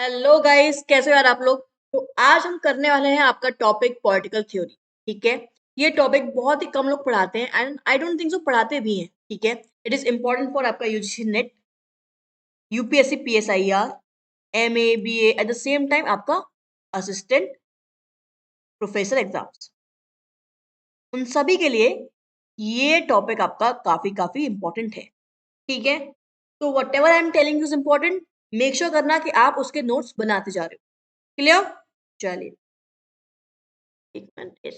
Hello guys, कैसे हो यार आप लोग। तो आज हम करने वाले हैं आपका टॉपिक पॉलिटिकल थ्योरी। ठीक है। ये टॉपिक बहुत ही कम लोग पढ़ाते हैं and I don't think so पढ़ाते भी हैं। ठीक है। इट इज इंपॉर्टेंट फॉर आपका UGC net, UPSC, PSIR, MA, BA, eight the same time आपका असिस्टेंट प्रोफेसर एग्जाम्स, उन सभी के लिए ये टॉपिक आपका काफी काफी इंपॉर्टेंट है। ठीक है। तो what ever I am telling you is important, make sure करना कि आप उसके नोट्स बनाते जा रहे हो। क्लियर? चलिए, एक minute.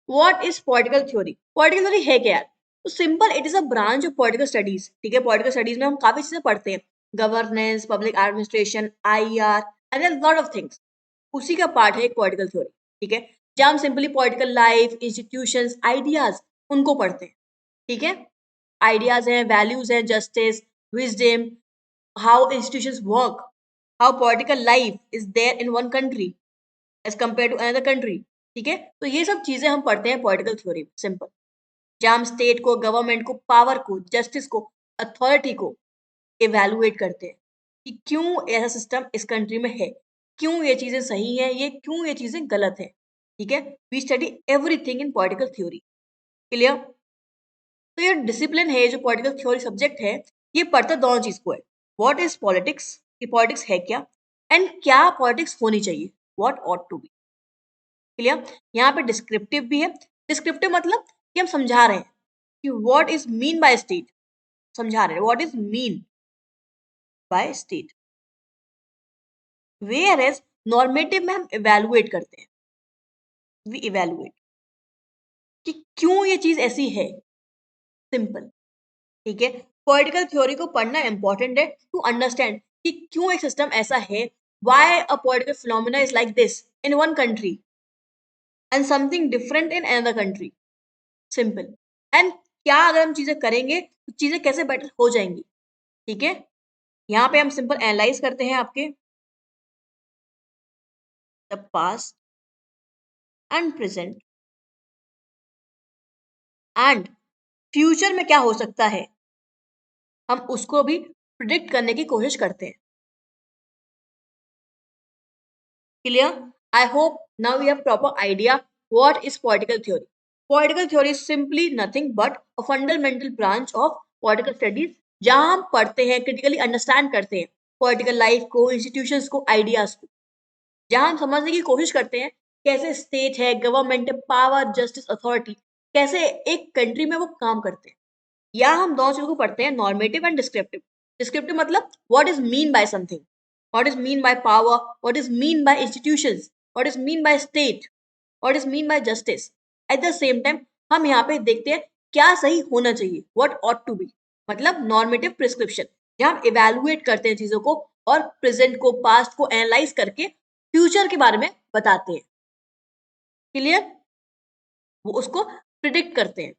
What is political theory? Political theory है क्या यार? तो simple, it is a branch of political studies. ठीक है। पॉलिटिकल स्टडीज में हम काफी चीजें पढ़ते हैं, governance, public administration, IR and a lot of things. उसी का पार्ट है एक पॉलिटिकल थ्योरी। ठीक है। जहां हम simply political life, institutions, ideas उनको पढ़ते हैं। ठीक है। आइडियाज हैं, वैल्यूज हैं, justice, wisdom, how institutions work, how political life is there in one country as compare to another country. ठीक है। तो ये सब चीजें हम पढ़ते हैं पॉलिटिकल थ्योरी में। सिंपल, जहां हम स्टेट को, गवर्नमेंट को, पावर को, जस्टिस को, अथॉरिटी को इवेलुएट करते हैं कि क्यों ऐसा सिस्टम इस कंट्री में है, क्यों ये चीजें सही है, ये क्यों ये चीजें गलत है। ठीक है। We study everything in political theory. Clear? तो ये डिसिप्लिन है, जो पॉलिटिकल थ्योरी सब्जेक्ट है, ये पढ़ता दोनों चीज को है। व्हाट इज पॉलिटिक्स, कि पॉलिटिक्स है क्या, एंड क्या पॉलिटिक्स होनी चाहिए, what ought to be. Clear? यहाँ पे डिस्क्रिप्टिव भी है। डिस्क्रिप्टिव मतलब कि हम समझा रहे हैं कि what is mean by state, समझा रहे हैं what is mean by state. Whereas as नॉर्मेटिव में हम इवेलुएट करते हैं, वी इवेलुएट कि क्यों ये चीज ऐसी है। सिंपल। ठीक है। पॉलिटिकल थ्योरी को पढ़ना इंपॉर्टेंट है टू अंडरस्टैंड कि क्यों एक सिस्टम ऐसा है, why a political phenomena is like this in one country and something different in another country. Simple. And क्या अगर हम चीजें करेंगे तो चीजें कैसे बेटर हो जाएंगी। ठीक है। यहाँ पे हम सिंपल एनालाइज करते हैं आपके the past and present and future में क्या हो सकता है, हम उसको भी प्रिडिक्ट करने की कोशिश करते हैं। Clear? I hope now we have proper idea what is political theory. Political theory is simply nothing but a fundamental branch of political studies, जहां हम पढ़ते हैं, क्रिटिकली अंडरस्टैंड करते हैं पॉलिटिकल लाइफ को, इंस्टीट्यूशंस को, आइडियाज को, जहां हम समझने की कोशिश करते हैं कैसे स्टेट है, गवर्नमेंट है, पावर, जस्टिस, अथॉरिटी, कैसे एक कंट्री में वो काम करते हैं। या हम दोनों चीजों को पढ़ते हैं, नॉर्मेटिव एंड डिस्क्रिप्टिव। डिस्क्रिप्टिव मतलब what is mean bye something, what is mean by power, what is mean bye institutions, what is mean by state, what is mean bye justice. Eight the same time हम यहाँ पे देखते हैं क्या सही होना चाहिए, व्हाट ऑट टू बी, मतलब नॉर्मेटिव प्रिस्क्रिप्शन, जहां हम इवेलुएट करते हैं चीजों को और प्रेजेंट को, पास्ट को एनालाइज करके फ्यूचर के बारे में बताते हैं। क्लियर? वो उसको प्रिडिक्ट करते हैं।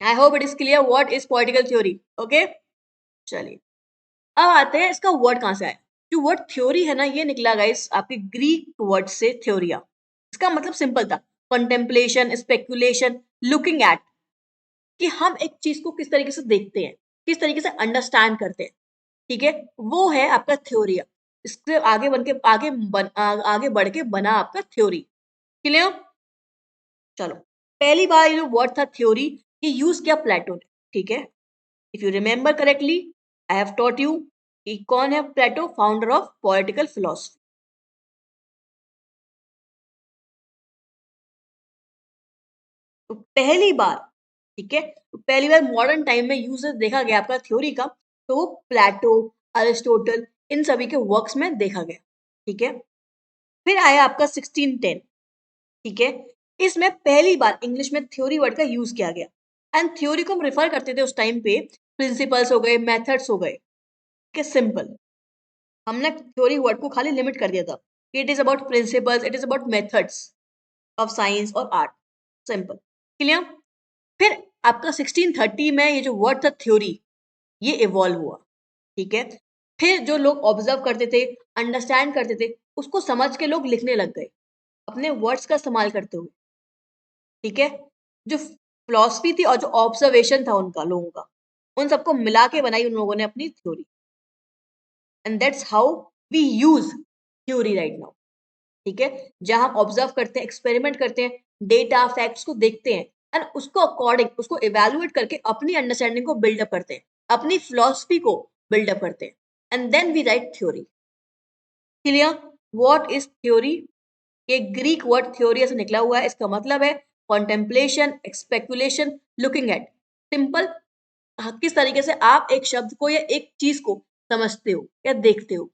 I hope it is clear what is political theory. Okay, चलिए अब आते हैं इसका वर्ड कहां से आया। जो वर्ड थ्योरी है ना, ये निकला गाइस आपके ग्रीक वर्ड से, थ्योरिया। इसका मतलब सिंपल था, कंटेम्पलेशन, स्पेकुलेशन, लुकिंग एट, कि हम एक चीज को किस तरीके से देखते हैं, किस तरीके से अंडरस्टैंड करते हैं। ठीक है। वो है आपका थ्योरिया। इसके आगे बन के आगे बढ़ के बना आपका थ्योरी। क्लियर? चलो, पहली बार ये जो वर्ड था थ्योरी, ये यूज किया प्लेटो ने। ठीक है। If you remember correctly, I have taught you कि कौन है प्लेटो, फाउंडर ऑफ पॉलिटिकल फिलोसफी। तो पहली बार, ठीक है, तो पहली बार मॉडर्न टाइम में यूज देखा गया आपका थ्योरी का, तो वो प्लेटो, अरिस्टोटल, इन सभी के वर्क्स में देखा गया। ठीक है। फिर आया आपका 1610। ठीक है। इसमें पहली बार इंग्लिश में थ्योरी वर्ड का यूज किया गया। एंड थ्योरी को हम रेफर करते थे उस टाइम पे, प्रिंसिपल्स हो गए, मेथड्स हो गए। कि सिंपल, हमने थ्योरी वर्ड को खाली लिमिट कर दिया था, it is about principles, it is about methods of science और आर्ट। सिंपल। क्लियर? फिर आपका 1630 में ये जो वर्ड था थ्योरी, ये इवॉल्व हुआ। ठीक है। फिर जो लोग ऑब्जर्व करते थे, अंडरस्टैंड करते थे, उसको समझ के लोग लिखने लग गए अपने वर्ड्स का इस्तेमाल करते हुए। ठीक है। जो फिलॉसफी थी और जो ऑब्जर्वेशन था उनका, लोगों का, उन सबको मिला के बनाई उन लोगों ने अपनी theory. And that's how we use theory right now, ठीक है, जहां हम ऑब्जर्व करते हैं, एक्सपेरिमेंट करते हैं, डेटा फैक्ट्स को देखते हैं एंड उसको अकॉर्डिंग उसको इवेलुएट करके अपनी अंडरस्टैंडिंग को बिल्डअप करते हैं, अपनी फिलॉसफी को बिल्डअप करते हैं and then we write theory. Clear? What is theory? ये ग्रीक वर्ड थ्योरी से निकला हुआ है, इसका मतलब है contemplation, speculation, looking at. Simple, किस तरीके से आप एक शब्द को या एक चीज को समझते हो या देखते हो,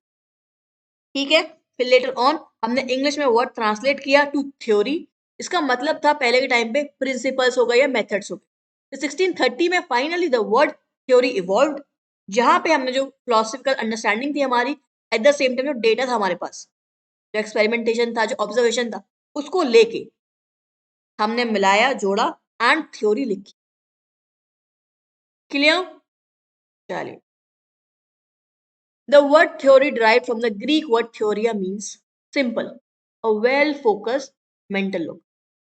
ठीक है। फिर लेटर ऑन हमने इंग्लिश में वर्ड ट्रांसलेट किया टू थ्योरी, इसका मतलब था पहले के टाइम पे प्रिंसिपल्स हो गए या मेथड्स हो गए। 1630 में finally the word theory evolve, जहां पे हमने जो फिलोसफिकल अंडरस्टैंडिंग थी हमारी, एट द सेम टाइम जो डेटा था हमारे पास, जो एक्सपेरिमेंटेशन था, जो ऑब्जर्वेशन था, उसको लेके हमने मिलाया, जोड़ा एंड थ्योरी लिखी। क्लियर? चलिए, the word theory derived from the Greek word theoria means simple, a well focused mental look।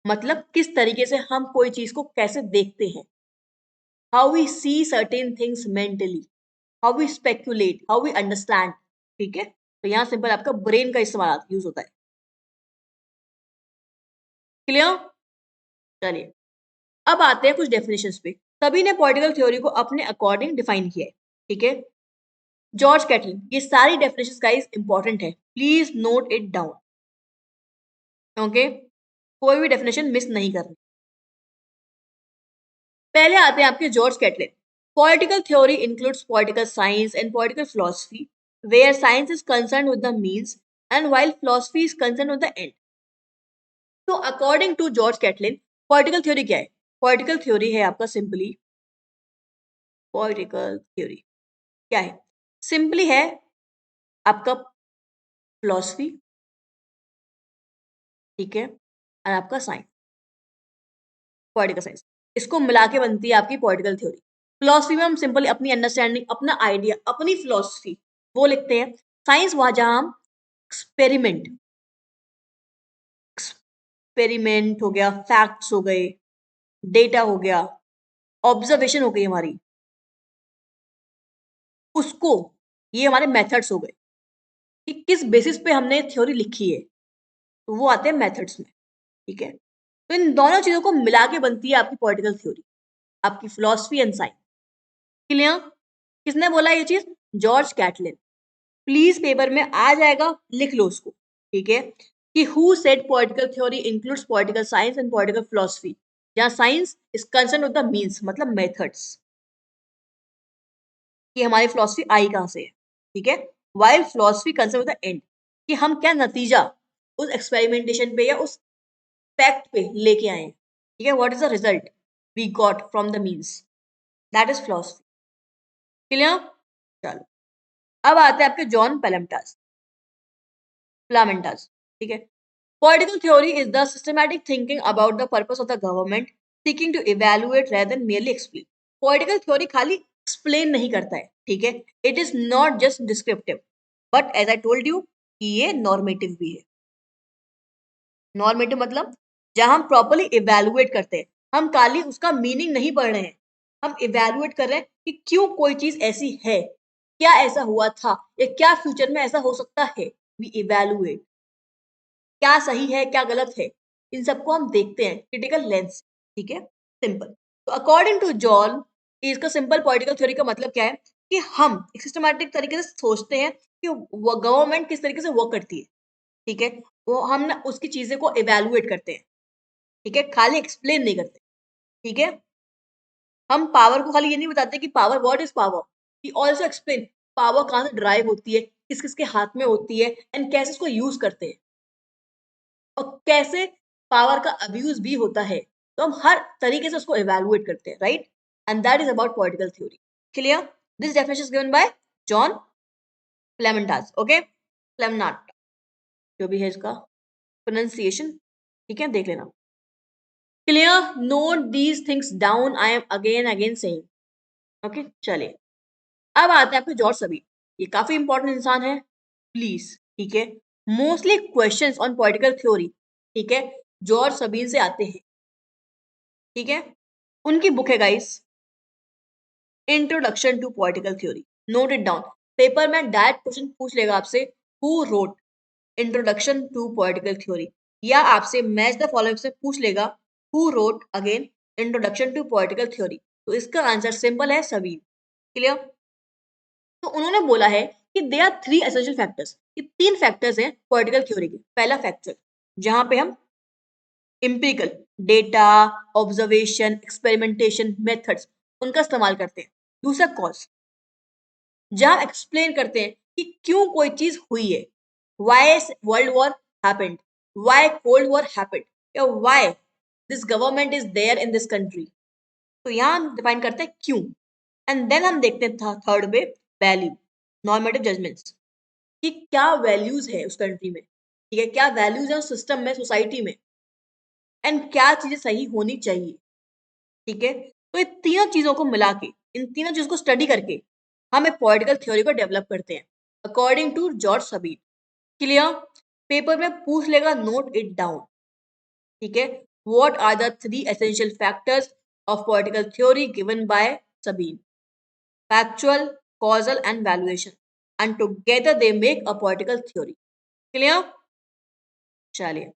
मतलब किस तरीके से हम कोई चीज को कैसे देखते हैं, how we see certain things mentally, how we speculate, how we understand, ठीक है। तो यहाँ सिंपल आपका ब्रेन का इस्तेमाल यूज होता है। क्लियर? चलिए, अब आते हैं कुछ डेफिनेशंस पे। सभी ने पॉलिटिकल थ्योरी को अपने अकॉर्डिंग डिफाइन किया है, ठीक है। जॉर्ज कैटलिन, ये सारी डेफिनेशंस गाइस इंपॉर्टेंट है, please note it down, okay. कोई भी डेफिनेशन मिस नहीं करनी। पहले आते हैं आपके George Catlin. Political theory includes political science and political philosophy, where science is concern with the means and while philosophy is concern with the end. तो according to George Catlin, political theory क्या है? Political theory है आपका simply, political theory क्या है? Simply है आपका philosophy, ठीक है, और आपका साइंस, पॉलिटिकल साइंस, इसको मिला के बनती है आपकी पॉलिटिकल थ्योरी। फिलोसफी में हम सिंपली अपनी अंडरस्टैंडिंग, अपना आइडिया, अपनी फिलोसफी वो लिखते हैं। साइंस वहां जहां हम एक्सपेरिमेंट, एक्सपेरिमेंट हो गया, फैक्ट्स हो गए, डेटा हो गया, ऑब्जर्वेशन हो गई हमारी, उसको, ये हमारे मेथड्स हो गए कि किस बेसिस पे हमने थ्योरी लिखी है, तो वो आते हैं मेथड्स में, ठीक है। तो इन दोनों चीजों को मिला के बनती है आपकी पॉलिटिकल थ्योरी, आपकी फिलोसफी एंड साइंस। क्लियर? किसने बोला ये चीज? George Caitlin. प्लीज पेपर में आ जाएगा, लिख लो उसको, ठीक है, कि who said political theory includes political science and political philosophy, जहां science is concern with the means, मतलब मेथड्स, कि हमारी फिलोसफी आई कहां से है, ठीक है। While philosophy concern with the end, कि हम क्या नतीजा उस एक्सपेरिमेंटेशन पे या उस फैक्ट पे लेके आए हैं, ठीक है। What is the result we got from the means, that is philosophy. Clear? चलो, अब आते हैं आपके जॉन प्लामेंटास, ठीक है। Political theory is the systematic thinking about the purpose of the government, seeking to evaluate rather than merely explain. Political theory खाली explain नहीं करता है, ठीक है। It is not just descriptive, but as I told you कि ये normative भी है। Normative मतलब जहां हम properly evaluate करते हैं, हम खाली उसका meaning नहीं पढ़ रहे हैं, हम evaluate कर रहे हैं कि क्यों कोई चीज ऐसी है, क्या ऐसा हुआ था, या क्या फ्यूचर में ऐसा हो सकता है। We evaluate क्या सही है, क्या गलत है, इन सबको हम देखते हैं क्रिटिकल लेंस, ठीक है। सिंपल, तो अकॉर्डिंग टू जॉन, इसका सिंपल पॉलिटिकल थ्योरी का मतलब क्या है कि हम एक सिस्टमैटिक तरीके से सोचते हैं कि वो गवर्नमेंट किस तरीके से वर्क करती है, ठीक है। वो हम ना उसकी चीजें को इवेलुएट करते हैं, ठीक है, खाली एक्सप्लेन नहीं करते, ठीक है। हम पावर को खाली ये नहीं बताते कि power, what is power, we also explain power कहां से ड्राइव होती है, किस किस के हाथ में होती है एंड कैसे इसको यूज करते हैं, और कैसे पावर का अब्यूज भी होता है। तो हम हर तरीके से उसको इवेलुएट करते हैं, right, and that is about political theory. Clear? This definition is given by John Plamenatz, okay, Plamenatz, जो भी है इसका प्रोनाउंसिएशन, ठीक है, देख लेना। Clear? Note these things down, I am again saying, okay. चलिए, अब आते हैं आपके जॉर्ज सबी, ये काफी इंपॉर्टेंट इंसान है, प्लीज, ठीक है। Mostly questions on political theory, ठीक है, जॉर्ज सबीन से आते हैं, ठीक है। उनकी बुक है guys, introduction to political theory, note it down. Paper में डायरेक्ट क्वेश्चन पूछ लेगा आपसे, who wrote introduction to political theory, या आपसे मैच द फॉलोइंग से पूछ लेगा who wrote again introduction to political theory, तो इसका आंसर सिंपल है सबीन। क्लियर? तो उन्होंने बोला है कि they are three essential factors, ये तीन फैक्टर्स हैं पॉलिटिकल थ्योरी के। पहला फैक्टर जहां पे हम empirical data, observation, experimentation methods उनका इस्तेमाल करते हैं। दूसरा कॉज, जहां एक्सप्लेन करते हैं कि क्यों कोई चीज हुई है, why world war happened, why cold war happened, या why this government is there in this country. तो यहाँ हम डिफाइन करते हैं क्यों, एंड देन हम देखते हैं थर्ड पे वैल्यू, नॉर्मेटिव जजमेंट्स, कि क्या वैल्यूज है उस कंट्री में, ठीक है, क्या वैल्यूज है उस सिस्टम में, सोसाइटी में, एंड क्या चीजें सही होनी चाहिए। ठीक है, तो इन तीनों चीजों को मिला के, इन तीनों चीजों को स्टडी करके हम एक पॉलिटिकल थ्योरी को डेवलप करते हैं according to George Sabine. Clear? Paper में पूछ लेगा, नोट इट डाउन। ठीक है, what are the three essential factors of political theory given by Sabine? Factual, causal and valuation, and together they make a political theory. Clear? चलिए,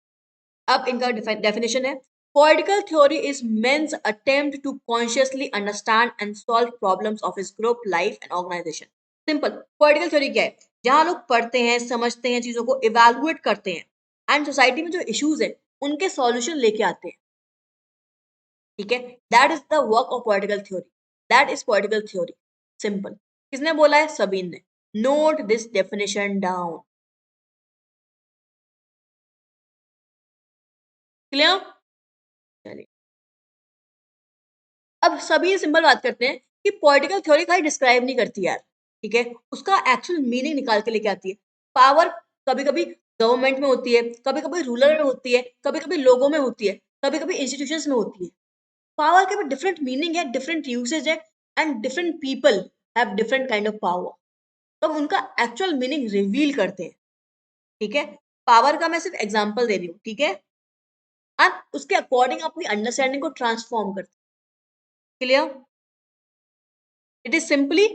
अब इनका definition है, political theory is man's attempt to consciously understand and solve problems of his group, life and organisation. Simple, political theory क्या है? जहां लोग पढ़ते हैं, समझते हैं, चीजों को इवेलुएट करते हैं एंड सोसाइटी में जो इश्यूज है उनके सॉल्यूशन लेके आते हैं। ठीक है, that is the work of political theory, that is political theory. Simple. किसने बोला है? सबीन ने। Note this definition down. Clear? चलिए, अब सभी सिंपल बात करते हैं कि पॉलिटिकल थ्योरी खाली डिस्क्राइब नहीं करती यार, ठीक है, उसका एक्चुअल मीनिंग निकाल के लेके आती है। पावर कभी कभी गवर्नमेंट में होती है, कभी कभी रूलर में होती है, कभी कभी लोगों में होती है, कभी कभी इंस्टीट्यूशंस में होती है। पावर के भी डिफरेंट मीनिंग है, डिफरेंट यूसेज है, and different people have different kind of power. तो हम उनका एक्चुअल मीनिंग रिवील करते हैं। ठीक है, पावर का मैं सिर्फ एग्जाम्पल दे रही हूँ, ठीक है, और उसके अकॉर्डिंग अपनी अंडरस्टैंडिंग को ट्रांसफॉर्म करते हैं। क्लियर? इट इज सिंपली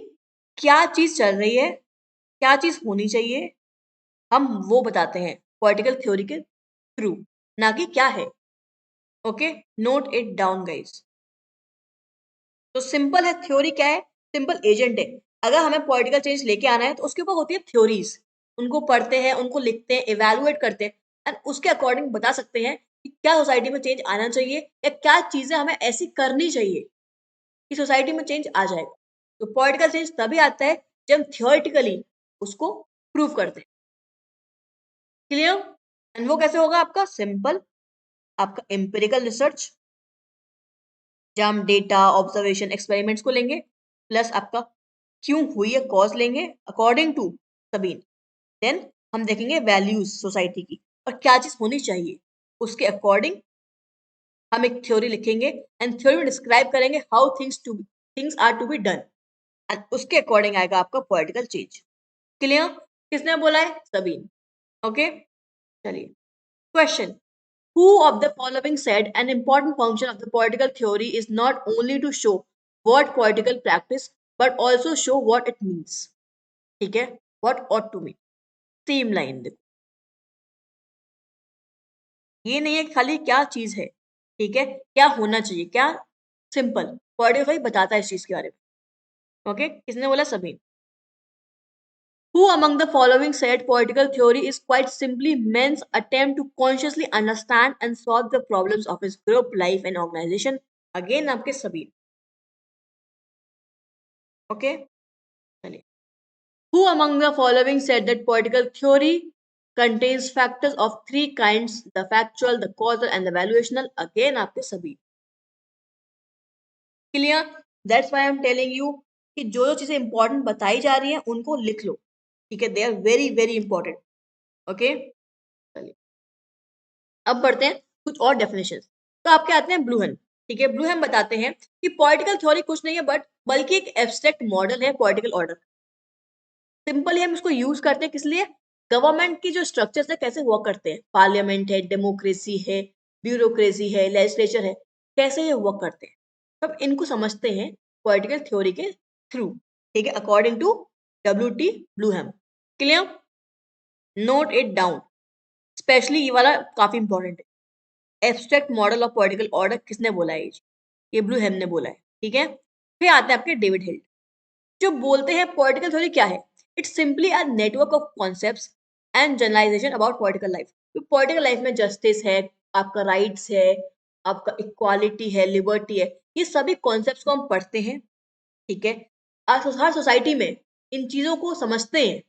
क्या चीज चल रही है, क्या चीज होनी चाहिए, हम वो बताते हैं पॉलिटिकल थ्योरी के थ्रू, ना कि क्या है। Okay, note it down guys. तो सिंपल है, थ्योरी क्या है? सिंपल एजेंट है। अगर हमें पॉलिटिकल चेंज लेके आना है तो उसके ऊपर होती है थ्योरीज, उनको पढ़ते हैं, उनको लिखते हैं, इवेलुएट करते हैं, एंड उसके अकॉर्डिंग बता सकते हैं कि क्या सोसाइटी में चेंज आना चाहिए, या क्या चीजें हमें ऐसी करनी चाहिए कि सोसाइटी में चेंज आ जाएगा। तो पॉलिटिकल चेंज तभी आता है जब हम थियोरेटिकली उसको प्रूव करते हैं। क्लियर? एंड वो कैसे होगा आपका? सिंपल, आपका एम्पिरिकल रिसर्च, जहां हम डेटा, ऑब्जर्वेशन, एक्सपेरिमेंट्स को लेंगे, प्लस आपका क्यों हुई है कॉज लेंगे अकॉर्डिंग टू सबीन। देन हम देखेंगे वैल्यूज सोसाइटी की और क्या चीज होनी चाहिए, उसके अकॉर्डिंग हम एक थ्योरी लिखेंगे एंड थ्योरी में डिस्क्राइब करेंगे how things are to be done, and उसके अकॉर्डिंग आएगा आपका पॉलिटिकल चेंज। क्लियर? किसने बोला है? सबीन। ओके, चलिए, question, who of the following said an important function of the political theory is not only to show what political practice but also show what it means? ठीक है, what ought to mean, same line देखो, ये नहीं है खाली क्या चीज है, ठीक है, क्या होना चाहिए, क्या, सिंपल पॉलिटिकल बताता है इस चीज के बारे में। ओके, किसने बोला? सभी। Who among the following said political theory is quite simply man's attempt to consciously understand and solve the problems of his group, life and organization? Again आपके सभी। ओके, चलिए, who among the following said that political theory contains factors of three kinds, the factual, the causal and the valuational? Again आपके सभी। Clear? That's why I am telling you कि जो जो चीजें important बताई जा रही हैं उनको लिख लो, ठीक है, they are very very important. Okay, चलिए, अब बढ़ते हैं कुछ और डेफिनेशन। तो आपके आते हैं ब्लूहन। ठीक है, ब्लूहन बताते हैं कि पॉलिटिकल थ्योरी कुछ नहीं है बट बल्कि एक एब्स्ट्रैक्ट मॉडल है पॉलिटिकल ऑर्डर। सिंपली हम इसको यूज करते हैं किस लिए? गवर्नमेंट की जो स्ट्रक्चर्स है कैसे हुआ करते हैं, पार्लियामेंट है, डेमोक्रेसी है, ब्यूरोक्रेसी है, लेजिस्लेचर है, कैसे ये वर्क करते हैं, तब इनको समझते हैं पॉलिटिकल थ्योरी के थ्रू। ठीक है, according to W.T. Bluhm. Clear? Note it down, specially ये वाला काफी इंपॉर्टेंट है। Abstract model of political order किसने बोला है? ये ब्लू हेम ने बोला है, ठीक है। फिर आते हैं आपके डेविड हिल्ड, जो बोलते हैं पॉलिटिकल थ्योरी क्या है? It's simply a network of concepts and generalisation about political life. Political life में जस्टिस है, आपका राइट्स है, आपका इक्वालिटी है, लिबर्टी है, ये सभी कॉन्सेप्ट्स को हम पढ़ते हैं, ठीक है। हर सोसाइटी में इन चीजों को समझते हैं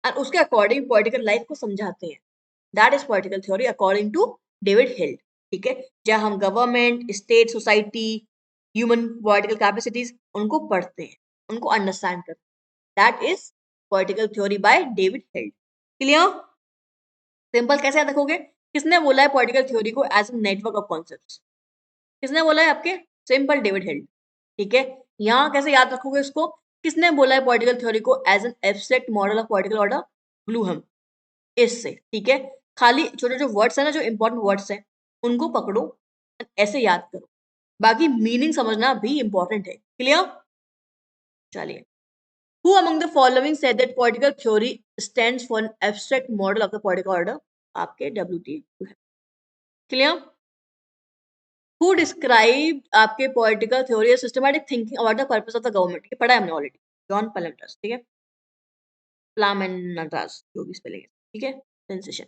और उसके अकॉर्डिंग पॉलिटिकल लाइफ को समझाते हैं। That is political theory according to David Held, ठीक है। जहां हम government, state, society, human political capacities उनको पढ़ते हैं, उनको अंडरस्टैंड करते हैं। That is political theory by David Held. Clear? Simple कैसे याद रखोगे? किसने बोला है पॉलिटिकल थ्योरी को as a network of concepts? किसने बोला है आपके? सिंपल, डेविड हिल्ड, ठीक है। यहाँ कैसे याद रखोगे इसको? किसने बोला है पॉलिटिकल थ्योरी को as an abstract model of political order? Bloom, इससे, ठीक है। खाली छोटे जो वर्ड्स है ना, जो इंपॉर्टेंट वर्ड्स है, उनको पकड़ो, ऐसे याद करो, बाकी मीनिंग समझना भी इंपॉर्टेंट है। क्लियर? चलिए, who among the following said that political theory stands for an abstract model of the political order? आपके WT है। क्लियर? Who described आपके political theory as systematic thinking about the purpose of the government? ये पढ़ा है हमने already, John प्लैंटर्स, ठीक है। प्लाम and Nataraj, जो भी स्पेलिंग है, ठीक है। Sensation,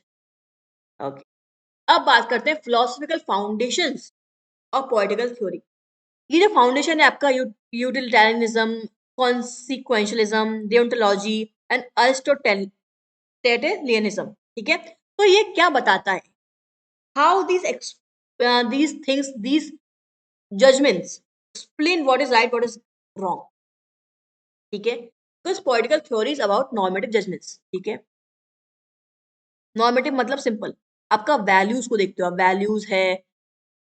okay. अब बात करते हैं philosophical foundations of political theory. ये जो फाउंडेशन है आपका, यूटिलिटेरियनिज्म, कॉन्सिक्वेंशलिज्म, डियोंटोलॉजी एंड अरिस्टोटेलियनिज्म, ठीक है। तो ये क्या बताता है? How these things, these judgments explain what is right, what is wrong, ठीक है। Because political theory is about normative judgements, ठीक है। नॉर्मेटिव मतलब सिंपल, आपका वैल्यूज को देखते हो, आप वैल्यूज है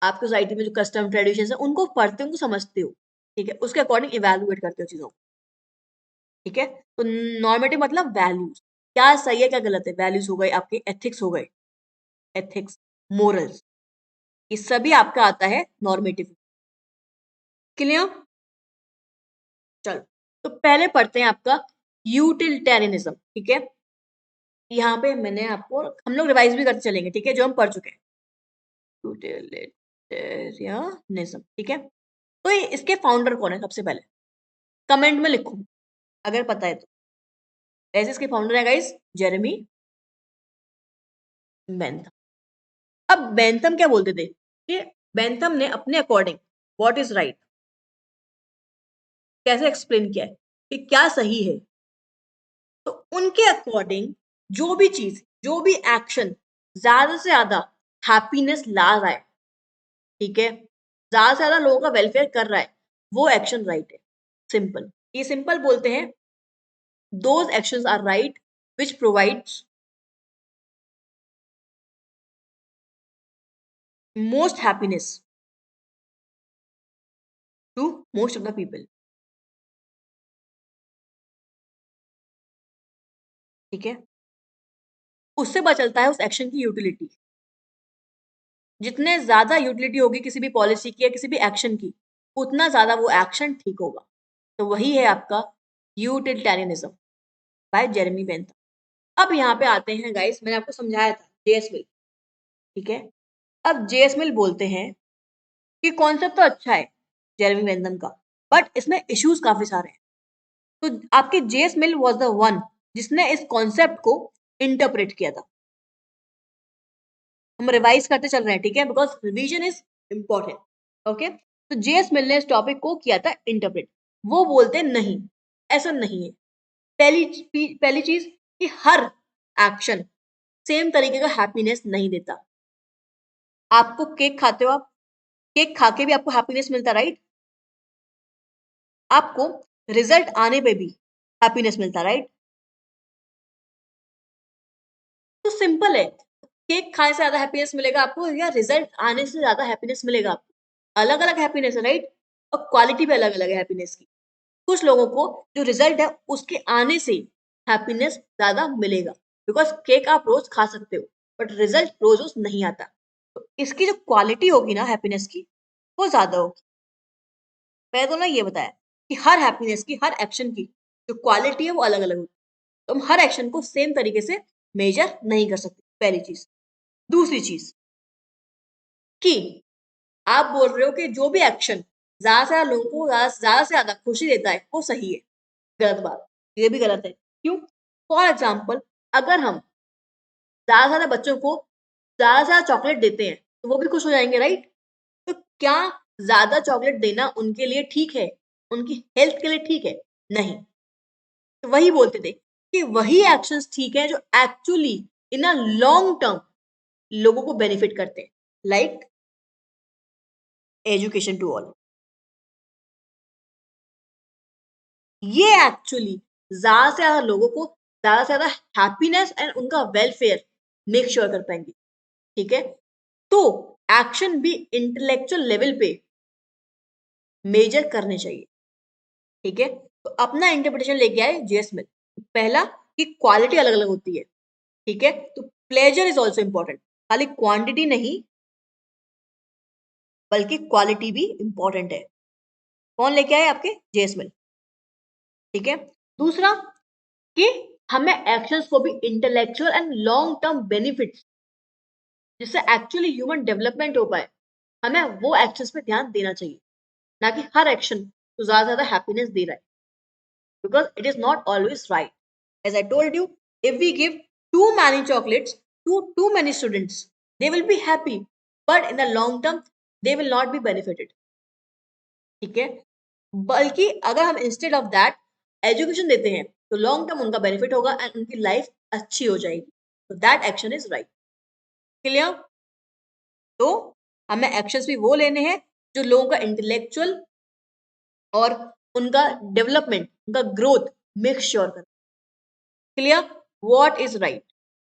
आपकी सोसाइटी में, जो कस्टम ट्रेडिशन है, उनको पढ़ते हो, उनको समझते हो, ठीक है। उसके अकॉर्डिंग इवेल्युएट करते हो चीजों को, ठीक है। तो नॉर्मेटिव मतलब वैल्यूज, क्या सही है क्या गलत है, वैल्यूज हो गए आपके, एथिक्स हो गए, एथिक्स, मोरल्स, ये सभी आपका आता है नॉर्मेटिव। क्लियर? चलो, तो पहले पढ़ते हैं आपका यूटिलिटेरियनिज्म, ठीक है। यहाँ पे मैंने आपको, हम लोग रिवाइज भी करते चलेंगे, ठीक है, जो हम पढ़ चुके हैं। यूटिलिटेरियनिज्म, ठीक है। तो ये इसके फाउंडर कौन है? सबसे पहले कमेंट में लिखो अगर पता है तो। ऐसे इसके फाउंडर है गाइस, जेरेमी बेंथम। अब बेंथम क्या बोलते थे कि बेंथम ने अपने अकॉर्डिंग व्हाट इज राइट कैसे एक्सप्लेन किया है कि क्या सही है। तो उनके अकॉर्डिंग जो भी चीज, जो भी एक्शन ज्यादा से ज्यादा हैप्पीनेस ला रहा है, ठीक है, ज्यादा से ज्यादा लोगों का वेलफेयर कर रहा है, वो एक्शन राइट है। सिंपल, ये सिंपल बोलते हैं, those actions are right which provides most happiness to most of the people, ठीक है। उससे पता चलता है उस एक्शन की यूटिलिटी। जितने ज्यादा यूटिलिटी होगी किसी भी पॉलिसी की या किसी भी एक्शन की, उतना ज्यादा वो एक्शन ठीक होगा। तो वही है आपका यूटिलिटेरियनिज्म बाय जेरेमी बेंथम। अब यहाँ पे आते हैं गाइस, मैंने आपको समझाया था जेएस मिल, ठीक है। अब जेएस मिल बोलते हैं कि कॉन्सेप्ट तो अच्छा है जेरेमी बेंथम का, बट इसमें इश्यूज काफी सारे हैं। तो आपके JS mill was the one जिसने इस कॉन्सेप्ट को इंटरप्रेट किया था। हम रिवाइज करते चल रहे हैं, ठीक है, because revision is important, okay. तो जेएस मिल ने इस टॉपिक को किया था इंटरप्रेट। वो बोलते नहीं, ऐसा नहीं है। पहली चीज कि हर एक्शन सेम तरीके का हैप्पीनेस नहीं देता। आपको केक खाते हो, आप केक खा के भी आपको हैप्पीनेस मिलता, राइट? आपको रिजल्ट आने पे भी हैप्पीनेस मिलता, राइट? तो सिंपल है, केक खाने से ज्यादा हैप्पीनेस मिलेगा आपको या रिजल्ट आने से ज्यादा हैप्पीनेस मिलेगा आपको? अलग अलग हैप्पीनेस है, राइट? और क्वालिटी भी अलग अलग है हैप्पीनेस की। कुछ लोगों को जो रिजल्ट है उसके आने से हैप्पीनेस ज्यादा मिलेगा, बिकॉज केक आप रोज खा सकते हो, बट रिजल्ट रोज रोज नहीं आता। तो इसकी जो क्वालिटी होगी ना हैप्पीनेस की, वो ज्यादा होगी। मैंने तो ना ये बताया कि हर हैप्पीनेस की, हर एक्शन की जो क्वालिटी है वो अलग अलग होगी। तो हम हर एक्शन को सेम तरीके से मेजर नहीं कर सकते, पहली चीज। दूसरी चीज कि आप बोल रहे हो कि जो भी एक्शन ज्यादा से ज्यादा लोगों को ज्यादा से ज्यादा खुशी देता है वो सही है। गलत बात, ये भी गलत है। क्यों? फॉर एग्जाम्पल, अगर हम ज्यादा से ज्यादा बच्चों को ज्यादा से ज्यादा चॉकलेट देते हैं तो वो भी खुश हो जाएंगे, राइट? तो क्या ज्यादा चॉकलेट देना उनके लिए ठीक है, उनकी हेल्थ के लिए ठीक है? नहीं। तो वही बोलते थे कि वही एक्शंस ठीक है जो actually in a long term लोगों को बेनिफिट करते हैं, लाइक एजुकेशन टू ऑल। ये एक्चुअली ज्यादा से ज्यादा लोगों को ज्यादा से ज्यादा हैप्पीनेस एंड उनका वेलफेयर मेक श्योर कर पाएंगे। ठीक है? तो एक्शन भी इंटेलेक्चुअल लेवल पे मेजर करने चाहिए। ठीक है? तो अपना इंटरप्रिटेशन लेके आए जेएस मिल। पहला कि क्वालिटी अलग अलग होती है। ठीक है? तो प्लेजर इज ऑल्सो इंपॉर्टेंट, खाली क्वांटिटी नहीं बल्कि क्वालिटी भी इंपॉर्टेंट है। कौन लेके आए? आपके जेएस मिल। ठीक है? दूसरा कि हमें एक्शंस को भी intellectual and long term benefits जिससे एक्चुअली ह्यूमन डेवलपमेंट हो पाए, हमें वो एक्शंस पे ध्यान देना चाहिए, ना कि हर एक्शन तो ज्यादा ज्यादा हैप्पीनेस दे रहा है, because it is not always right. As I told you, if we give too many chocolates to too many students, they will be happy, but in the long term they will not be benefited. ठीक है? बल्कि अगर हम instead of that education देते हैं तो long term उनका benefit होगा एंड उनकी लाइफ अच्छी हो जाएगी। तो that action is right. Clear? तो हमें एक्शंस भी वो लेने हैं जो लोगों का इंटेलेक्चुअल और उनका डेवलपमेंट, उनका ग्रोथ मेक श्योर कर। Clear? What is right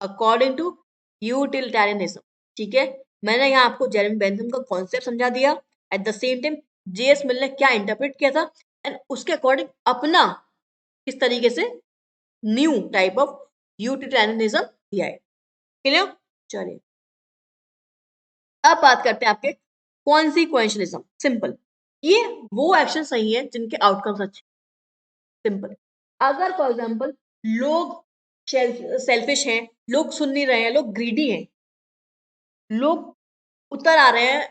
according to utilitarianism. ठीक है? मैंने यहाँ आपको जेरेमी बेंथम का कॉन्सेप्ट समझा दिया। At the same time J S Mill ने क्या इंटरप्रेट किया था एंड उसके अकॉर्डिंग अपना किस तरीके से न्यू टाइप ऑफ यूटिलिटेरियनिज्म दिया है। क्लियर? चलिए अब बात करते हैं आपके कॉन्सिक्वेंशलिज्म। सिंपल, ये वो एक्शन सही है जिनके आउटकम्स अच्छे। सिंपल, अगर फॉर एग्जाम्पल लोग सेल्फिश हैं, लोग सुन नहीं रहे हैं, लोग ग्रीडी हैं, लोग उतर आ रहे हैं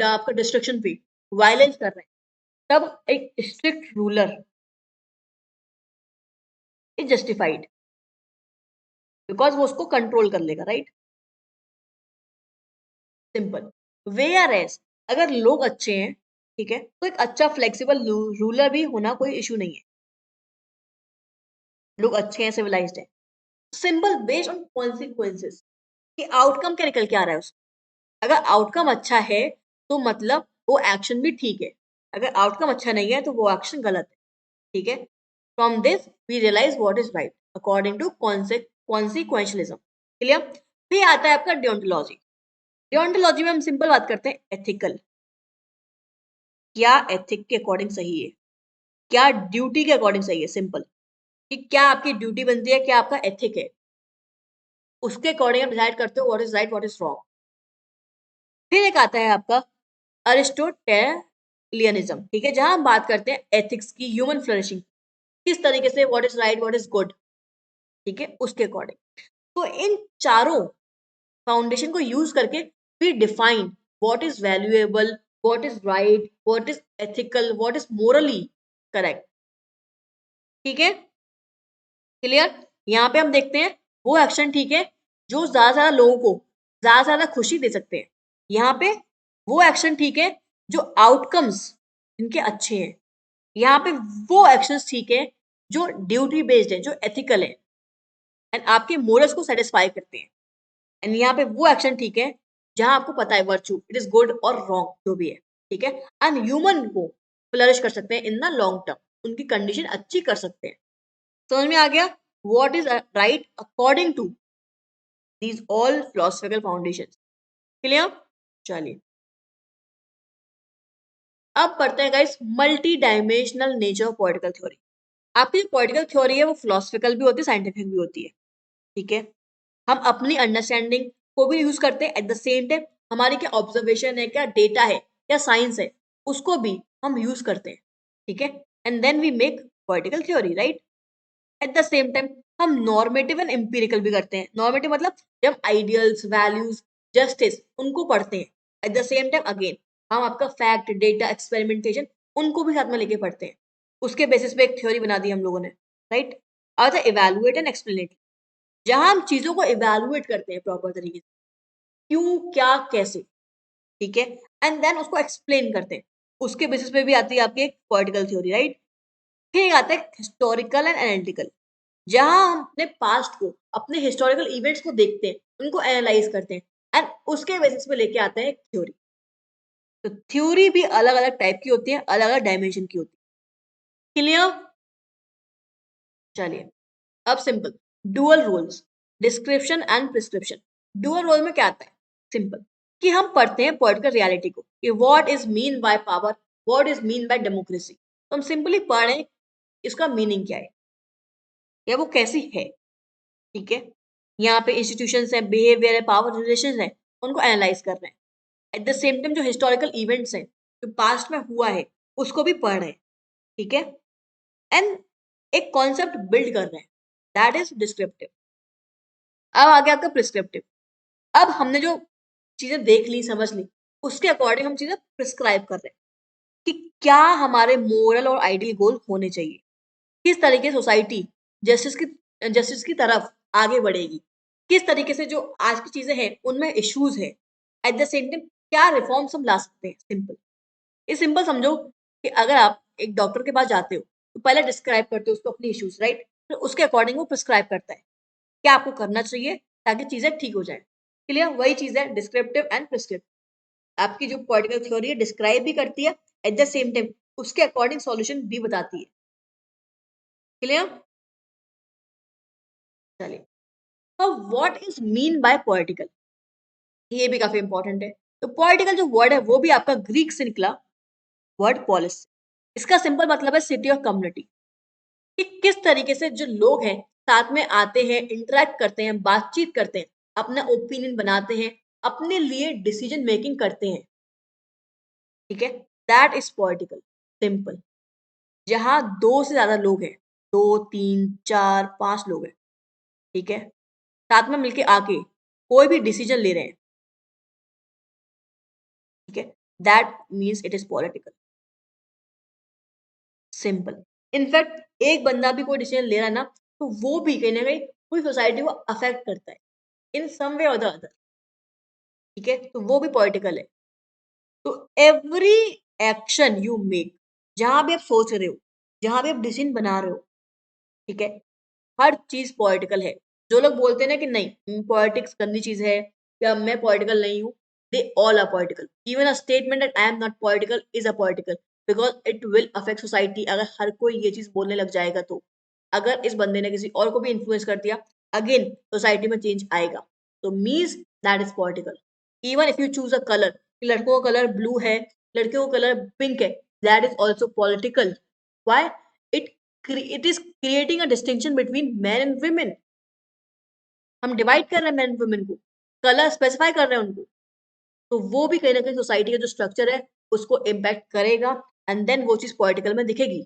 आपका डिस्ट्रक्शन पे, वायलेंस कर रहे हैं, तब एक strict ruler is justified because वो उसको कंट्रोल कर लेगा, राइट? सिंपल। वेयर एज अगर लोग अच्छे हैं, ठीक है, तो एक अच्छा फ्लेक्सिबल रूलर भी होना कोई इशू नहीं है। लोग अच्छे हैं, सिविलाइज्ड है। सिंपल बेस्ड ऑन कॉन्सिक्वेंसेस कि आउटकम क्या निकल के आ रहा है उसका। अगर आउटकम अच्छा है तो मतलब वो एक्शन भी ठीक है, अगर आउटकम अच्छा नहीं है तो वो एक्शन गलत है। ठीक है? From this we realise what is right according to consequentialism. Clear? फिर आता है आपका डियोंटोलॉजी। डियोंटोलॉजी में हम सिंपल बात करते हैं एथिकल। क्या एथिक के अकॉर्डिंग सही है, क्या ड्यूटी के अकॉर्डिंग सही है। सिंपल कि क्या आपकी ड्यूटी बनती है, क्या आपका एथिक है, उसके अकॉर्डिंग आप डिसाइड करते हो what is right what is wrong. फिर एक आता है आपका अरिस्टोटेलियनिज्म। ठीक है? जहां हम बात करते हैं एथिक्स की, ह्यूमन फ्लरिशिंग, किस तरीके से what is right what is good. ठीक है? उसके अकॉर्डिंग। तो इन चारों फाउंडेशन को यूज करके we define what is valuable, what is right, what is ethical, what is morally correct. ठीक है? क्लियर? यहाँ पे हम देखते हैं वो एक्शन ठीक है जो ज्यादा से ज्यादा लोगों को ज्यादा से ज्यादा खुशी दे सकते हैं। यहाँ पे वो एक्शन ठीक है जो आउटकम्स इनके अच्छे हैं। यहाँ पे वो एक्शंस ठीक है जो ड्यूटी बेस्ड है, जो एथिकल है एंड आपके मोरल्स को सेटिस्फाई करते हैं। एंड यहाँ पे वो एक्शन ठीक है जहां आपको पता है वर्चू इट इज गुड और रॉन्ग जो भी है। ठीक है? एंड ह्यूमन को फ्लरिश कर सकते हैं इन द लॉन्ग टर्म, उनकी कंडीशन अच्छी कर सकते हैं। समझ में आ गया what is right according to these all philosophical foundations. Clear? चलिए अब पढ़ते हैं guys multidimensional nature of political theory. आपकी जो पॉलिटिकल थ्योरी है वो फिलोसफिकल भी होती है, साइंटिफिक भी होती है। ठीक है? हम अपनी अंडरस्टैंडिंग को भी यूज करते हैं, एट द सेम टाइम हमारी क्या ऑब्जर्वेशन है, क्या डेटा है, क्या साइंस है, उसको भी हम यूज करते हैं। ठीक है? And then we make political theory, right? At the same time हम नॉर्मेटिव एंड एम्पिरिकल भी करते हैं। नॉर्मेटिव मतलब जब हम आइडियल्स, वैल्यूज, जस्टिस उनको पढ़ते हैं, eight the same time again हम आपका फैक्ट, डेटा, एक्सपेरिमेंटेशन उनको भी साथ में लेके पढ़ते हैं। उसके बेसिस पे एक थ्योरी बना दी हम लोगों ने, राइट। और द इवैल्यूएट एंड एक्सप्लेनेट, जहां हम चीजों को इवैल्यूएट करते हैं प्रॉपर तरीके से, क्यों, क्या, कैसे, ठीक है, एंड देन उसको एक्सप्लेन करते हैं। उसके बेसिस पे भी आती है आपकी एक पॉलिटिकल थ्योरी, राइट। फिर एक आता है हिस्टोरिकल एंड एनालिटिकल, जहां हम अपने पास्ट को, अपने हिस्टोरिकल इवेंट्स को देखते हैं, उनको एनालाइज करते हैं एंड उसके बेसिस पे लेके आते हैं एक थ्योरी। तो थ्योरी भी अलग अलग टाइप की होती है, अलग अलग डायमेंशन की होती है। क्लियर? चलिए, अब simple dual roles, description and prescription. Dual role में क्या आता है? सिंपल कि हम पढ़ते हैं पॉलिटिकल रियलिटी को, कि what is mean by power, what is mean bye democracy. तो हम सिंपली पढ़ रहे हैं इसका मीनिंग क्या है या वो कैसी है, ठीक है। यहाँ पे इंस्टीट्यूशंस हैं, बिहेवियर है, पावर रिलेशंस हैं, उनको एनालाइज कर रहे हैं। एट द सेम टाइम जो हिस्टोरिकल इवेंट्स हैं, जो पास्ट में हुआ है, उसको भी पढ़ रहे हैं, ठीक है। एंड एक कॉन्सेप्ट बिल्ड कर रहे हैं, दैट इज डिस्क्रिप्टिव। अब आ गया आपका प्रिस्क्रिप्टिव। अब हमने जो चीजें देख ली, समझ ली, उसके अकॉर्डिंग हम चीजें प्रिस्क्राइब कर रहे हैं कि क्या हमारे मोरल और आइडियल गोल होने चाहिए, किस तरीके से सोसाइटी जस्टिस की तरफ आगे बढ़ेगी, किस तरीके से जो आज की चीजें हैं उनमें इश्यूज है, एट द सेम टाइम क्या रिफॉर्म्स हम ला सकते हैं। सिंपल, ये सिंपल समझो कि अगर आप एक डॉक्टर के पास जाते हो तो पहले डिस्क्राइब करते हो उसको अपनी इश्यूज, राइट। फिर उसके अकॉर्डिंग वो प्रिस्क्राइब करता है क्या आपको करना चाहिए ताकि चीजें ठीक हो जाए। क्लियर? वही चीज है डिस्क्रिप्टिव एंड प्रिस्क्रिप्टिव। आपकी जो पॉलिटिकल थ्योरी है डिस्क्राइब भी करती है, एट द सेम टाइम उसके अकॉर्डिंग सॉल्यूशन भी बताती है। क्लियर? चलिए, तो what is mean bye political, ये भी काफी इंपॉर्टेंट है। तो पॉलिटिकल जो वर्ड है वो भी आपका ग्रीक से निकला वर्ड पॉलिस। इसका सिंपल मतलब है सिटी और कम्युनिटी, कि किस तरीके से जो लोग हैं साथ में आते हैं, इंटरेक्ट करते हैं, बातचीत करते हैं, अपना ओपिनियन बनाते हैं, अपने लिए डिसीजन मेकिंग करते हैं, ठीक है। That is political. सिंपल, जहां दो से ज्यादा लोग हैं, दो, तीन, चार, पांच लोग हैं, ठीक है, साथ में मिलके आके कोई भी डिसीजन ले रहे हैं, ठीक है, that means it is political. Simple. In fact एक बंदा भी कोई डिसीजन ले रहा है ना, तो वो भी कहीं ना कहीं पूरी सोसाइटी को अफेक्ट करता है इन सम वे और द अदर, ठीक है, तो वो भी पॉलिटिकल है। तो एवरी एक्शन यू मेक, जहां भी आप सोच रहे हो, जहां भी आप डिसीजन बना रहे हो, ठीक है, हर चीज पॉलिटिकल है। जो लोग बोलते हैं ना कि नहीं पॉलिटिक्स गंदी चीज है या मैं पॉलिटिकल नहीं हूँ, they all are political. Even a statement that I am not political is a political, because it will affect society. अगर हर कोई ये चीज बोलने लग जाएगा तो, अगर इस बंदे ने किसी और को भी इन्फ्लुएंस कर दिया, अगेन सोसाइटी में चेंज आएगा। तो means that is political. Even if you choose a colour, लड़कों का कलर ब्लू है, लड़कियों का कलर पिंक है, that is also political. Why? It it is creating a distinction between man and women. हम डिवाइड कर रहे हैं मैन एंड वुमेन को, कलर स्पेसिफाई कर रहे हैं उनको। तो वो भी कहीं ना कहीं सोसाइटी का जो स्ट्रक्चर है उसको इम्पैक्ट करेगा, एंड देन वो चीज पॉलिटिकल में दिखेगी।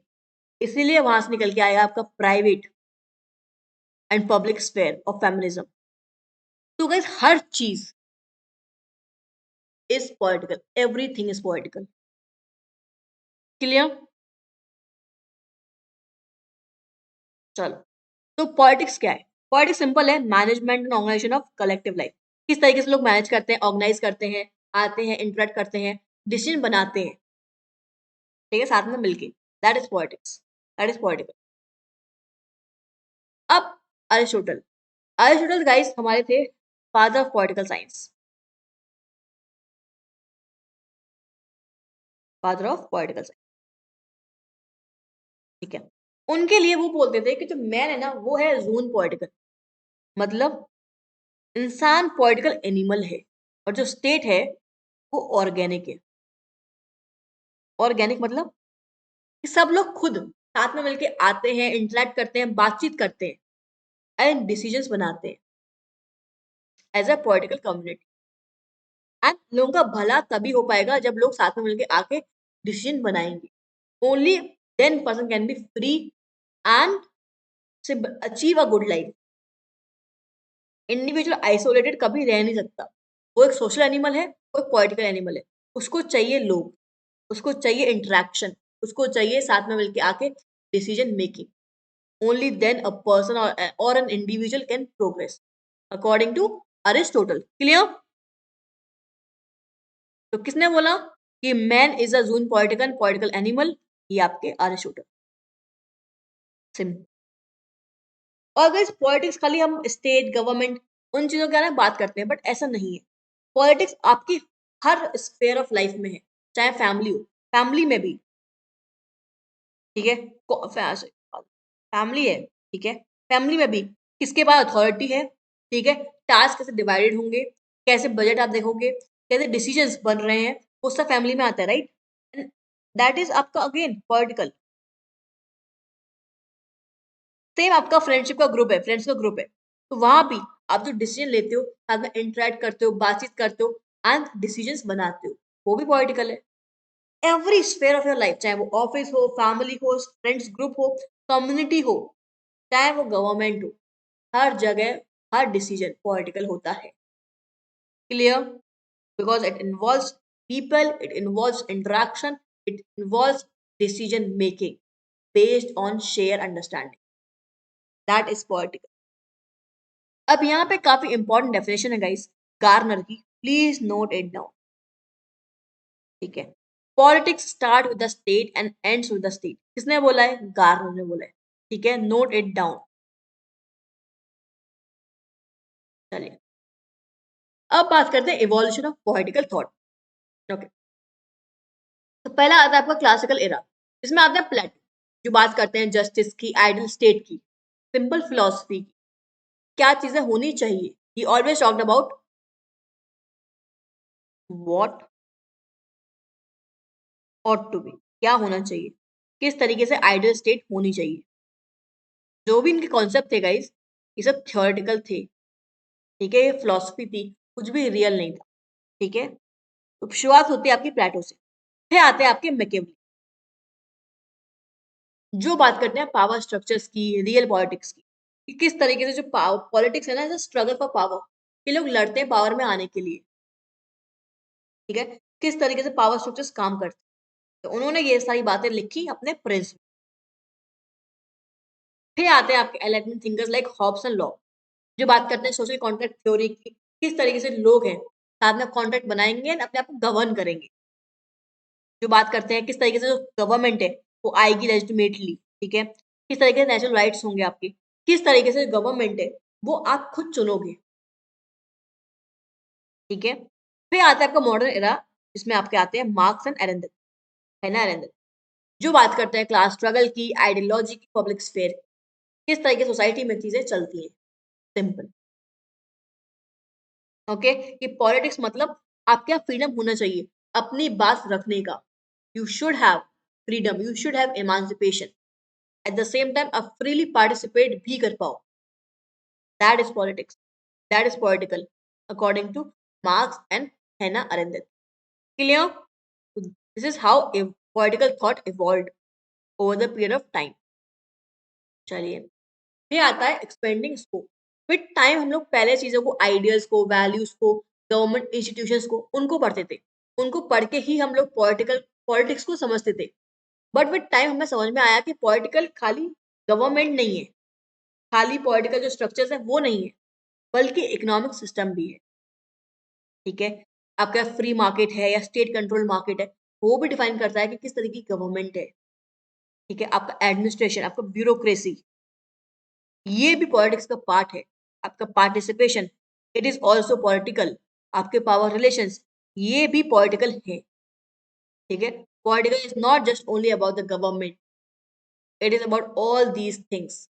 इसीलिए वहां से निकल के आएगा आपका private and public sphere of feminism. तो गाइस हर चीज is political, everything is political. Clear? चलो, तो पॉलिटिक्स क्या है? पॉलिटिक्स सिंपल है, management and organisation of collective life. किस तरीके से लोग मैनेज करते हैं, ऑर्गेनाइज करते हैं, आते हैं, इंटरेक्ट करते हैं, डिसीजन बनाते हैं, ठीक है, साथ में मिलके, that is politics, that is political. अब अरिस्टोटल, अरिस्टोटल गाइस हमारे थे father of political science, father of political science, ठीक है। उनके लिए वो बोलते थे कि जो मैन है ना वो है जोन पॉलिटिकल, मतलब इंसान पॉलिटिकल एनिमल है, और जो स्टेट है वो ऑर्गेनिक है। ऑर्गेनिक मतलब कि सब लोग खुद साथ में मिलके आते हैं, इंटरेक्ट करते हैं, बातचीत करते हैं एंड डिसीजंस बनाते हैं as a political community. And लोगों का भला तभी हो पाएगा जब लोग साथ में मिलके आके डिसीजन बनाएंगे। Only then person can be free and achieve a good life. Individual isolated कभी रह नहीं सकता। वो एक सोशल एनिमल है, वो एक पॉलिटिकल एनिमल है। उसको चाहिए लोग, उसको चाहिए इंटरेक्शन, उसको चाहिए साथ में मिलके आके decision making. Only then a person और an individual can progress according to Aristotle. Clear? तो किसने बोला कि man is a zoon political political animal? ये आपके अरिस्टोटल। सिंपल। और अगर पॉलिटिक्स खाली हम स्टेट गवर्नमेंट उन चीजों के बारे में बात करते हैं, बट ऐसा नहीं है। पॉलिटिक्स आपकी हर स्फेयर ऑफ लाइफ में है, चाहे फैमिली हो, फैमिली में भी, ठीक है, फैमिली है, ठीक है, फैमिली में भी किसके पास अथॉरिटी है, ठीक है, टास्क कैसे डिवाइडेड होंगे, कैसे बजट आप देखोगे, कैसे डिसीजंस बन रहे हैं, वो सब फैमिली में आता है, राइट? एंड दैट इज आपका अगेन पॉलिटिकल। सेम आपका फ्रेंडशिप का ग्रुप है, फ्रेंड्स का ग्रुप है, तो वहां भी आप जो डिसीजन लेते हो, साथ में इंटरेक्ट करते हो, बातचीत करते हो एंड डिसीजंस बनाते हो, वो भी पॉलिटिकल है। Every sphere of your life, चाहे वो ऑफिस हो, फैमिली हो, फ्रेंड्स ग्रुप हो, कम्युनिटी हो, चाहे वो गवर्नमेंट हो, हर जगह हर डिसीजन पॉलिटिकल होता है। Clear? Because it involves people, it involves interaction, it involves decision making based on share understanding. That is political. अब यहाँ पे काफी इंपॉर्टेंट डेफिनेशन है गाइस, गार्नर की, प्लीज नोट इट डाउन। ठीक है, politics start with the state and ends with the state. किसने बोला है? गार्नर ने बोला है। ठीक है, नोट इट डाउन। चलिए, अब बात करते हैं evolution of political thought. Okay, तो पहला आता है आपका क्लासिकल एरा, इसमें आता है प्लेटो, जो बात करते हैं जस्टिस की, आइडियल स्टेट की, सिंपल फिलोसफी की, क्या चीजें होनी चाहिए। He always talked about what ought to be, क्या होना चाहिए, किस तरीके से आइडियल स्टेट होनी चाहिए। जो भी इनके कॉन्सेप्ट थे गाइस, ये सब थियोरेटिकल थे, ठीक है, ये फिलोसफी थी, कुछ भी रियल नहीं था। ठीक है, तो शुरुआत होती है आपकी प्लेटो से, फिर आते हैं आपके मैकियावेली, जो बात करते हैं पावर स्ट्रक्चर्स की, रियल पॉलिटिक्स की, कि किस तरीके से जो पॉलिटिक्स है ना, स्ट्रगल फॉर पावर, ये लोग लड़ते हैं पावर में आने के लिए। ठीक है, किस तरीके से पावर स्ट्रक्चर्स काम करते हैं, तो उन्होंने ये सारी बातें लिखी अपने प्रिंस। फिर आते हैं आपके enlightenment thinkers like Hobbes and Locke, जो बात करते हैं सोशल कॉन्ट्रैक्ट थ्योरी की, किस तरीके से लोग हैं साथ में कॉन्ट्रैक्ट बनाएंगे और अपने आप को गवर्न करेंगे। जो बात करते हैं किस तरीके से जो गवर्नमेंट है वो आएगी लेजिटिमेटली, ठीक है, किस तरीके से नेचुरल राइट्स होंगे आपके, किस तरीके से गवर्नमेंट है वो आप खुद चुनोगे। ठीक है, फिर आता है आपका मॉडर्न एरा, जिसमें आपके आते हैं मार्क्स एंड एरेंडल, है ना, एरेंडल, जो बात करते हैं क्लास स्ट्रगल की, आइडियोलॉजी की, पब्लिक स्फेयर, किस तरीके सोसाइटी में चीजें चलती हैं। सिंपल। ओके, कि पॉलिटिक्स मतलब आपके यहाँ फ्रीडम होना चाहिए अपनी बात रखने का। You should have freedom, you should have emancipation, at the same time आप फ्रीली पार्टिसिपेट भी कर पाओ। That is politics, that is political according to Marx and Hannah Arendt. Clear? This is how a political thought evolved over the period of time. चलिए, फिर आता है expanding scope. With time हम लोग पहले चीजों को, आइडियल्स को, वैल्यूज को, गवर्नमेंट इंस्टीट्यूशंस को, उनको पढ़ते थे, उनको पढ़ के ही हम लोग पॉलिटिक्स को समझते थे। बट विद टाइम हमें समझ में आया कि पॉलिटिकल खाली गवर्नमेंट नहीं है, खाली पॉलिटिकल जो स्ट्रक्चर्स है वो नहीं है, बल्कि इकोनॉमिक सिस्टम भी है। ठीक है, आपका फ्री मार्केट है या स्टेट कंट्रोल मार्केट है, वो भी डिफाइन करता है कि किस तरीके की गवर्नमेंट है। ठीक है, आपका एडमिनिस्ट्रेशन, आपका ब्यूरोक्रेसी, ये भी पॉलिटिक्स का पार्ट है। आपका participation, it is also political. आपके पावर रिलेशंस, ये भी पॉलिटिकल है। ठीक है, political is not just only about the government, it is about all these things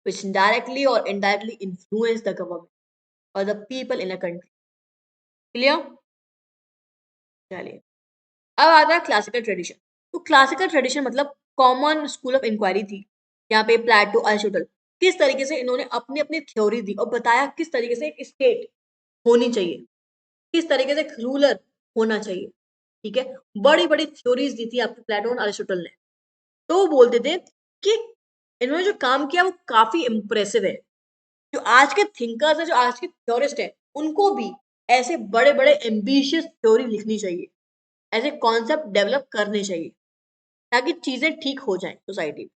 which directly or indirectly influence the government or the people in a country. Clear? चलिए, अब आता है classical tradition. तो classical tradition मतलब common school of inquiry थी, यहाँ पे प्लेटो, Aristotle, किस तरीके से इन्होंने अपनी अपनी थ्योरी दी और बताया किस तरीके से एक स्टेट होनी चाहिए, किस तरीके से एक रूलर होना चाहिए। ठीक है, बड़ी बड़ी थ्योरीज दी थी आपके प्लेटो और अरिस्टोटल ने। तो वो बोलते थे कि इन्होंने जो काम किया वो काफी इम्प्रेसिव है। जो आज के थिंकर्स है, जो आज के थ्योरिस्ट है, उनको भी ऐसे बड़े बड़े एम्बिशियस थ्योरी लिखनी चाहिए, ऐसे कॉन्सेप्ट डेवलप करने चाहिए, ताकि चीजें ठीक हो जाए सोसाइटी में।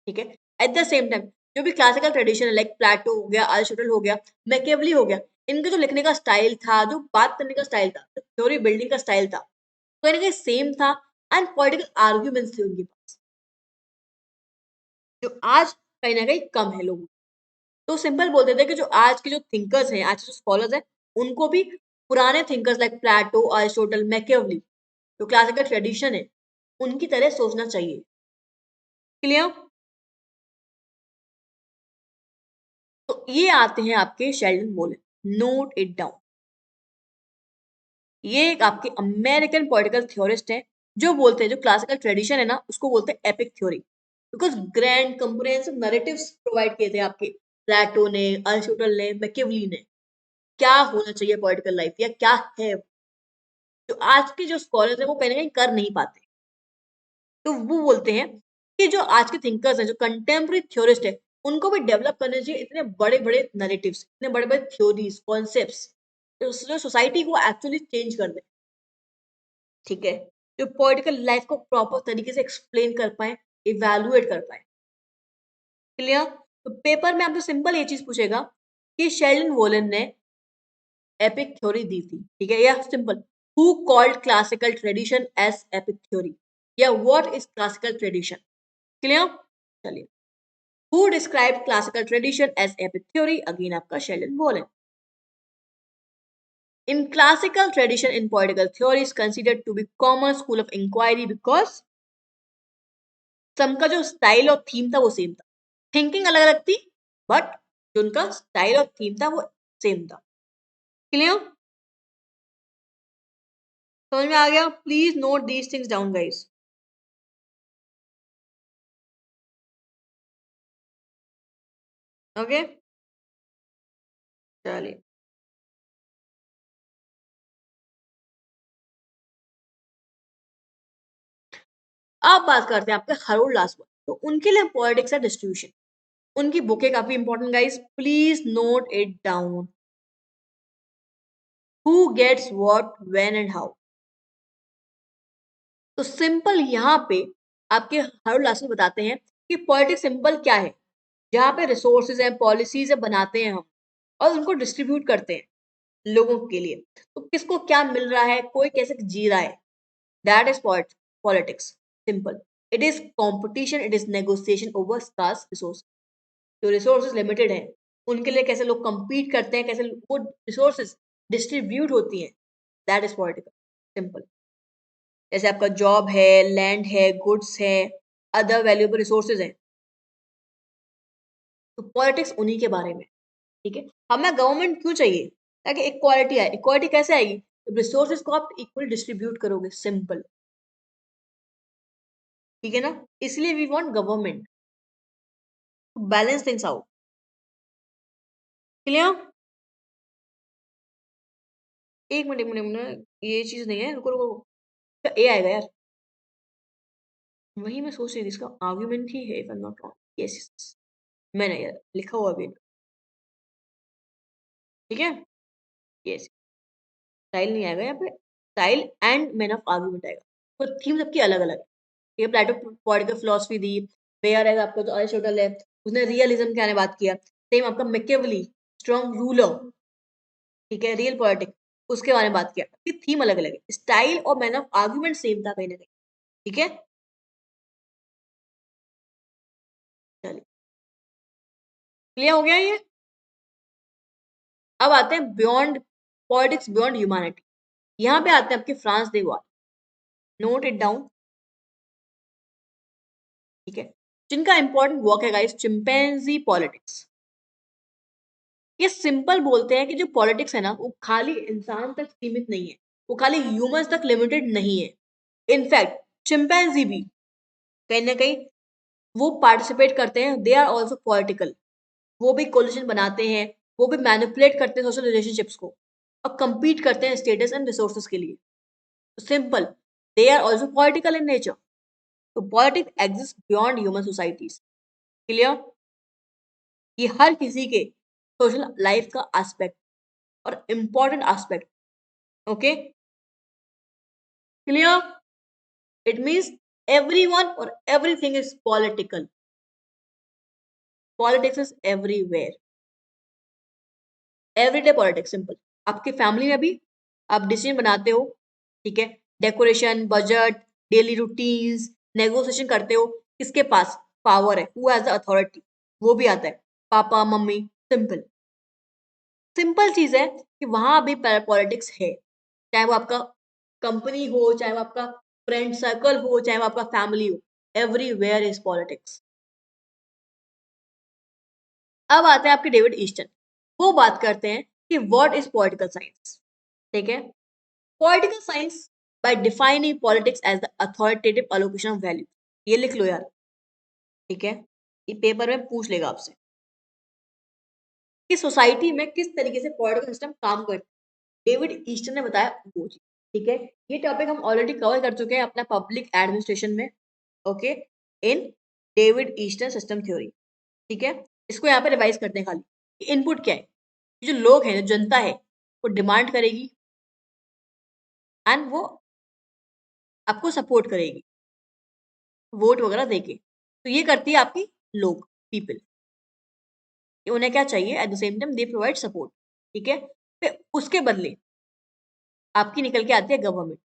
ठीक है। एट द सेम टाइम जो भी क्लासिकल ट्रेडिशन है, लाइक प्लेटो हो गया, अरिस्टोटल हो गया, मैकियावेली हो गया, इनके जो लिखने का स्टाइल था, जो बात करने का स्टाइल था, जो थ्योरी बिल्डिंग का स्टाइल था, कहीं ना कहीं सेम था। एंड पॉलिटिकल आर्ग्यूमेंट्स थे उनके पास, जो आज कहीं ना कहीं कम है लोगों। तो सिंपल बोलते थे कि जो आज के जो थिंकर्स हैं, आज के जो स्कॉलर्स हैं, उनको भी पुराने थिंकर्स लाइक प्लेटो, अरिस्टोटल, मैकियावेली, जो क्लासिकल ट्रेडिशन है, उनकी तरह सोचना चाहिए। क्लियर? तो ये आते हैं आपके शेल्डन बोलन, नोट इट डाउन। ये एक आपके अमेरिकन पॉलिटिकल थ्योरिस्ट है, जो बोलते हैं जो क्लासिकल ट्रेडिशन है ना, उसको बोलते हैं epic theory, because grand comprehensive narratives provide किए थे आपके प्लेटो ने, अरिस्टोटल ने, मैकियावेली ने, क्या होना चाहिए पॉलिटिकल लाइफ या क्या है, जो आज के जो स्कॉलर्स हैं वो कहीं ना कहीं कर नहीं पाते। तो वो बोलते हैं कि जो आज के थिंकर्स हैं, जो कंटेम्प्रेरी थ्योरिस्ट है, उनको भी डेवलप करने चाहिए इतने बड़े बड़े नैरेटिव्स, इतने बड़े बड़े थ्योरीज, कॉन्सेप्ट्स, जो सोसाइटी को एक्चुअली चेंज कर दे। ठीक है। जो पॉलिटिकल लाइफ को प्रॉपर तरीके से एक्सप्लेन कर पाए, इवैल्यूएट कर पाए। क्लियर? तो पेपर में आपको सिंपल ये चीज पूछेगा कि शेल्डन वोलन ने एपिक थ्योरी दी थी, ठीक है, या simple who called classical tradition as epic theory, या what is classical tradition. Clear? चलिए, who describe classical tradition as epic theory, again आपका Sheldon Wolin. In classical tradition in political theory is considered to be common school of inquiry because सबका जो style और theme था वो same था, thinking अलग अलग थी, बट जो उनका स्टाइल और थीम था वो सेम था। क्लियर? समझ में आ गया? Please note these things down guys. Okay, चलिए अब बात करते हैं आपके हरोल्ड लासवर्थ। तो उनके लिए पॉलिटिक्स है डिस्ट्रीब्यूशन, उनकी बुकें काफी important guys, please note it down. Who gets what, when and how. तो सिंपल यहाँ पे आपके हर क्लास में बताते हैं कि पॉलिटिक्स सिंपल क्या है, जहाँ पे रिसोर्सेज हैं, पॉलिसीज है, बनाते हैं हम और उनको डिस्ट्रीब्यूट करते हैं लोगों के लिए। तो किसको क्या मिल रहा है, कोई कैसे जी रहा है, that is politics. Simple, it is competition, it is negotiation over scarce resource. जो रिसोर्सेज लिमिटेड है, उनके लिए कैसे लोग compete करते हैं, कैसे वो रिसोर्सेज डिस्ट्रीब्यूट होती हैं, दैट इज पॉलिटिकल। सिंपल, जैसे आपका जॉब है, लैंड है, गुड्स है, अदर वैल्यूएबल रिसोर्सेज हैं, तो पॉलिटिक्स उन्हीं के बारे में। ठीक है। हमें गवर्नमेंट क्यों चाहिए? ताकि इक्वालिटी आए। इक्वालिटी कैसे आएगी? रिसोर्सेज को आप इक्वल डिस्ट्रीब्यूट करोगे, सिंपल। ठीक है ना? इसलिए we want government to balance things out. Clear? एक मिनट, ये चीज नहीं है, रुको रुको, ए आएगा यार। वही मैं सोच रही थी, इसका आर्ग्यूमेंट ही है, if I am not wrong. Yes, मैंने यार लिखा हुआ भी। ठीक है। यस, स्टाइल नहीं आएगा यहाँ पे, style and man of argument आएगा। तो थीम सबकी अलग अलग है। ये प्लेटो पॉलिटिकल फिलोसफी दी, वेयर है आपका जो अरिस्टोटल है, उसने रियलिज्म के बारे में बात किया। सेम आपका मैकियावेली, स्ट्रॉन्ग रूलर, ठीक है, रियल पॉलिटिक, उसके बारे में बात किया। ये थीम अलग अलग है, स्टाइल और मैन ऑफ आर्गुमेंट सेम था कहीं ना कहीं। ठीक है। चलिए, क्लियर हो गया ये। अब आते हैं बियॉन्ड पॉलिटिक्स, बियॉन्ड ह्यूमैनिटी। यहाँ पे आते हैं आपके फ्रांस दे वाल, नोट इट डाउन। ठीक है। जिनका इंपॉर्टेंट वर्क है गाइस, चिंपैंजी पॉलिटिक्स। ये सिंपल बोलते हैं कि जो पॉलिटिक्स है ना, वो खाली इंसान तक सीमित नहीं है, वो खाली ह्यूमंस तक लिमिटेड नहीं है। इनफैक्ट चिंपैंजी भी कहीं ना कहीं वो पार्टिसिपेट करते हैं, दे आर ऑल्सो पॉलिटिकल। वो भी कोलिशन बनाते हैं, वो भी मैनिपुलेट करते हैं सोशल रिलेशनशिप्स को, और compete करते हैं स्टेटस एंड रिसोर्सेज के लिए। Simple, they are also political in nature. तो politics exist beyond human societies. Clear? ये हर किसी के सोशल लाइफ का एस्पेक्ट और important aspect, okay? Clear? It means everyone or everything is political. Politics is everywhere. Everyday politics, simple. आपकी family में भी आप डिसीजन बनाते हो, ठीक है? Decoration, budget, daily routines, negotiation करते हो, किसके पास पावर है, हु हैज द अथॉरिटी, वो भी आता है, पापा मम्मी। सिंपल सिंपल चीज है कि वहां भी पॉलिटिक्स है, चाहे वो आपका कंपनी हो, चाहे वो आपका फ्रेंड सर्कल हो, चाहे वो आपका फैमिली हो, एवरीवेयर इज पॉलिटिक्स। अब आते हैं आपके डेविड ईस्टन, वो बात करते हैं कि व्हाट इज पॉलिटिकल साइंस, ठीक है? Political science by defining politics as the authoritative allocation of value. ये लिख लो यार, ठीक है? ये पेपर में पूछ लेगा आपसे कि सोसाइटी में किस तरीके से पॉलिटिकल सिस्टम काम करता है। डेविड ईस्टन ने बताया वो चीज, ठीक है? ये टॉपिक हम ऑलरेडी कवर कर चुके हैं अपना पब्लिक एडमिनिस्ट्रेशन में, ओके? इन डेविड ईस्टन सिस्टम थ्योरी, ठीक है? इसको यहाँ पे रिवाइज करते हैं खाली। इनपुट क्या है? जो लोग हैं, जो जनता है, वो डिमांड करेगी एंड वो आपको सपोर्ट करेगी वोट वगैरह देके। तो ये करती है आपकी लोग, पीपल। उन्हें क्या चाहिए? Eight the same time they provide support, ठीक है? फिर उसके बदले आपकी निकल के आती है गवर्नमेंट,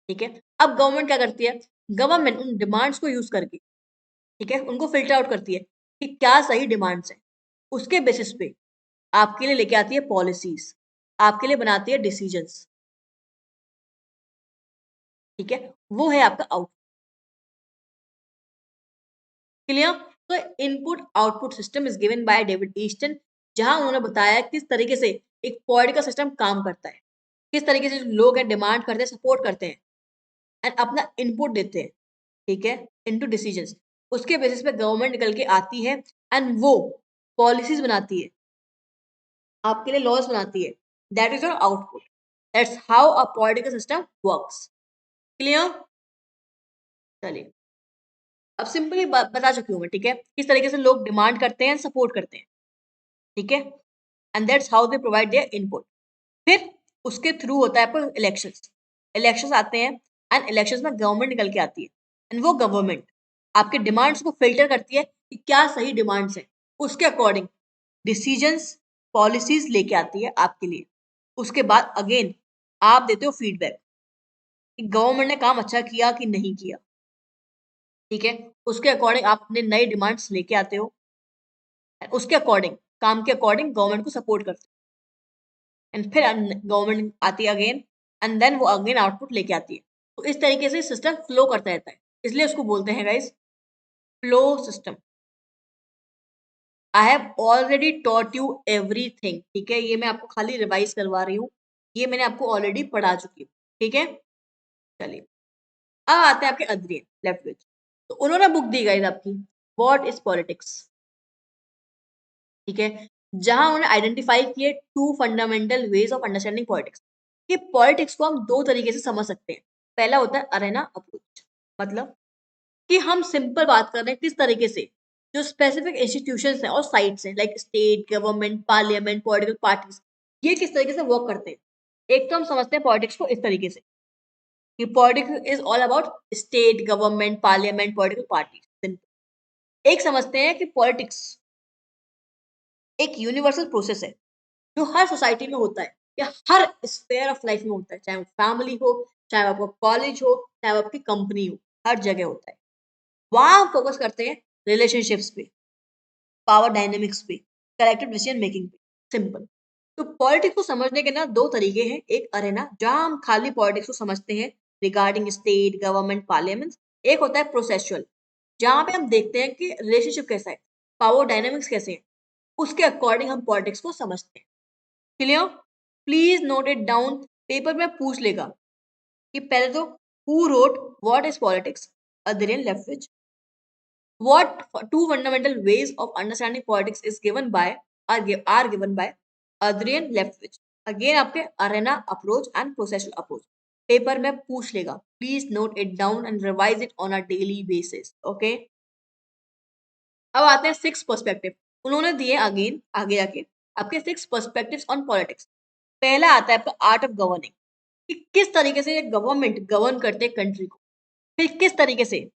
ठीक है? अब गवर्नमेंट क्या करती है? गवर्नमेंट उन डिमांड्स को यूज करके, ठीक है, उनको फिल्टर आउट करती है कि क्या सही डिमांड्स है। उसके बेसिस पे आपके लिए लेके आती है पॉलिसीज, आपके लिए बनाती है डिसीजंस, ठीक है? वो है आपका आउट। क्लियर? तो input output system is given by David Easton, जहां उन्होंने बताया किस तरीके से एक पॉलिटिकल सिस्टम काम करता है, किस तरीके से लोग हैं डिमांड करते हैं, सपोर्ट करते हैं एंड अपना इनपुट देते हैं, ठीक है, इनटू डिसीजंस। उसके बेसिस पे गवर्नमेंट निकल के आती है एंड वो पॉलिसीज बनाती है, आपके लिए लॉज बनाती है। That is your output. That's how a political system works. Clear? चलिए, अब सिंपली बता चुकी हूँ मैं, ठीक है, किस तरीके से लोग डिमांड करते हैं, सपोर्ट करते हैं, ठीक है? And that's how they provide there input. फिर उसके थ्रू होता है आपको इलेक्शंस। इलेक्शंस आते हैं एंड इलेक्शंस में गवर्नमेंट निकल के आती है एंड वो गवर्नमेंट आपके डिमांड्स को फिल्टर करती है कि क्या सही डिमांड्स है, उसके अकॉर्डिंग डिसीजंस, पॉलिसीज लेके आती है आपके लिए। उसके बाद अगेन आप देते हो फीडबैक कि गवर्नमेंट ने काम अच्छा किया कि नहीं किया, ठीक है? उसके अकॉर्डिंग आप अपने नए डिमांड्स लेके आते हो, उसके अकॉर्डिंग, काम के अकॉर्डिंग गवर्नमेंट को सपोर्ट करते हो एंड फिर गवर्नमेंट आती है अगेन एंड देन वो अगेन आउटपुट लेके आती है। तो इस तरीके से सिस्टम फ्लो करता रहता है, इसलिए उसको बोलते हैं guys flow system. I have already taught you everything, ठीक है? ये मैं आपको खाली रिवाइज करवा रही हूँ, ये मैंने आपको ऑलरेडी पढ़ा चुकी हूँ, ठीक है? चलिए, अब आते हैं आपके अद्रियन लेफ्ट विच। तो उन्होंने बुक दी गाइस आपकी व्हाट इज पॉलिटिक्स, ठीक है? जहां उन्होंने आइडेंटिफाई किए two fundamental ways of understanding politics, कि पॉलिटिक्स को हम दो तरीके से समझ सकते हैं। पहला होता है अरेना अप्रोच, मतलब कि हम सिंपल बात कर रहे हैं किस तरीके से जो स्पेसिफिक इंस्टीट्यूशंस हैं और साइट्स हैं, like state, government, parliament, political parties, ये किस तरीके से वर्क करते हैं। एक तो हम समझते हैं पॉलिटिक्स को इस तरीके से कि politics is all about state, government, parliament, political parties. एक समझते हैं कि पॉलिटिक्स एक यूनिवर्सल प्रोसेस है जो हर सोसाइटी में होता है या हर स्फेयर ऑफ लाइफ में होता है, चाहे वो फैमिली हो, चाहे आपका कॉलेज हो, चाहे वो आपकी कंपनी हो, हर जगह होता है। वहां हम फोकस करते हैं रिलेशनशिप्स पे, पावर डायनेमिक्स पे, कलेक्टिव डिसीजन मेकिंग पे, सिंपल। तो पॉलिटिक्स को समझने के ना दो तरीके हैं। एक अरेना जहां हम खाली पॉलिटिक्स को समझते हैं रिगार्डिंग स्टेट, गवर्नमेंट, पार्लियामेंट। एक होता है प्रोसेसुअल, जहां पे हम देखते हैं कि रिलेशनशिप कैसा है, पावर डायनेमिक्स कैसे है, उसके अकॉर्डिंग हम पॉलिटिक्स को समझते हैं। Clear? Please note it down, paper में पूछ लेगा कि पहले तो who wrote what is politics, Adrian Left. What two fundamental ways of understanding politics is given by are given by Adrian Leftwich. Again आपके arena approach and processual approach. Paper में पूछ लेगा. Please note it down and revise it on a daily basis. Okay? अब आते हैं 6 perspective. उन्होंने दिए again आगे जाके आपके 6 पर्सपेक्टिव्स ऑन पॉलिटिक्स। पहला आता है आपका आर्ट ऑफ गवर्निंग, कि किस तरीके से गवर्नमेंट गवर्न करते हैं कंट्री को, फिर किस तरीके से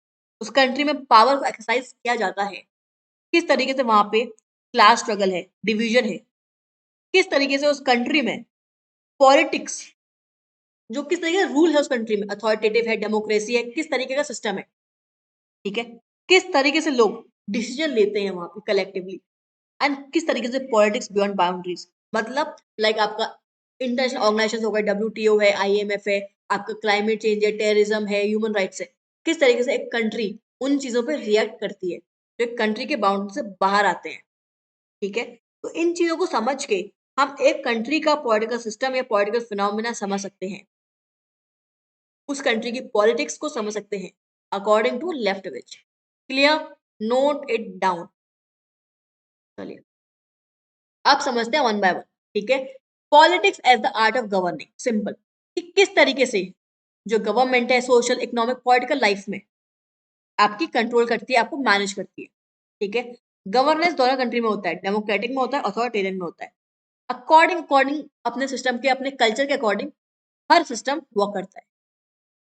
उस कंट्री में पावर को एक्सरसाइज किया जाता है, किस तरीके से वहां पे क्लास स्ट्रगल है, डिवीजन है, किस तरीके से उस कंट्री में पॉलिटिक्स जो किस तरीके का रूल है उस कंट्री में, अथॉरिटेटिव है, डेमोक्रेसी है, किस तरीके का सिस्टम है, ठीक है, किस तरीके से लोग डिसीजन लेते हैं वहां पे कलेक्टिवली, एंड किस तरीके से पॉलिटिक्स बियॉन्ड बाउंड्रीज, मतलब लाइक आपका इंटरनेशनल ऑर्गेनाइजेशन हो गए, WTO है, IMF है, आपका क्लाइमेट चेंज है, टेररिज्म है, ह्यूमन राइट्स है, किस तरीके से एक कंट्री उन चीजों पर रिएक्ट करती है जो एक कंट्री के बाउंड्री से बाहर आते हैं, ठीक है। तो इन चीजों को समझ के हम एक कंट्री का पॉलिटिकल सिस्टम या पॉलिटिकल फिनोमिना समझ सकते हैं, उस कंट्री की पॉलिटिक्स को समझ सकते हैं according to Leftwich. Clear, note it down. चलिए आप समझते हैं वन बाय वन, ठीक है। Politics as the art of governing, simple, कि किस तरीके से जो गवर्नमेंट है सोशल इकोनॉमिक पॉलिटिकल लाइफ में आपकी कंट्रोल करती है, आपको मैनेज करती है, ठीक है। गवर्नेंस दोनों कंट्री में होता है, डेमोक्रेटिक में होता है, अथॉरिटेरियन में होता है। अकॉर्डिंग अकॉर्डिंग अपने सिस्टम के, अपने कल्चर के अकॉर्डिंग हर सिस्टम वर्क करता है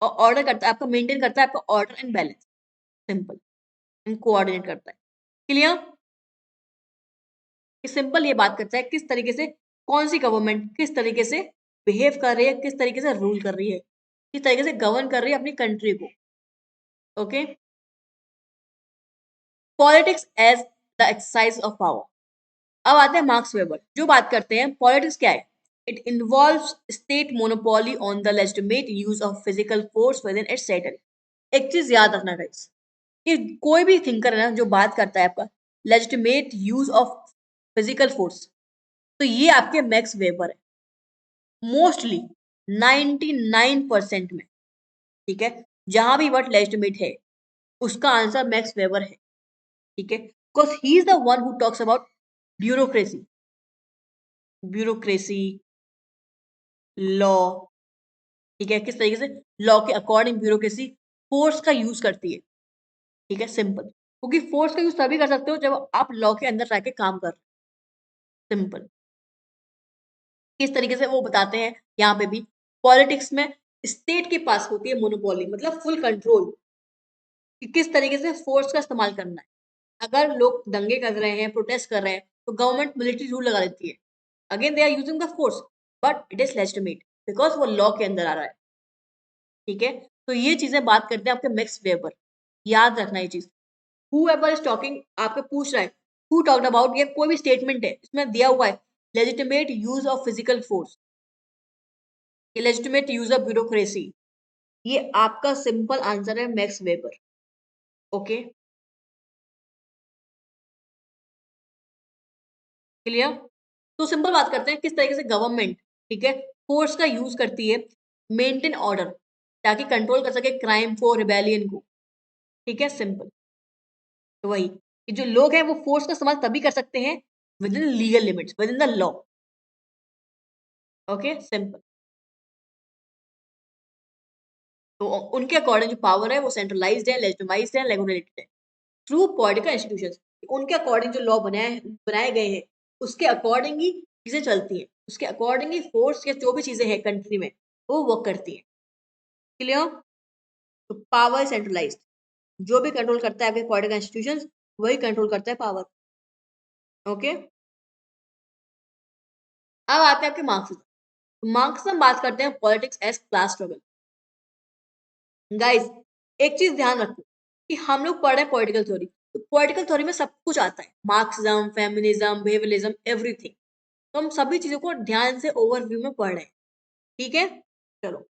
और ऑर्डर करता है, आपका मेंटेन करता है आपका order and balance, simple, and coordinate करता है। क्लियर, सिंपल ये बात करता है किस तरीके से कौन सी गवर्नमेंट किस तरीके से बिहेव कर रही है, किस तरीके से रूल कर रही है, किस तरीके से गवर्न कर रही है अपनी कंट्री को। Okay, politics as the exercise of power. अब आते हैं मार्क्स वेबर, जो बात करते हैं पॉलिटिक्स क्या है। It involves state monopoly on the legitimate use of physical force with in its territory. एक चीज याद रखना गाइस, कि कोई भी थिंकर है ना जो बात करता है आपका legitimate use of physical force, तो ये आपके मैक्स वेबर है मोस्टली 99% में, ठीक है। जहां भी वर्ड लेजिटिमेट है उसका आंसर मैक्स वेबर है, ठीक है, because he is the one who talks about bureaucracy, bureaucracy law, ठीक है, किस तरीके से लॉ के अकॉर्डिंग ब्यूरोक्रेसी फोर्स का यूज करती है, ठीक है, सिंपल, क्योंकि फोर्स का यूज तभी कर सकते हो जब आप लॉ के अंदर रह के काम कर, सिंपल। किस तरीके से वो बताते हैं यहाँ पे भी, पॉलिटिक्स में स्टेट के पास होती है मोनोपोली, मतलब फुल कंट्रोल, कि किस तरीके से फोर्स का इस्तेमाल करना है। अगर लोग दंगे कर रहे हैं, प्रोटेस्ट कर रहे हैं, तो गवर्नमेंट मिलिट्री रूल लगा देती है, again they are using the force, but it is legitimate because वो लॉ के अंदर आ रहा है, ठीक है। तो ये चीजें बात करते हैं आपके मैक्स वेबर, याद रखना ये चीज। whoever is talking आपको पूछ रहा है who talked about, ये कोई भी स्टेटमेंट है इसमें दिया हुआ है legitimate use of physical force, legitimate use of bureaucracy, ये आपका सिंपल आंसर है मैक्स वेबर। Okay, clear. तो सिंपल बात करते हैं किस तरीके से गवर्नमेंट, ठीक है, फोर्स का यूज करती है मेंटेन ऑर्डर, ताकि कंट्रोल कर सके क्राइम को, रिबेलियन को, ठीक है, सिंपल। तो वही कि जो लोग हैं वो फोर्स का इस्तेमाल तभी कर सकते हैं with in legal limits, with in the law. Okay, simple. तो उनके अकॉर्डिंग जो पावर है वो सेंट्रलाइज्ड है, लेजिटिमाइज्ड है, रेगुलेटेड है थ्रू पॉलिटिकल इंस्टीट्यूशंस। उनके अकॉर्डिंग जो लॉ बनाए बनाए गए हैं उसके अकॉर्डिंग ही चीजें चलती हैं, उसके अकॉर्डिंग ही फोर्स या जो भी चीजें हैं कंट्री में वो वर्क करती हैं। क्लियर, तो पावर सेंट्रलाइज्ड, जो भी कंट्रोल करता है आपके पॉलिटिकल इंस्टीट्यूशंस वही कंट्रोल करता है पावर। ओके, अब आते हैं आपके मार्क्सिज्म। मार्क्सिज्म बात करते हैं politics as class struggle. Guys एक चीज ध्यान रखो कि हम लोग पढ़ रहे हैं पॉलिटिकल थ्योरी, तो पॉलिटिकल थ्योरी में सब कुछ आता है, मार्क्सिज्म, फेमिनिज्म, बिहेवियरिज्म, एवरीथिंग। तो हम सभी चीजों को ध्यान से ओवरव्यू में पढ़ रहे हैं, ठीक है। चलो,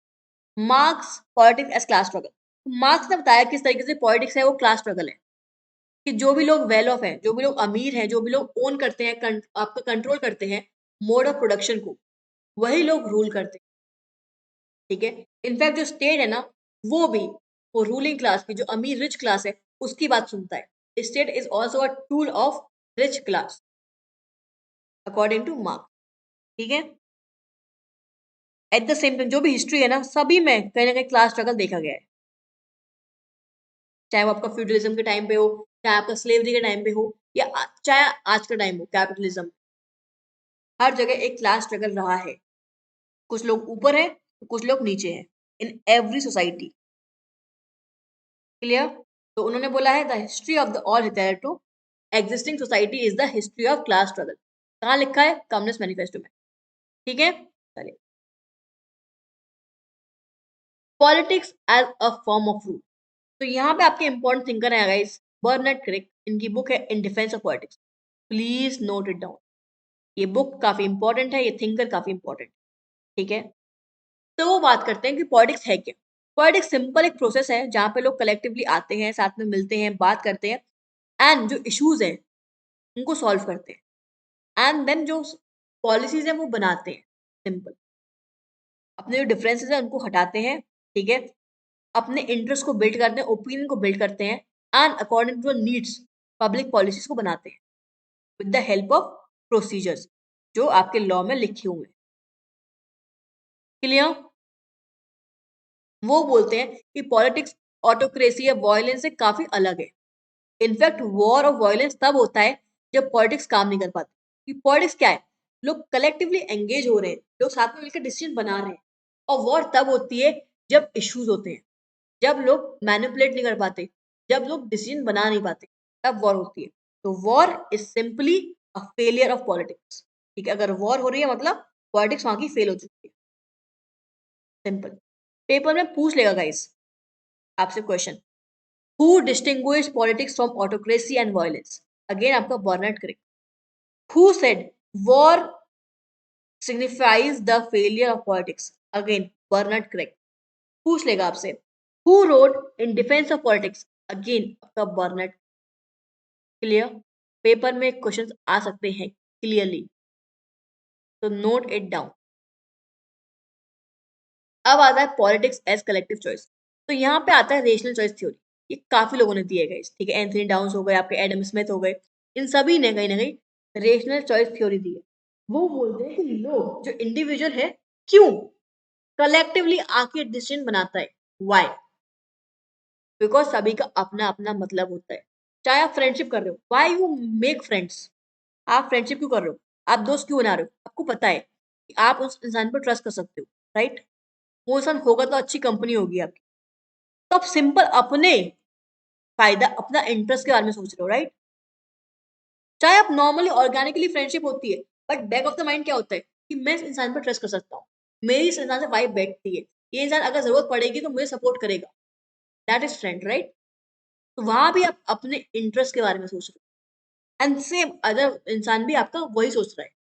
Marx politics as class struggle. Marx ने बताया किस तरीके से पॉलिटिक्स है वो क्लास स्ट्रगल है, कि जो भी लोग वेल ऑफ है, जो भी लोग अमीर हैं, जो भी लोग ओन करते हैं, आपका कंट्रोल करते हैं मोड ऑफ प्रोडक्शन को, वही लोग रूल करते हैं, ठीक है। इनफैक्ट जो स्टेट है ना वो भी, वो रूलिंग क्लास की, जो अमीर रिच क्लास है उसकी बात सुनता है। State is also a tool of rich class according to marks, ठीक है। एट द सेम टाइम जो भी हिस्ट्री है ना सभी में कहीं ना कहीं क्लास स्ट्रगल देखा गया है, चाहे वो आपका फ्यूडलिज्म के टाइम पे हो, चाहे आपका स्लेवरी के टाइम पे हो या चाहे आज का टाइम हो कैपिटलिज्म, हर जगह एक क्लास स्ट्रगल रहा है। कुछ लोग ऊपर है तो कुछ लोग नीचे हैं इन एवरी सोसाइटी। क्लियर? तो उन्होंने बोला है the history of the all hitherto existing society is the history of class struggle. कहाँ लिखा है? कम्युनिस्ट मैनिफेस्टो में। ठीक है, चलिए। Politics as a form of rule. तो यहाँ पे आपके इंपॉर्टेंट थिंकर है गाइस, बर्नार्ड क्रिक। इनकी बुक है in defence of politics. Please note it down. ये बुक काफी इंपॉर्टेंट है, ये थिंकर काफी इंपॉर्टेंट। ठीक है, तो वो बात करते हैं कि पॉलिटिक्स है क्या। पॉलिटिक्स सिंपल एक प्रोसेस है जहाँ पे लोग कलेक्टिवली आते हैं, साथ में मिलते हैं, बात करते हैं एंड जो इश्यूज हैं उनको सॉल्व करते हैं एंड देन जो पॉलिसीज हैं वो बनाते हैं। सिंपल। अपने जो डिफरेंसेस हैं उनको हटाते हैं। ठीक है, अपने इंटरेस्ट को बिल्ड करते हैं, ओपिनियन को बिल्ड करते हैं and according to needs public policies को बनाते हैं with the help of procedures जो आपके लॉ में लिखे हुए हैं। क्लियर? वो बोलते हैं कि पॉलिटिक्स ऑटोक्रेसी या वायलेंस से काफी अलग है। इनफैक्ट वॉर और वायलेंस तब होता है जब पॉलिटिक्स काम नहीं कर पाती। कि पॉलिटिक्स क्या है? लोग कलेक्टिवली एंगेज हो रहे हैं, लोग साथ में मिलकर डिसीजन बना रहे हैं। और वॉर तब होती है जब इश्यूज होते हैं, जब लोग मैनिपुलेट नहीं कर पाते, जब लोग डिसीजन बना नहीं पाते, तब वॉर होती है। तो war is simply a failure of politics. ठीक है, अगर वॉर हो रही है मतलब पॉलिटिक्स वहां की फेल हो चुकी है। सिंपल। पेपर में पूछ लेगा गाइस आपसे question, who distinguish politics from autocracy and violence? Again आपका Bernard Crick. Who said war signifies the failure of politics? Again Bernard Crick. पूछ लेगा आपसे, who wrote in defence of politics? Again आपका Bernard. Clear? Paper में questions आ सकते हैं clearly, तो नोट इट डाउन। अब आता है पॉलिटिक्स एज कलेक्टिव चॉइस। तो यहाँ पे आता है रेशनल चॉइस थ्योरी। ये काफी लोगों ने दिए गए, ठीक है, एंथनी डाउन्स हो गए, आपके एडम स्मिथ हो गए, इन सभी ने कहीं ना कहीं रेशनल चॉइस थ्योरी दी है। वो बोलते हैं कि लोग जो इंडिविजुअल है क्यों कलेक्टिवली आके डिसीजन बनाता है। व्हाई? बिकॉज सभी का अपना अपना मतलब होता है। चाहे आप फ्रेंडशिप कर रहे हो, व्हाई यू मेक फ्रेंड्स? आप फ्रेंडशिप क्यों कर रहे हो? आप दोस्त क्यों बना रहे हो? आपको पता है कि आप उस इंसान पर ट्रस्ट कर सकते हो, राइट? वो इंसान होगा तो अच्छी कंपनी होगी आपकी। तो आप सिंपल अपने फायदा, अपना इंटरेस्ट के बारे में सोच रहे हो, राइट? चाहे आप नॉर्मली ऑर्गेनिकली फ्रेंडशिप होती है, but back of the mind क्या होता है कि मैं इस इंसान पर ट्रस्ट कर सकता हूँ, मेरी इस इंसान से वाइब बैठती है, ये इंसान अगर जरूरत पड़ेगी तो मुझे सपोर्ट करेगा। That is friend, right? तो वहां भी आप अपने इंटरेस्ट के बारे में सोच रहे हो एंड सेम अदर इंसान भी आपका वही सोच रहा है।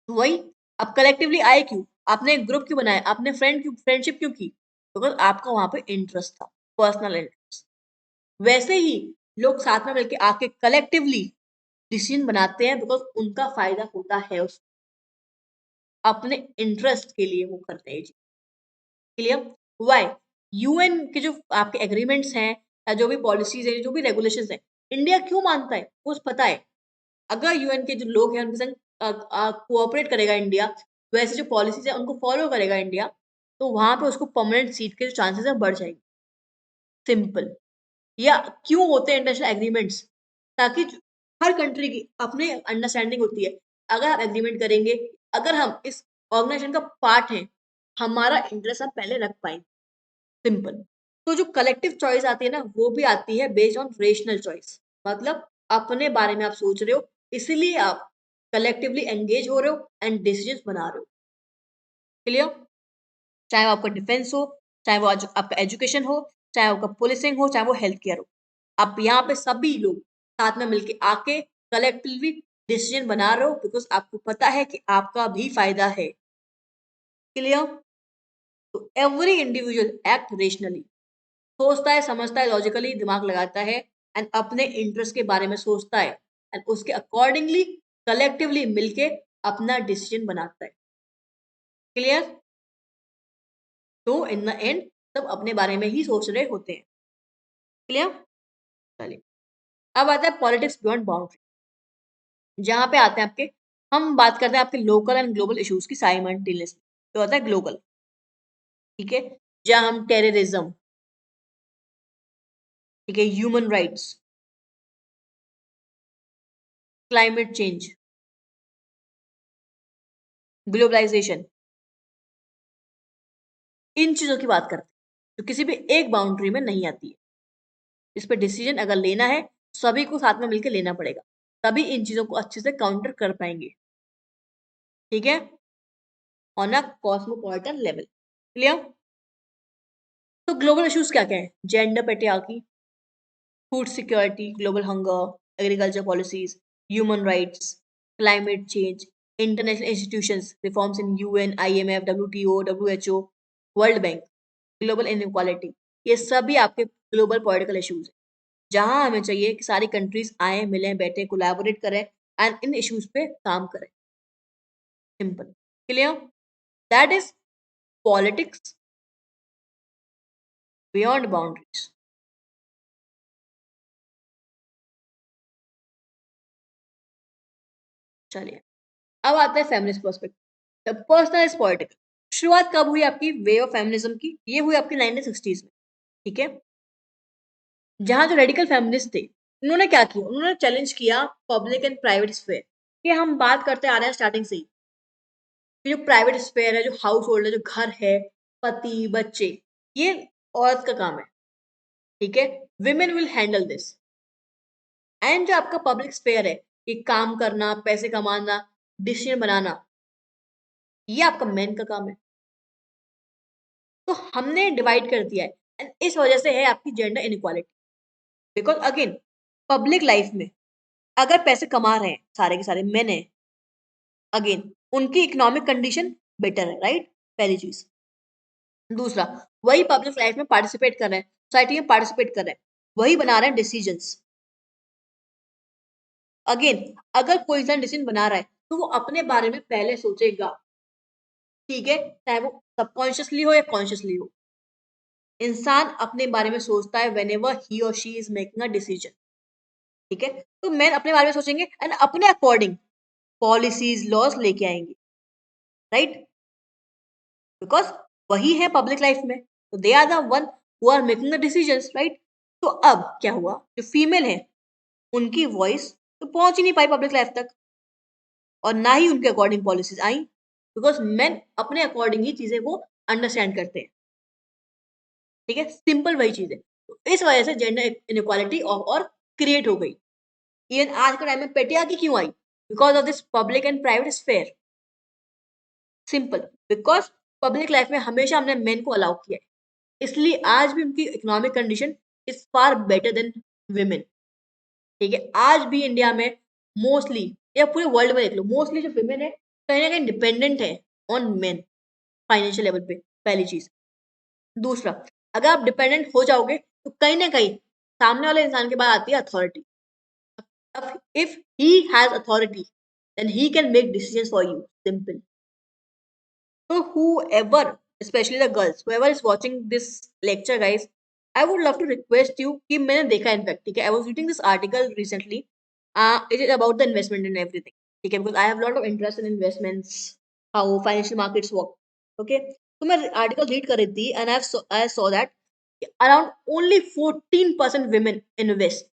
तो वही आप कलेक्टिवली आए क्यों? आपने एक ग्रुप क्यों बनाया? आपने फ्रेंडशिप क्यों की? बिकॉज आपका वहां पे इंटरेस्ट था, पर्सनल इंटरेस्ट। वैसे ही लोग साथ में मिलकर आके कलेक्टिवली डिसीजन बनाते हैं बिकॉज उनका फायदा होता है उस अपने इंटरेस्ट के लिए वो करते हैं। क्लियर? व्हाई? यूएन के जो आपके एग्रीमेंट्स हैं या जो भी पॉलिसीज है, जो भी रेगुलेशंस हैं, इंडिया क्यों मानता है? वो पता है अगर यूएन के जो लोग हैं उनके संग कोऑपरेट करेगा इंडिया, वैसे जो पॉलिसीज है उनको फॉलो करेगा इंडिया, तो वहां पे उसको परमानेंट सीट के जो चांसेस है बढ़ जाएंगे। सिंपल। या क्यों होते हैं इंटरनेशनल एग्रीमेंट्स? ताकि हर कंट्री की अपने अंडरस्टैंडिंग होती है। अगर आप एग्रीमेंट करेंगे, अगर हम इस ऑर्गेनाइजेशन का पार्ट हैं, हमारा इंटरेस्ट हम पहले रख पाएंगे। सिंपल। तो जो कलेक्टिव चॉइस आती है ना, वो भी आती है बेस्ड ऑन रेशनल चॉइस। मतलब अपने बारे में आप सोच रहे हो, इसीलिए आप कलेक्टिवली एंगेज हो रहे हो एंड डिसीजंस बना रहे हो। क्लियर? चाहे वो आपका डिफेंस हो, चाहे वो आपका एजुकेशन हो, चाहे आपका पुलिसिंग हो, चाहे वो हेल्थ केयर हो, आप यहाँ पे सभी लोग साथ में मिलके आके कलेक्टिवली डिसीजन बना रहे हो बिकॉज आपको पता है कि आपका भी फायदा है। क्लियर? तो एवरी इंडिविजुअल एक्ट रेशनली, सोचता है, समझता है, लॉजिकली दिमाग लगाता है एंड अपने इंटरेस्ट के बारे में सोचता है एंड उसके अकॉर्डिंगली कलेक्टिवली मिलके अपना डिसीजन बनाता है। क्लियर? तो इन द एंड सब अपने बारे में ही सोच रहे होते हैं। क्लियर? चलिए, अब आता है पॉलिटिक्स बियॉन्ड बाउंड्री। जहां पे आते हैं आपके, हम बात करते हैं आपके लोकल एंड ग्लोबल इश्यूज की साइमल्टेनियसली। तो आता है ग्लोबल। ठीक है, जहां हम टेररिज्म, ठीक है, human rights, climate change, globalisation, इन चीजों की बात करते हैं जो किसी भी एक बाउंड्री में नहीं आती है। इस पे डिसीजन अगर लेना है सभी को साथ में मिलकर लेना पड़ेगा, तभी इन चीजों को अच्छे से काउंटर कर पाएंगे। ठीक है, on a cosmopolitan level. Clear? तो ग्लोबल इश्यूज क्या क्या है? Gender patriarchy, food security, global hunger, agriculture policies, human rights, climate change, international institutions, reforms in UN, IMF, WTO, WHO, world bank, global inequality, ये सभी आपके global political issues हैं जहां हमें चाहिए कि सारी कंट्रीज आए, मिलें, बैठे, कोलैबोरेट करें एंड इन इश्यूज पे काम करें। Simple. Clear? That is politics beyond boundaries. चलिए, अब आता है feminist perspective. The personal is political. शुरुआत कब हुई आपकी वे ऑफ फेमिनिज्म की? ये हुई आपकी 1960s में। ठीक है, जहां जो रेडिकल फेमिनिस्ट थे उन्होंने क्या किया? उन्होंने चैलेंज किया पब्लिक एंड प्राइवेट स्फेयर। ये हम बात करते आ रहे हैं स्टार्टिंग से ही, जो प्राइवेट स्फेयर है, जो हाउस होल्ड है, जो घर है, पति, बच्चे, ये औरत का काम है। ठीक है, women will handle this. And जो आपका पब्लिक स्फेयर है, ये काम करना, पैसे कमाना, डिसीजन बनाना, ये आपका मेन का काम है। तो हमने डिवाइड कर दिया है एंड इस वजह से है आपकी gender inequality. Because again public life में अगर पैसे कमा रहे हैं सारे के सारे मेन है, अगेन उनकी इकोनॉमिक कंडीशन बेटर है, राइट? पहली चीज। दूसरा, वही पब्लिक लाइफ में पार्टिसिपेट कर रहे हैं, सोसाइटी में पार्टिसिपेट कर रहे हैं, वही बना रहे हैं डिसीजंस। अगेन अगर कोई इंसान डिसीजन बना रहा है तो वो अपने बारे में पहले सोचेगा। ठीक है, चाहे वो सबकॉन्शियसली हो या कॉन्शियसली हो, इंसान अपने बारे में सोचता है वेन एवर ही और she is making a decision. ठीक है, तो मैं अपने बारे में सोचेंगे एंड अपने अकॉर्डिंग पॉलिसीज लॉज लेके आएंगे, राइट? बिकॉज वही है पब्लिक लाइफ में, तो they are the one who are making the decisions, right? तो अब क्या हुआ, जो फीमेल है उनकी वॉइस तो पहुंच ही नहीं पाई पब्लिक लाइफ तक, और ना ही उनके according policies I, because main अपने अकॉर्डिंग ही चीजें को अंडरस्टैंड करते हैं। ठीक है, सिंपल वही चीज है। तो इस वजह से जेंडर इनइक्वालिटी और क्रिएट हो गई। इवन आज के टाइम में पेटियागी क्यों आई? Because of this public and private sphere. Simple, because public life में हमेशा हमने मेन को अलाउ किया है, इसलिए आज भी उनकी economic condition is far better than women. ठीक है, आज भी इंडिया में मोस्टली या पूरे वर्ल्ड में देख लो, मोस्टली जो विमेन है कहीं ना कहीं डिपेंडेंट है ऑन मेन फाइनेंशियल लेवल पे। पहली चीज। दूसरा, अगर आप डिपेंडेंट हो जाओगे तो कहीं ना कहीं सामने वाले इंसान के बाद आती है authority. If he has authority then he can make decisions for you. Simple. So whoever, especially the girls, whoever is watching this lecture, guys, I would love to request you कि मैंने देखा इनफैक्ट, ठीक है, I was reading this article recently. It is about the investment and everything. ठीक है, because I have a lot of interest in investments, how financial markets work. Okay, तो मैं article read कर रही थी and I saw that around only 14% women invest.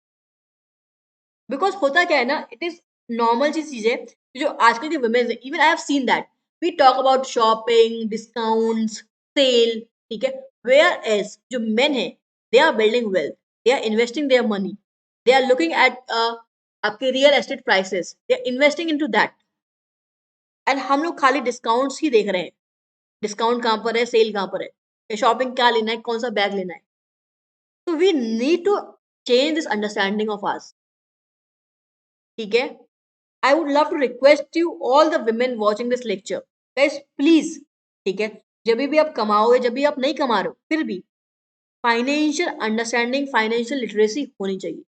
Because होता क्या है ना, इट इज नॉर्मल सी चीज है जो आजकल की women, even I have seen that we talk about shopping, discounts, sale, ठीक है, वेयर एज जो मेन है they are building wealth, they are investing their money, they are looking at आपके real estate prices, they are investing into that. And हम लोग खाली discounts ही देख रहे हैं, डिस्काउंट कहाँ पर है, सेल कहाँ पर है, शॉपिंग क्या लेना है, कौन सा बैग लेना है। तो we need to change this understanding of ours. ठीक है, I would love to request you, all the women watching this lecture, guys, please, ठीक है, जब भी आप कमाओगे, जब भी आप नहीं कमा रहे हो, फिर भी फाइनेंशियल अंडरस्टैंडिंग, फाइनेंशियल लिटरेसी होनी चाहिए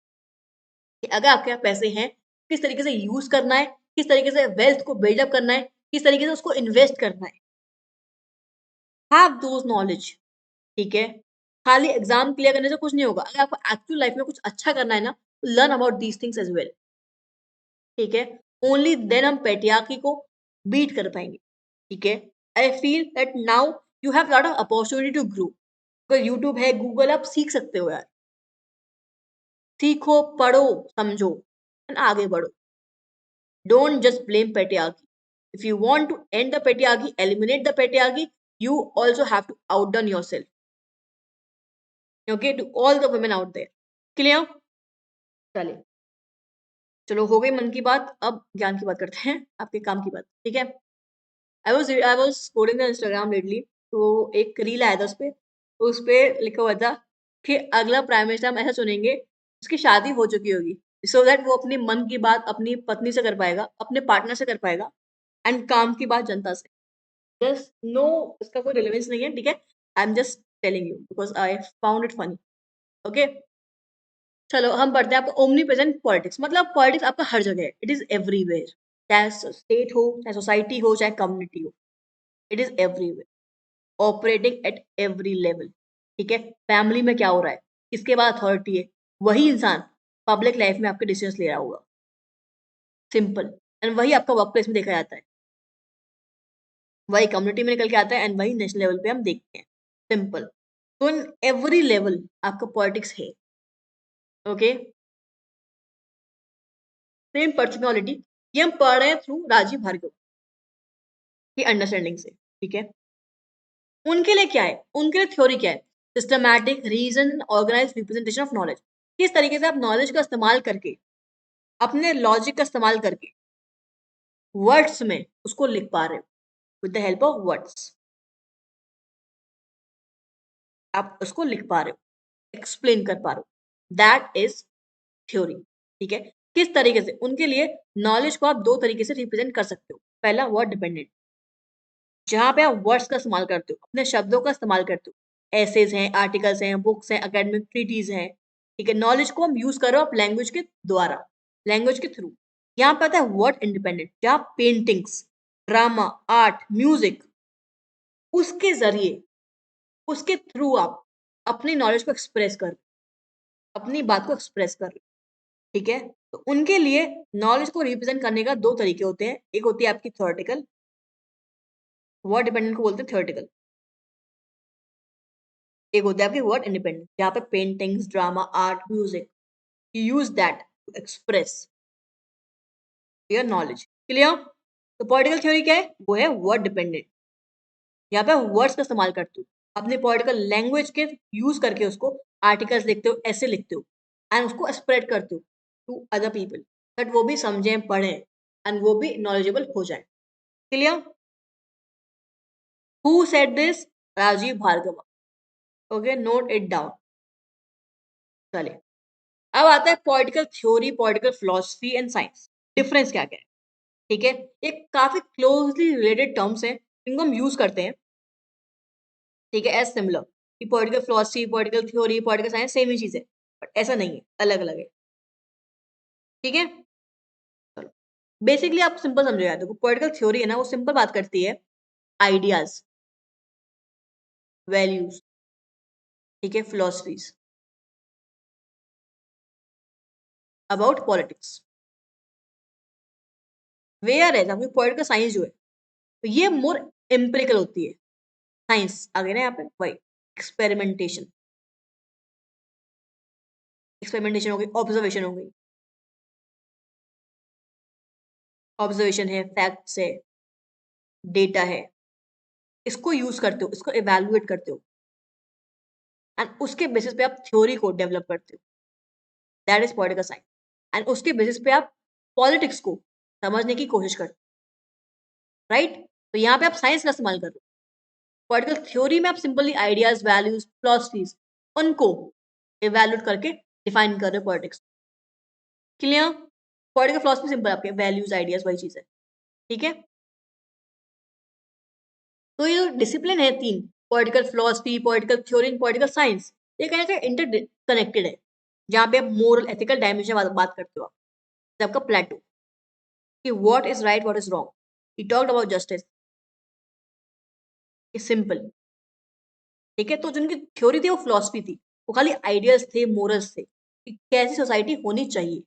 कि अगर आपके पास पैसे हैं, किस तरीके से यूज करना है, किस तरीके से वेल्थ को बिल्डअप करना है, किस तरीके से उसको इन्वेस्ट करना है। Have those knowledge. ठीक है, खाली एग्जाम क्लियर करने से कुछ नहीं होगा, अगर आपको एक्चुअल लाइफ में कुछ अच्छा करना है ना, learn about these things as well. ठीक है, ओनली देन हम पेट्रियार्की को बीट कर पाएंगे। ठीक है, I feel that now you have lot of opportunity to grow, अगर यूट्यूब है, गूगल, आप सीख सकते हो यार, सीखो, पढ़ो, समझो एंड आगे बढ़ो। Don't just blame patriarchy. If you want to end the patriarchy, eliminate the patriarchy, you also have to outdone yourself. Okay, to all the women out there. Clear? चलिए, चलो हो गई मन की बात, अब ज्ञान की बात करते हैं, आपके काम की बात, ठीक है? I was scrolling the Instagram lately, तो एक रील आया था उस पे लिखा हुआ था कि अगला प्राइम मिनिस्टर हम ऐसा चुनेंगे जिसकी शादी हो चुकी होगी, सो दैट वो अपनी मन की बात अपनी पत्नी से कर पाएगा, अपने पार्टनर से कर पाएगा, एंड काम की बात जनता से। जस्ट नो, इसका कोई रिलेवेंस नहीं है, ठीक है? I am just telling you because I found it funny. Okay, चलो हम बढ़ते हैं। आपका ओमनी प्रेजेंट पॉलिटिक्स, मतलब पॉलिटिक्स आपका हर जगह है, इट इज एवरीवेयर। चाहे स्टेट हो, चाहे सोसाइटी हो, चाहे कम्युनिटी हो, it is everywhere, operating at every level. ठीक है, फैमिली में क्या हो रहा है, किसके पास अथॉरिटी है, वही इंसान पब्लिक लाइफ में आपके डिसीजन ले रहा होगा। सिंपल। एंड वही आपका वर्क प्लेस में देखा जाता है, वही कम्युनिटी में निकल के आता है, एंड वही नेशनल लेवल पे हम देखते हैं। सिंपल। तो इन एवरी लेवल आपका पॉलिटिक्स है। ओके, सेम पर्सनैलिटी, ये हम पढ़ रहे हैं थ्रू राजीव भार्गव की अंडरस्टैंडिंग से। ठीक है, उनके लिए क्या है, उनके लिए थ्योरी क्या है? Systematic reason organise representation of knowledge. किस तरीके से आप नॉलेज का इस्तेमाल करके, अपने लॉजिक का इस्तेमाल करके वर्ड्स में उसको लिख पा रहे हो, with the help of words आप उसको लिख पा रहे हो, एक्सप्लेन कर पा रहे हो, दैट इज थ्योरी। ठीक है, किस तरीके से? उनके लिए नॉलेज को आप दो तरीके से रिप्रेजेंट कर सकते हो। पहला, वर्ड डिपेंडेंट, जहां पे आप वर्ड्स का इस्तेमाल करते हो, अपने शब्दों का इस्तेमाल करते हो, एसेज हैं, आर्टिकल्स हैं, बुक्स हैं, एकेडमिक ट्रीटीज हैं। ठीक है, नॉलेज को हम यूज कर रहे हो आप लैंग्वेज के द्वारा, लैंग्वेज के थ्रू। यहाँ पे आता है वर्ड इंडिपेंडेंट, जहाँ पेंटिंग्स, ड्रामा, आर्ट, म्यूजिक, उसके जरिए, उसके थ्रू आप अपनी नॉलेज को एक्सप्रेस कर, अपनी बात को एक्सप्रेस कर। ठीक है, तो उनके लिए नॉलेज को रिप्रेजेंट करने का दो तरीके होते हैं। एक होती है आपकी थ्योरेटिकल, वर्ड डिपेंडेंट को बोलते हैं थ्योरेटिकल। एक होता है आपकी वर्ड इंडिपेंडेंट, जहाँ पे paintings, drama, art, music, you use that to express your knowledge. Clear? तो पॉलिटिकल थ्योरी क्या है? वो है वर्ड डिपेंडेंट, यहाँ पे वर्ड्स का इस्तेमाल करते हो, अपने पॉलिटिकल लैंग्वेज के यूज करके उसको आर्टिकल्स लिखते हो, ऐसे लिखते हो, एंड उसको स्प्रेड करते हो टू अदर पीपल, बट वो भी समझें, पढ़ें, एंड वो भी नॉलेजेबल हो जाए। Clear? Who said this? Rajiv Bhargava. Okay, note it down. चलिए, अब आता है political theory, political philosophy and science. Difference क्या क्या है? ठीक है, ये काफी क्लोजली रिलेटेड टर्म्स हैं, इनको हम यूज करते हैं। ठीक है, एज सिमिलर कि political philosophy, political theory, political science same ही चीज है, बट ऐसा नहीं है, अलग अलग है। ठीक है, चलो, बेसिकली आप सिंपल समझेगा। देखो, पॉलिटिकल थ्योरी है ना, वो सिंपल बात करती है आइडियाज, वैल्यूज, ठीक है, फिलोसफीज अबाउट पॉलिटिक्स। वेयर है आपकी पॉलिटिकल साइंस जो है, तो ये मोर एम्पिरिकल होती है। साइंस आ गई ना यहाँ पे, वही एक्सपेरिमेंटेशन, एक्सपेरिमेंटेशन हो गई, ऑब्जर्वेशन हो गई, ऑब्जर्वेशन है, फैक्ट्स है, डेटा है, इसको यूज करते हो, इसको इवेल्युएट करते हो, एंड उसके बेसिस पे आप थ्योरी को डेवलप करते हो, that is political science. And उसके बेसिस पे आप पॉलिटिक्स को समझने की कोशिश करते हो, राइट? तो यहाँ पे आप साइंस का इस्तेमाल कर रहे हो। पॉलिटिकल थ्योरी में आप सिंपली आइडियाज, वैल्यूज, फिलोसफीज, उनको इवेल्युएट करके डिफाइन कर रहे हो politics. Clear? Political philosophy simple, आपके वैल्यूज, आइडियाज, वही चीज है। ठीक है, तो ये जो डिसिप्लिन है तीन, political philosophy, political theory, political science, ये कहीं ना कहीं इंटरकनेक्टेड है। जहाँ पे आप मोरल एथिकल डायमेंशन बात करते हो आप, जब आपका प्लेटो कि what is right, what is wrong, he talked about justice, is simple. ठीक है, तो जिनकी थ्योरी थी वो फिलोसफी थी, वो खाली आइडियाज थे, मोरल्स थे कि कैसी सोसाइटी होनी चाहिए।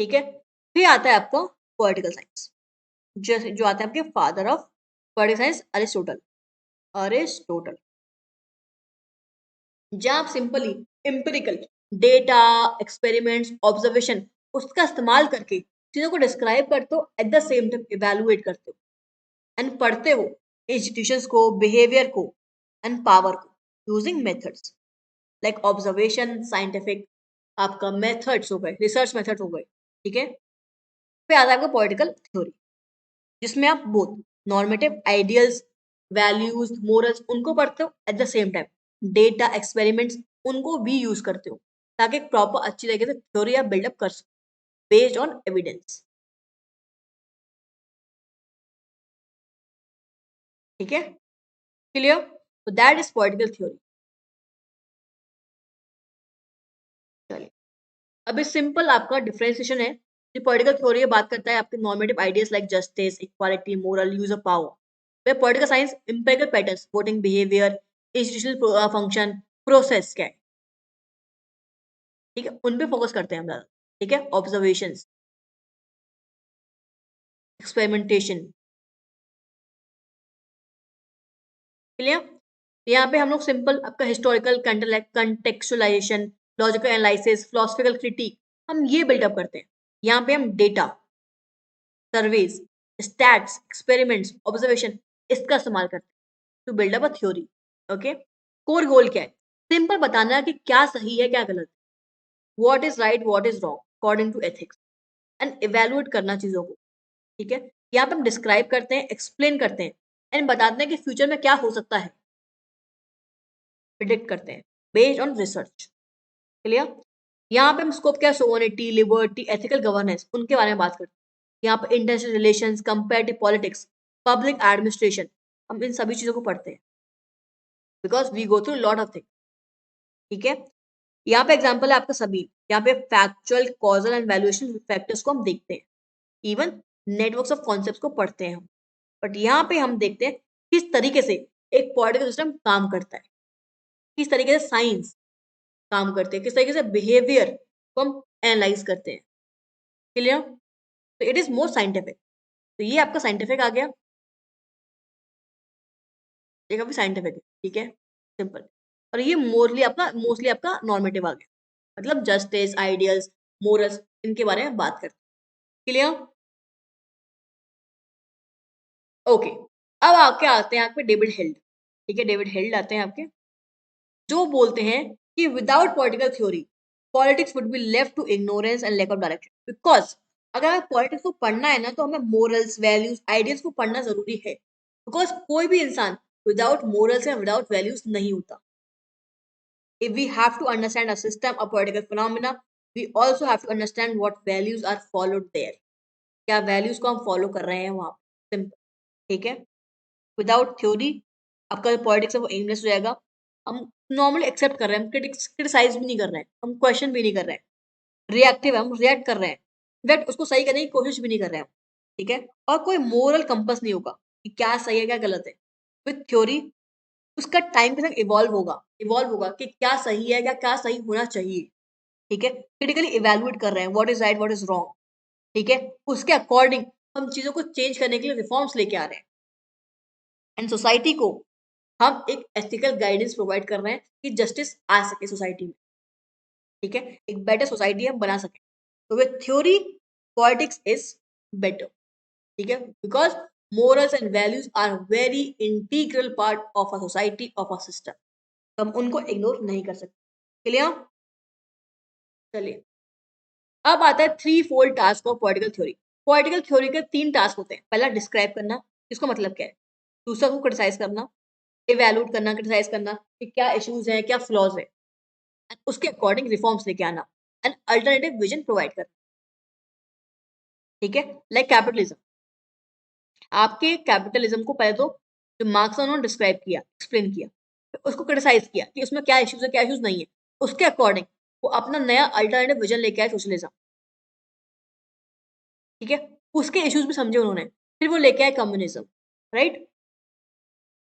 ठीक है, फिर आता है आपका पॉलिटिकल साइंस, जो आता है आपके father of political science, Aristotle. Aristotle, जहां आप simply empirical data, experiments, observation, उसका इस्तेमाल करके चीजों को डिस्क्राइब करते हो, eight the same time evaluate करते हो एंड पढ़ते हो इंस्टीट्यूशंस को, बिहेवियर को एंड पावर को, using methods like observation, scientific आपका मेथड्स हो गए, रिसर्च मेथड्स हो गए, ठीक है। फिर आता है आपका पॉलिटिकल थ्योरी, जिसमें आप both normative ideals, values, morals उनको पढ़ते हो, eight the same time data, experiments उनको भी यूज करते हो, ताकि एक प्रॉपर अच्छी तरीके से थ्योरी आप बिल्डअप कर सको बेस्ड ऑन एविडेंस, ठीक है, क्लियर। तो दैट इज पॉलिटिकल थ्योरी। चलिए, अभी सिंपल आपका डिफरेंशिएशन है। जो पॉलिटिकल थ्योरी बात करता है आपके normative ideas like justice, equality, moral, use of power. Way political science empirical patterns, voting behaviour, institutional function, process क्या है, ठीक है, उन पे फोकस करते हैं हम ज्यादा, ठीक है। Observations, experimentation, clear. यहाँ पे हम लोग सिंपल आपका historical contextualisation, logical analysis, philosophical critique, हम ये बिल्डअप करते हैं। यहाँ पे हम data, surveys, stats, experiments, observation इसका इस्तेमाल करते हैं to build up a theory, okay. Core goal क्या है? सिंपल बताना कि क्या सही है, क्या गलत, what is right, what is wrong according to ethics, and evaluate करना चीजों को, ठीक है। यहाँ पे हम डिस्क्राइब करते हैं, एक्सप्लेन करते हैं एंड बताते हैं कि फ्यूचर में क्या हो सकता है, प्रिडिक्ट करते हैं बेस्ड ऑन रिसर्च, क्लियर। यहाँ पे हम स्कोप क्या, सोवरेनिटी, लिबर्टी, एथिकल गवर्नेंस उनके बारे में बात करते हैं। यहाँ पे international relations, comparative politics, public administration, हम इन सभी चीजों को पढ़ते हैं because we go through lot of thing, ठीक है। यहाँ पे एग्जाम्पल है आपका सभी, यहाँ पे factual, causal and valuation factors को हम देखते हैं, इवन नेटवर्क्स ऑफ कॉन्सेप्ट्स को पढ़ते हैं हम। बट यहाँ पे हम देखते हैं किस तरीके से एक पॉलिटिकल सिस्टम काम करता है, किस तरीके से साइंस काम करते हैं, किस तरीके से बिहेवियर को हम एनालाइज करते हैं, क्लियर। तो इट इज मोर साइंटिफिक। तो ये आपका साइंटिफिक आ गया, ये काफी साइंटिफिक है, ठीक है, सिंपल। और ये मोस्टली आपका नॉर्मेटिव आ गया, मतलब जस्टिस, आइडियल्स, मोरल्स इनके बारे में बात करते हैं, क्लियर। ओके, अब आके आते हैं आपके डेविड हिल्ड, ठीक है, डेविड हिल्ड आते हैं आपके, जो बोलते हैं कि without political theory politics would be left to ignorance and lack of direction, because अगर हमें पॉलिटिक्स को पढ़ना है ना, तो हमें मोरल्स, वैल्यूज, आइडियल्स को पढ़ना जरूरी है, बिकॉज कोई भी इंसान without morals and without values नहीं होता। If we have to understand a system, a political phenomena, we also have to understand what values are followed there. क्या वैल्यूज को हम फॉलो कर रहे हैं वहां, सिंपल, ठीक है। विदाउट थ्योरी आपका जो पॉलिटिक्स है वो एमलेस हो जाएगा। हम नॉर्मली एक्सेप्ट कर रहे हैं, हम क्रिटिसाइज भी नहीं कर रहे हैं, हम क्वेश्चन भी नहीं कर रहे हैं, रिएक्टिव है, हम रिएक्ट कर रहे हैं, इनफैक्ट उसको सही करने की कोशिश भी नहीं कर रहे हैं, ठीक है। और कोई मोरल कंपस नहीं होगा कि क्या सही है क्या गलत है। विथ थ्योरी उसका टाइम के साथ इवॉल्व होगा कि क्या सही है, क्या सही होना चाहिए, ठीक है। क्रिटिकली इवेलुएट कर रहे हैं what is right, what is wrong, ठीक है। उसके अकॉर्डिंग हम चीजों को चेंज करने के लिए रिफॉर्म्स लेके आ रहे हैं एंड सोसाइटी को हम एक एथिकल गाइडेंस प्रोवाइड कर रहे हैं कि जस्टिस आ सके सोसाइटी में, ठीक है, एक बेटर सोसाइटी हम बना सके। तो with theory politics is better, ठीक है, because morals and values are very integral part of a society, of a system, तो हम उनको इग्नोर नहीं कर सकते, क्लियर। चलिए, अब आता है three fold task of political theory. Political theory के तीन टास्क होते हैं। पहला डिस्क्राइब करना, इसको मतलब क्या है, दूसरा को क्रिटिसाइज करना, इवैल्यूएट करना, क्रिटिसाइज करना कि क्या इश्यूज हैं, क्या फ्लॉज है, उसके अकॉर्डिंग रिफॉर्म्स लेके आना एंड अल्टरनेटिव विजन प्रोवाइड करना, ठीक है। लाइक कैपिटलिज्म, आपके कैपिटलिज्म को पहले तो जो मार्क्स उन्होंने डिस्क्राइब किया, एक्सप्लेन किया, फिर उसको क्रिटिसाइज किया कि उसमें क्या इश्यूज है, क्या इश्यूज नहीं है, उसके अकॉर्डिंग वो अपना नया अल्टरनेटिव विजन लेके आए सोशलिज्म, ठीक है। उसके इश्यूज भी समझे उन्होंने, फिर वो लेके आए कम्युनिज्म, राइट।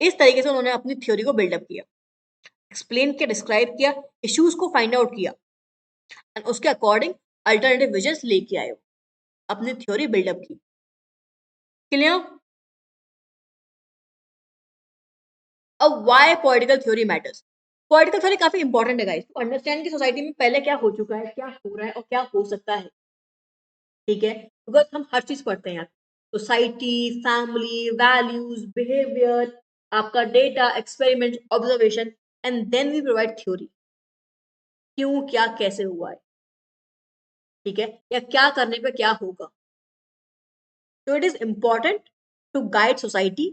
इस तरीके से उन्होंने अपनी थ्योरी को बिल्डअप किया, एक्सप्लेन किया, डिस्क्राइब किया, इश्यूज को फाइंड आउट किया एंड उसके अकॉर्डिंग अल्टरनेटिव विजन्स लेके आए, अपनी थ्योरी बिल्डअप की, क्लियर। अब why political theory matters. Political theory काफी इंपॉर्टेंट है गाइस, टू अंडरस्टैंड की सोसाइटी में पहले क्या हो चुका है, क्या हो रहा है और क्या हो सकता है, ठीक है, बिकॉज हम हर चीज पढ़ते हैं यहाँ, सोसाइटी, फैमिली, वैल्यूज, बिहेवियर, आपका data, experiment, observation, and then we provide theory, क्यों, क्या, कैसे हुआ है, ठीक है, या क्या करने पे क्या होगा. So it is important to guide society,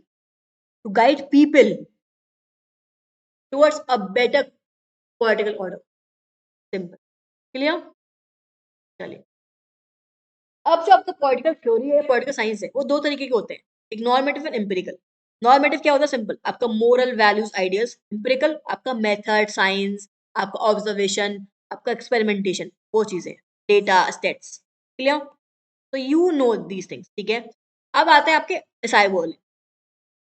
to guide people towards a better political order. Simple. Clear? चलिए, अब जो आपका पॉलिटिकल थ्योरी है, पॉलिटिकल साइंस है, वो दो तरीके के होते हैं, एक नॉर्मेटिव और एम्पिरिकल. नॉर्मेटिव क्या होता है? सिंपल, आपका मोरल वैल्यूज आइडियल्स. एम्पिरिकल आपका मेथड, साइंस, आपका ऑब्जर्वेशन, आपका एक्सपेरिमेंटेशन, वो चीजें, डेटा, स्टेट्स. क्लियर? तो यू नो दीज थिंग्स, ठीक है. अब आते हैं आपके एसआई वाले,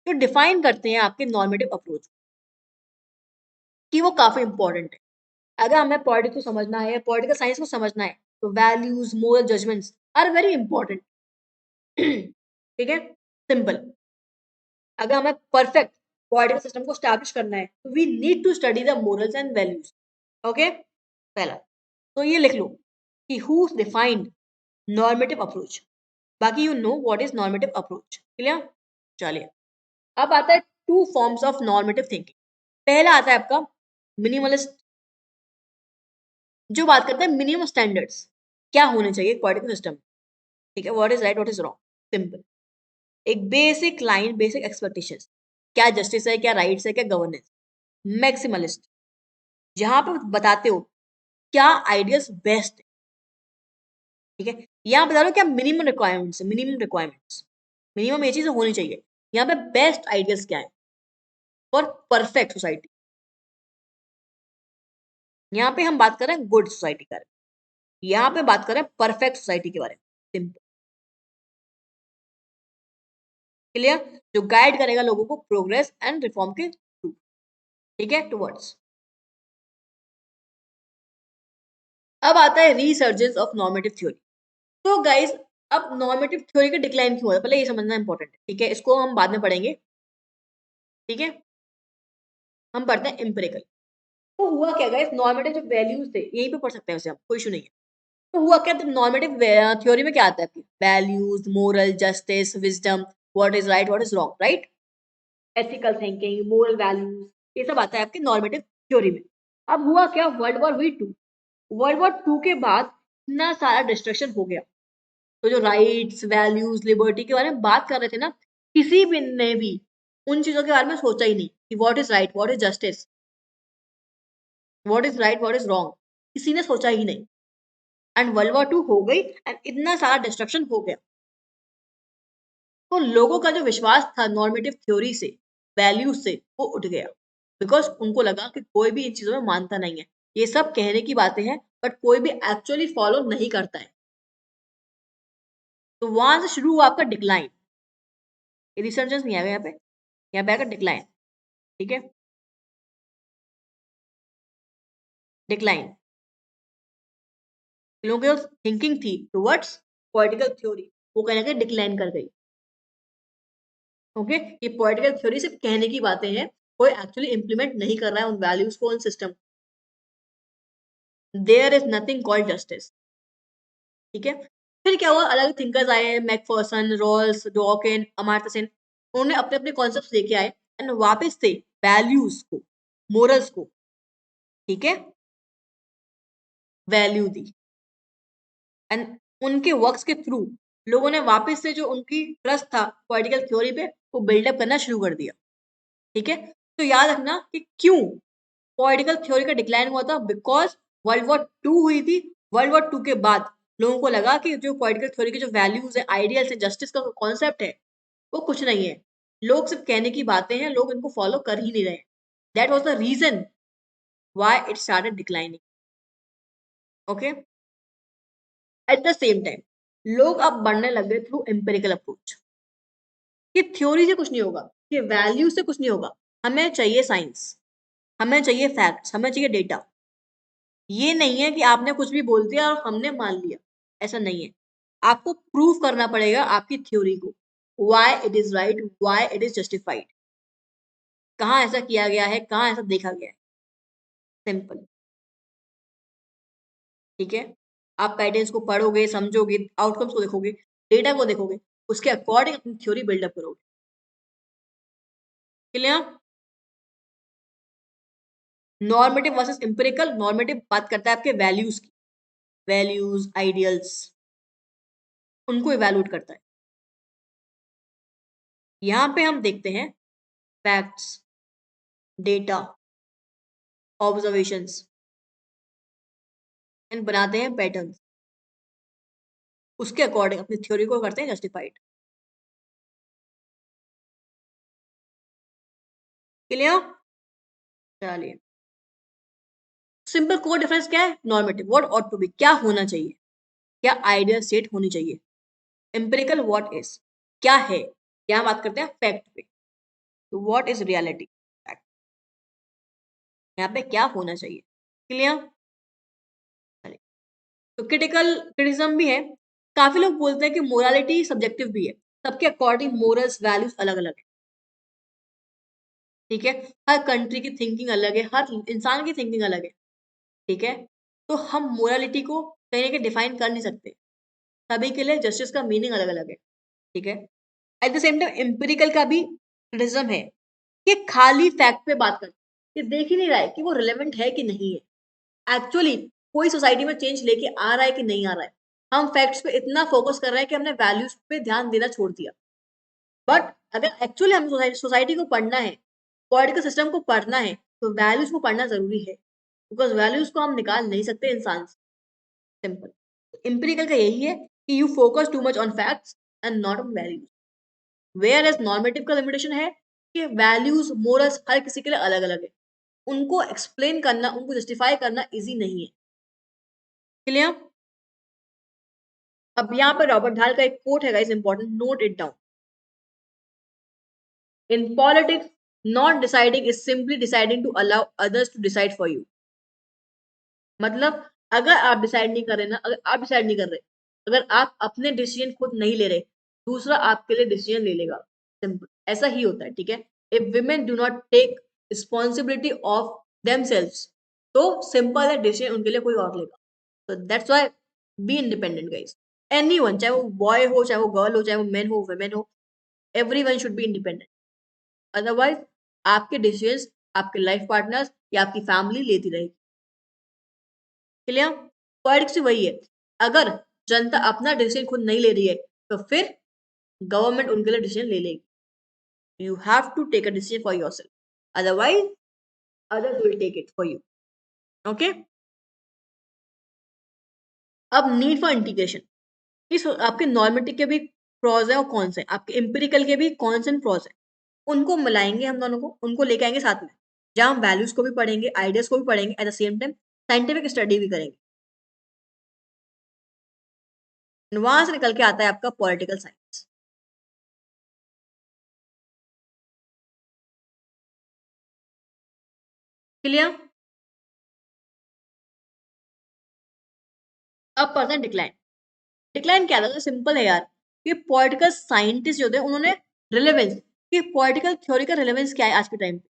जो डिफाइन करते हैं आपके नॉर्मेटिव अप्रोच, कि वो काफी इंपॉर्टेंट है. अगर हमें पॉलिटिक्स को समझना है, पॉलिटिकल साइंस को समझना है, तो values, moral judgements are very important. ठीक है, सिंपल. अगर हमें परफेक्ट पॉलिटिकल सिस्टम को स्टैब्लिश करना है, तो we need to study the morals and values. Okay, पहला तो ये लिख लो कि हु डिफाइंड नॉर्मेटिव अप्रोच. बाकी you know what is normative approach. Clear? चलिए, अब आता है two forms of normative thinking. पहला आता है आपका मिनिमलिस्ट, जो बात करता है मिनिमम स्टैंडर्ड्स, क्या होने चाहिए पॉलिटिकल सिस्टम. ठीक है, what is right, what is wrong. Simple, एक बेसिक लाइन, बेसिक एक्सपेक्टेशंस, क्या जस्टिस है, क्या राइट्स है, क्या गवर्नेंस. मैक्सिमलिस्ट, जहां पे बताते हो क्या आइडियल्स बेस्ट है. ठीक है, यहाँ बता दो क्या मिनिमम रिक्वायरमेंट्स, मिनिमम ये चीज होनी चाहिए. यहाँ पे बेस्ट आइडियल्स क्या है फॉर परफेक्ट सोसाइटी. यहाँ पे हम बात कर रहे हैं गुड सोसाइटी के बारे में, यहाँ पे बात कर रहे हैं परफेक्ट सोसाइटी के बारे में. सिंपल. क्लियर? जो गाइड करेगा लोगों को प्रोग्रेस एंड रिफॉर्म के थ्रू. ठीक है, टुवर्ड्स. अब आता है रिसर्जेंस ऑफ नॉर्मेटिव थ्योरी. तो गाइस, अब नॉर्मेटिव थ्योरी का डिक्लाइन क्यों हुआ, पहले ये समझना इंपॉर्टेंट है. ठीक है, इसको हम बाद में पढ़ेंगे. ठीक है, हम पढ़ते हैं एम्पिरिकल. तो हुआ क्या गाइस, नॉर्मेटिव जो वैल्यूज थे, यहीं पे पढ़ सकते हैं उसे हम, कोई इशू नहीं है. तो हुआ क्या, नॉर्मेटिव थ्योरी में क्या आता है आपकी, values, moral, justice, wisdom, what is right, what is wrong, right, ethical thinking, moral values, ये सब आता है आपके नॉर्मेटिव थ्योरी में. अब हुआ क्या, वर्ल्ड वॉर 2 के बाद इतना सारा डिस्ट्रक्शन हो गया, तो जो राइट्स, वैल्यूज, लिबर्टी के बारे में बात कर रहे थे ना, किसी भी ने भी उन चीजों के बारे में सोचा ही नहीं कि what is right, what is justice, what is right, what is wrong, किसी ने सोचा ही नहीं. एंड वर्ल्ड वॉर 2 हो गई एंड इतना सारा डिस्ट्रक्शन हो गया, तो लोगों का जो विश्वास था नॉर्मेटिव थ्योरी से, वैल्यूज से, वो उठ गया. बिकॉज उनको लगा कि कोई भी इन चीजों में मानता नहीं है, ये सब कहने की बातें हैं, बट कोई भी एक्चुअली फॉलो नहीं करता है. तो वहां से शुरू हुआ आपका डिक्लाइन. रिसर्चर्स नहीं आएगा यहाँ पे, यहाँ पे आएगा डिक्लाइन. ठीक है, डिक्लाइन. लोगों की जो थिंकिंग थी टुवर्ड्स पॉलिटिकल थ्योरी, वो कहीं ना कहीं डिक्लाइन कर गई. ओके, ये पॉलिटिकल थ्योरी सिर्फ कहने की बातें हैं, कोई एक्चुअली इंप्लीमेंट नहीं कर रहा है उन वैल्यूज को, उन system. There is nothing called justice. ठीक है, फिर क्या हुआ, अलग थिंकर्स आए, Macpherson, Rawls, Dworkin, Amartya Sen, उन्होंने अपने अपने कॉन्सेप्ट्स लेके आए एंड वापस से वैल्यूज को, मोरल्स को, ठीक है, वैल्यू दी. एंड उनके वर्क्स के थ्रू लोगों ने वापस से जो उनकी ट्रस्ट था पॉलिटिकल थ्योरी पे, वो बिल्डअप करना शुरू कर दिया. ठीक है, तो याद रखना कि क्यों पॉलिटिकल थ्योरी का डिक्लाइन हुआ था, बिकॉज वर्ल्ड वॉर 2 हुई थी. वर्ल्ड वॉर 2 के बाद लोगों को लगा कि जो पॉलिटिकल थ्योरी के जो वैल्यूज है, आइडियल्स है, जस्टिस का कॉन्सेप्ट है, वो कुछ नहीं है, लोग सिर्फ कहने की बातें हैं, लोग इनको फॉलो कर ही नहीं रहे. That was the reason why it started declining. Okay, at the same time लोग अब बढ़ने लग गए थ्रू एम्पेरिकल अप्रोच, कि थ्योरी से कुछ नहीं होगा, कि वैल्यू से कुछ नहीं होगा, हमें चाहिए साइंस, हमें चाहिए फैक्ट्स, हमें चाहिए डेटा. ये नहीं है कि आपने कुछ भी बोल दिया और हमने मान लिया, ऐसा नहीं है. आपको प्रूव करना पड़ेगा आपकी थ्योरी को, why it is right, why it is justified, कहाँ ऐसा किया गया है, कहाँ ऐसा देखा गया है. सिंपल. ठीक है, आप पैटर्न्स को पढ़ोगे, समझोगे, आउटकम्स को देखोगे, डेटा को देखोगे, उसके अकॉर्डिंग अपनी थ्योरी बिल्डअप करोगे। Clear? Normative versus empirical. Normative बात करता है आपके वैल्यूज की, वैल्यूज, आइडियल्स, उनको इवैल्यूएट करता है। यहां पे हम देखते हैं फैक्ट्स, डेटा, ऑब्जर्वेशंस एंड बनाते हैं पैटर्न्स, उसके अकॉर्डिंग अपनी थ्योरी को करते हैं जस्टिफाइड। क्लियर? चलिए, सिंपल कोर डिफरेंस क्या है? Normative, what ought to be, क्या होना चाहिए, क्या आइडियल स्टेट होनी चाहिए। एम्पिरिकल, व्हाट इज, क्या है। यहाँ बात करते हैं फैक्ट पे, तो व्हाट इज रियलिटी, यहाँ पे क्या होना चाहिए। क्लियर? तो क्रिटिसिज्म भी है। काफी लोग बोलते हैं कि मोरालिटी सब्जेक्टिव भी है, सबके अकॉर्डिंग मोरल्स, वैल्यूज अलग अलग है। ठीक है, हर कंट्री की थिंकिंग अलग है, हर इंसान की थिंकिंग अलग है। ठीक है, तो हम मोरालिटी को कहीं ना कहीं डिफाइन कर नहीं सकते, सभी के लिए जस्टिस का मीनिंग अलग अलग है। ठीक है, at the same time empirical का भी क्रिटिसिज्म है कि खाली फैक्ट पे बात करते, कि देख ही नहीं रहा है कि वो रिलेवेंट है कि नहीं है, एक्चुअली कोई सोसाइटी में चेंज लेके आ रहा है कि नहीं आ रहा है। हम फैक्ट्स पे इतना फोकस कर रहे हैं कि हमने वैल्यूज पे ध्यान देना छोड़ दिया। बट अगर एक्चुअली हम सोसाइटी को पढ़ना है, पॉलिटिकल सिस्टम को पढ़ना है, तो वैल्यूज को पढ़ना जरूरी है, बिकॉज वैल्यूज को हम निकाल नहीं सकते इंसान से। सिंपल एम्पिरिकल का यही है कि you focus too much on facts and not on values, where as normative का लिमिटेशन है कि वैल्यूज, मोरल्स हर किसी के लिए अलग अलग है, उनको एक्सप्लेन करना, उनको जस्टिफाई करना इजी नहीं है। क्लियर? अब यहाँ पर रॉबर्ट ढाल का एक कोट है guys, important, note it down. In politics, not deciding is simply deciding to allow others to decide for you. मतलब अगर आप डिसाइड नहीं कर रहे ना, अगर आप डिसाइड नहीं कर रहे, अगर आप अपने डिसीजन खुद नहीं ले रहे, दूसरा आपके लिए डिसीजन ले लेगा। सिंपल ऐसा ही होता है। ठीक है, if women do not take responsibility of themselves, तो सिंपल है, डिसीजन उनके लिए कोई और लेगा। तो that's why be independent guys, anyone, चाहे वो बॉय हो, चाहे वो गर्ल हो, चाहे वो मेन हो, वुमेन हो, everyone should be independent. Otherwise आपके डिसीजंस आपके लाइफ पार्टनर्स या आपकी फैमिली लेती रहेगी। क्लियर? पॉलिटिक्स वही है, अगर जनता अपना डिसीजन खुद नहीं ले रही है, तो फिर गवर्नमेंट उनके लिए डिसीजन ले लेगी। You have to take a decision for yourself, otherwise others will take it for you. Okay, अब नीड फॉर इंटीग्रेशन, इस आपके नॉर्मेटिव के भी प्रॉज है और कॉन्स है, आपके एम्पिरिकल के भी कॉन्स एंड प्रॉज है, उनको मिलाएंगे हम दोनों को, उनको लेके आएंगे साथ में, जहां हम वैल्यूज को भी पढ़ेंगे, आइडियाज को भी पढ़ेंगे, eight the same time scientific study भी करेंगे। वहां से निकल के आता है आपका पॉलिटिकल साइंस। क्लियर? अब पढ़ते हैं डिक्लाइन। डिक्लाइन क्या था? सिंपल है यार, कि पॉलिटिकल साइंटिस्ट जो थे उन्होंने रिलेवेंस, कि पॉलिटिकल थ्योरी का रिलेवेंस क्या है आज के टाइम पे।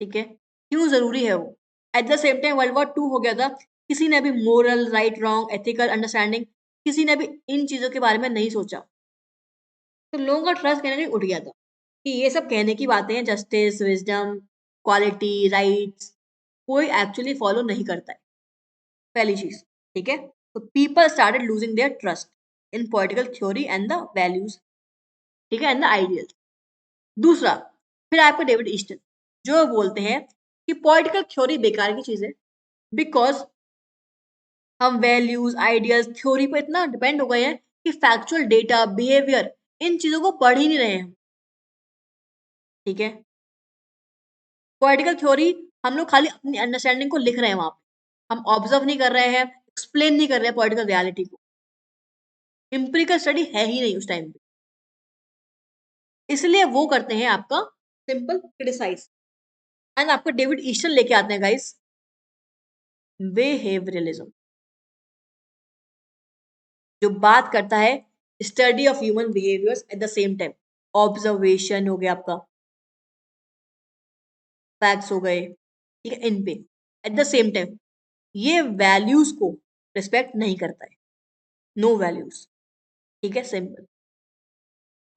ठीक है, क्यों जरूरी है वो। Eight the same time world war 2 हो गया था, किसी ने भी moral, right, wrong, ethical understanding, किसी ने भी इन चीजों के बारे में नहीं सोचा, तो लोगों का ट्रस्ट कहने उठ गया था कि ये सब कहने की बातें हैं, जस्टिस, विजडम, क्वालिटी, राइट्स, कोई एक्चुअली फॉलो नहीं करता है, पहली चीज। ठीक है, तो people started losing their trust in political theory and the values, ठीक है, एंड द आइडियल्स। दूसरा, फिर आपका डेविड ईस्टन, जो बोलते हैं कि पॉलिटिकल थ्योरी बेकार की चीज है, बिकॉज हम वैल्यूज, आइडियल्स, थ्योरी पर इतना डिपेंड हो गए हैं कि फैक्चुअल डेटा, बिहेवियर, इन चीजों को पढ़ ही नहीं रहे हैं। ठीक है, पॉलिटिकल थ्योरी हम लोग खाली अपनी अंडरस्टैंडिंग को लिख रहे हैं वहां पे, हम ऑब्जर्व नहीं कर रहे हैं, एक्सप्लेन नहीं कर रहे हैं पॉलिटिकल रियलिटी को, एम्पिरिकल स्टडी है ही नहीं उस टाइम पे। इसलिए वो करते हैं आपका सिंपल क्रिटिसाइज, एंड आपको डेविड ईस्टन लेके आते हैं गाइस बिहेवियरलिज्म, जो बात करता है study of human behaviours eight the same time, observation हो गया आपका, फैक्ट्स हो गए, ठीक है, इन पे एट द सेम टाइम ये वैल्यूज को रिस्पेक्ट नहीं करता है, नो वैल्यूज। ठीक है, सिंपल।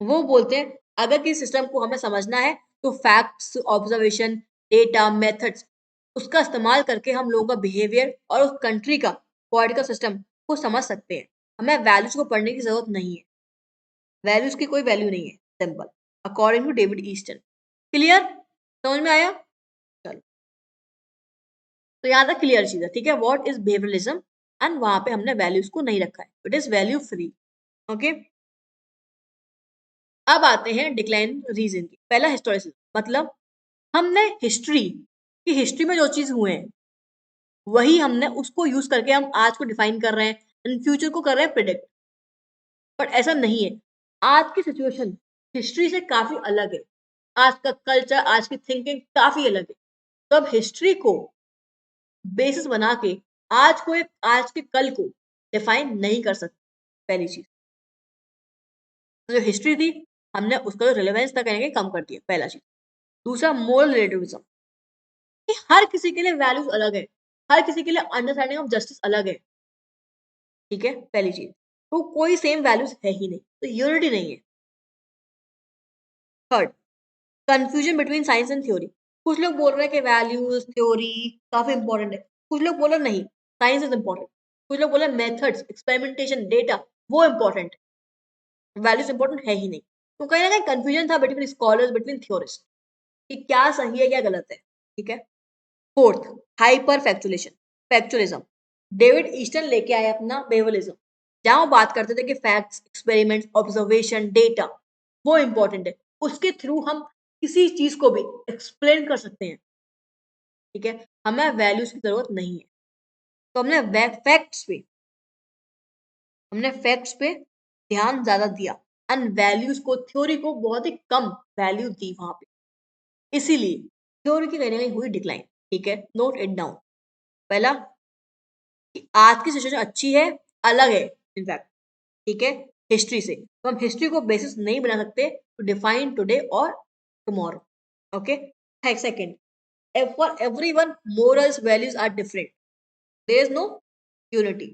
वो बोलते हैं अगर किसी सिस्टम को हमें समझना है तो फैक्ट्स, ऑब्जर्वेशन, डेटा, मेथड्स, उसका इस्तेमाल करके हम लोगों का बिहेवियर और उस कंट्री का पॉलिटिकल सिस्टम को समझ सकते हैं। हमें वैल्यूज को पढ़ने की जरूरत नहीं है, वैल्यूज की कोई वैल्यू नहीं है, simple, according to David Easton. Clear? समझ में आया? चलो, तो यहाँ तक क्लियर चीज है। ठीक है, व्हाट इज बिहेवियरलिज्म, एंड वहां पे हमने वैल्यूज को नहीं रखा है, it is value free. Okay, अब आते हैं डिक्लाइन रीजन की। पहला हिस्टोरिसिज्म, मतलब हमने हिस्ट्री में जो चीज हुए हैं वही हमने उसको यूज करके हम आज को डिफाइन कर रहे हैं एंड फ्यूचर को कर रहे हैं प्रिडिक्ट। बट ऐसा नहीं है, आज की सिचुएशन हिस्ट्री से काफी अलग है, आज का कल्चर, आज की थिंकिंग काफी अलग है। तो अब हिस्ट्री को बेसिस बना के आज के कल को डिफाइन नहीं कर सकते। पहली चीज, तो जो हिस्ट्री थी हमने उसका जो रिलेवेंस था कहने के कम कर दिया, पहला चीज। दूसरा, मोरल रिलेटिविज्म, कि हर किसी के लिए वैल्यूज अलग है, हर किसी के लिए अंडरस्टैंडिंग ऑफ जस्टिस अलग है। ठीक है, पहली चीज, तो कोई सेम वैल्यूज है ही नहीं, तो यूनिटी नहीं है। Third, confusion between science and theory. कुछ लोग बोल रहे हैं कि वैल्यूज थ्योरी काफी इंपॉर्टेंट है, कुछ लोग बोल रहे नहीं, साइंस इज इंपॉर्टेंट, कुछ लोग बोल रहे मेथड्स, एक्सपेरिमेंटेशन, डेटा वो इंपॉर्टेंट है, वैल्यूज इंपॉर्टेंट है ही नहीं। तो कहीं ना कहीं कंफ्यूजन था बिटवीन स्कॉलर्स, बिटवीन थ्योरिस्ट, कि क्या सही है क्या गलत है। ठीक है, फोर्थ, हाइपर फैक्चुअलिज्म। डेविड ईस्टन लेके आए अपना बेवलिज्म, जहां वो बात करते थे कि फैक्ट्स, एक्सपेरिमेंट्स, ऑब्जर्वेशन, डेटा वो इंपॉर्टेंट है, उसके थ्रू हम किसी चीज को भी एक्सप्लेन कर सकते हैं। ठीक है, हमें वैल्यूज की जरूरत नहीं है, तो हमने फैक्ट्स पे ध्यान ज्यादा दिया एंड वैल्यूज को, थ्योरी को बहुत ही कम वैल्यू दी वहां पे, इसीलिए थ्योरी की कहीं ना कहीं हुई डिक्लाइन। ठीक है, नोट इट डाउन। पहला, कि आज की सिचुएशन अच्छी है, अलग है इनफैक्ट, ठीक है, हिस्ट्री से, तो हम हिस्ट्री को बेसिस नहीं बना सकते टू डिफाइन टुडे और tomorrow. Okay, second, for everyone morals values are different, there is no unity.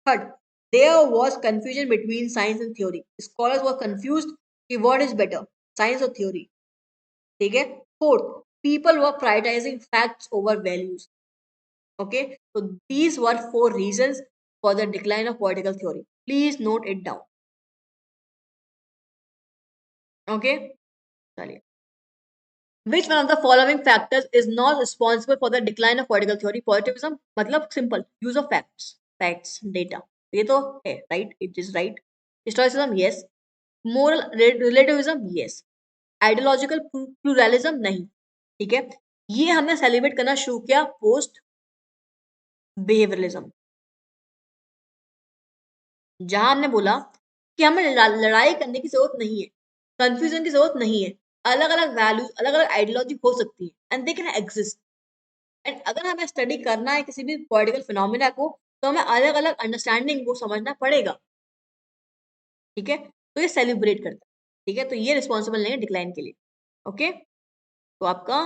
Third, there was confusion between science and theory, scholars were confused कि what is better, science or theory. ठीक है, fourth, people were prioritizing facts over values. Okay, so these were four reasons for the decline of political theory. Please note it down. Okay, चलिए, which one of the following factors is not responsible for the decline of political theory? Positivism, मतलब simple, use of facts, data, ये तो है, right, it is right. Historicism, yes. Moral relativism, yes. Ideological pluralism, नहीं। ठीक है, ये हमने celebrate करना शुरू किया पोस्ट बिहेवियरलिज्म, जहां हमने बोला कि हमें लड़ाई करने की जरूरत नहीं है, कंफ्यूजन की जरूरत नहीं है, अलग अलग वैल्यूज, अलग अलग आइडियोलॉजी हो सकती है and they can exist. And अगर हमें स्टडी करना है किसी भी पॉलिटिकल फिनोमिना को, तो हमें अलग अलग अंडरस्टैंडिंग को समझना पड़ेगा। ठीक है, तो ये सेलिब्रेट करता है। ठीक है, तो ये रिस्पॉन्सिबल नहीं है डिक्लाइन के लिए। ओके, तो आपका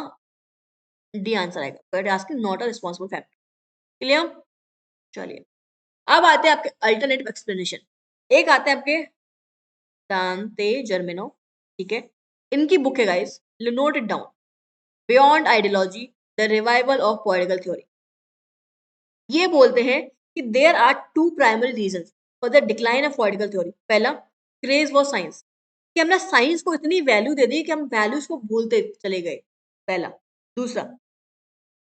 डी आंसर आएगा, but asking not a responsible factor. Clear? चलिए, अब आते हैं आपके अल्टरनेटिव एक्सप्लेनेशन। एक आते हैं आपके दांते जर्मेनो। ठीक है, इनकी बुक है guys, note it down, beyond ideology, the revival of political theory. ये बोलते हैं कि there are two primary reason for the decline of political theory. पहला, क्रेज फॉर साइंस, कि हमने साइंस को इतनी वैल्यू दे दी कि हम वैल्यूज को भूलते चले गए, पहला। दूसरा,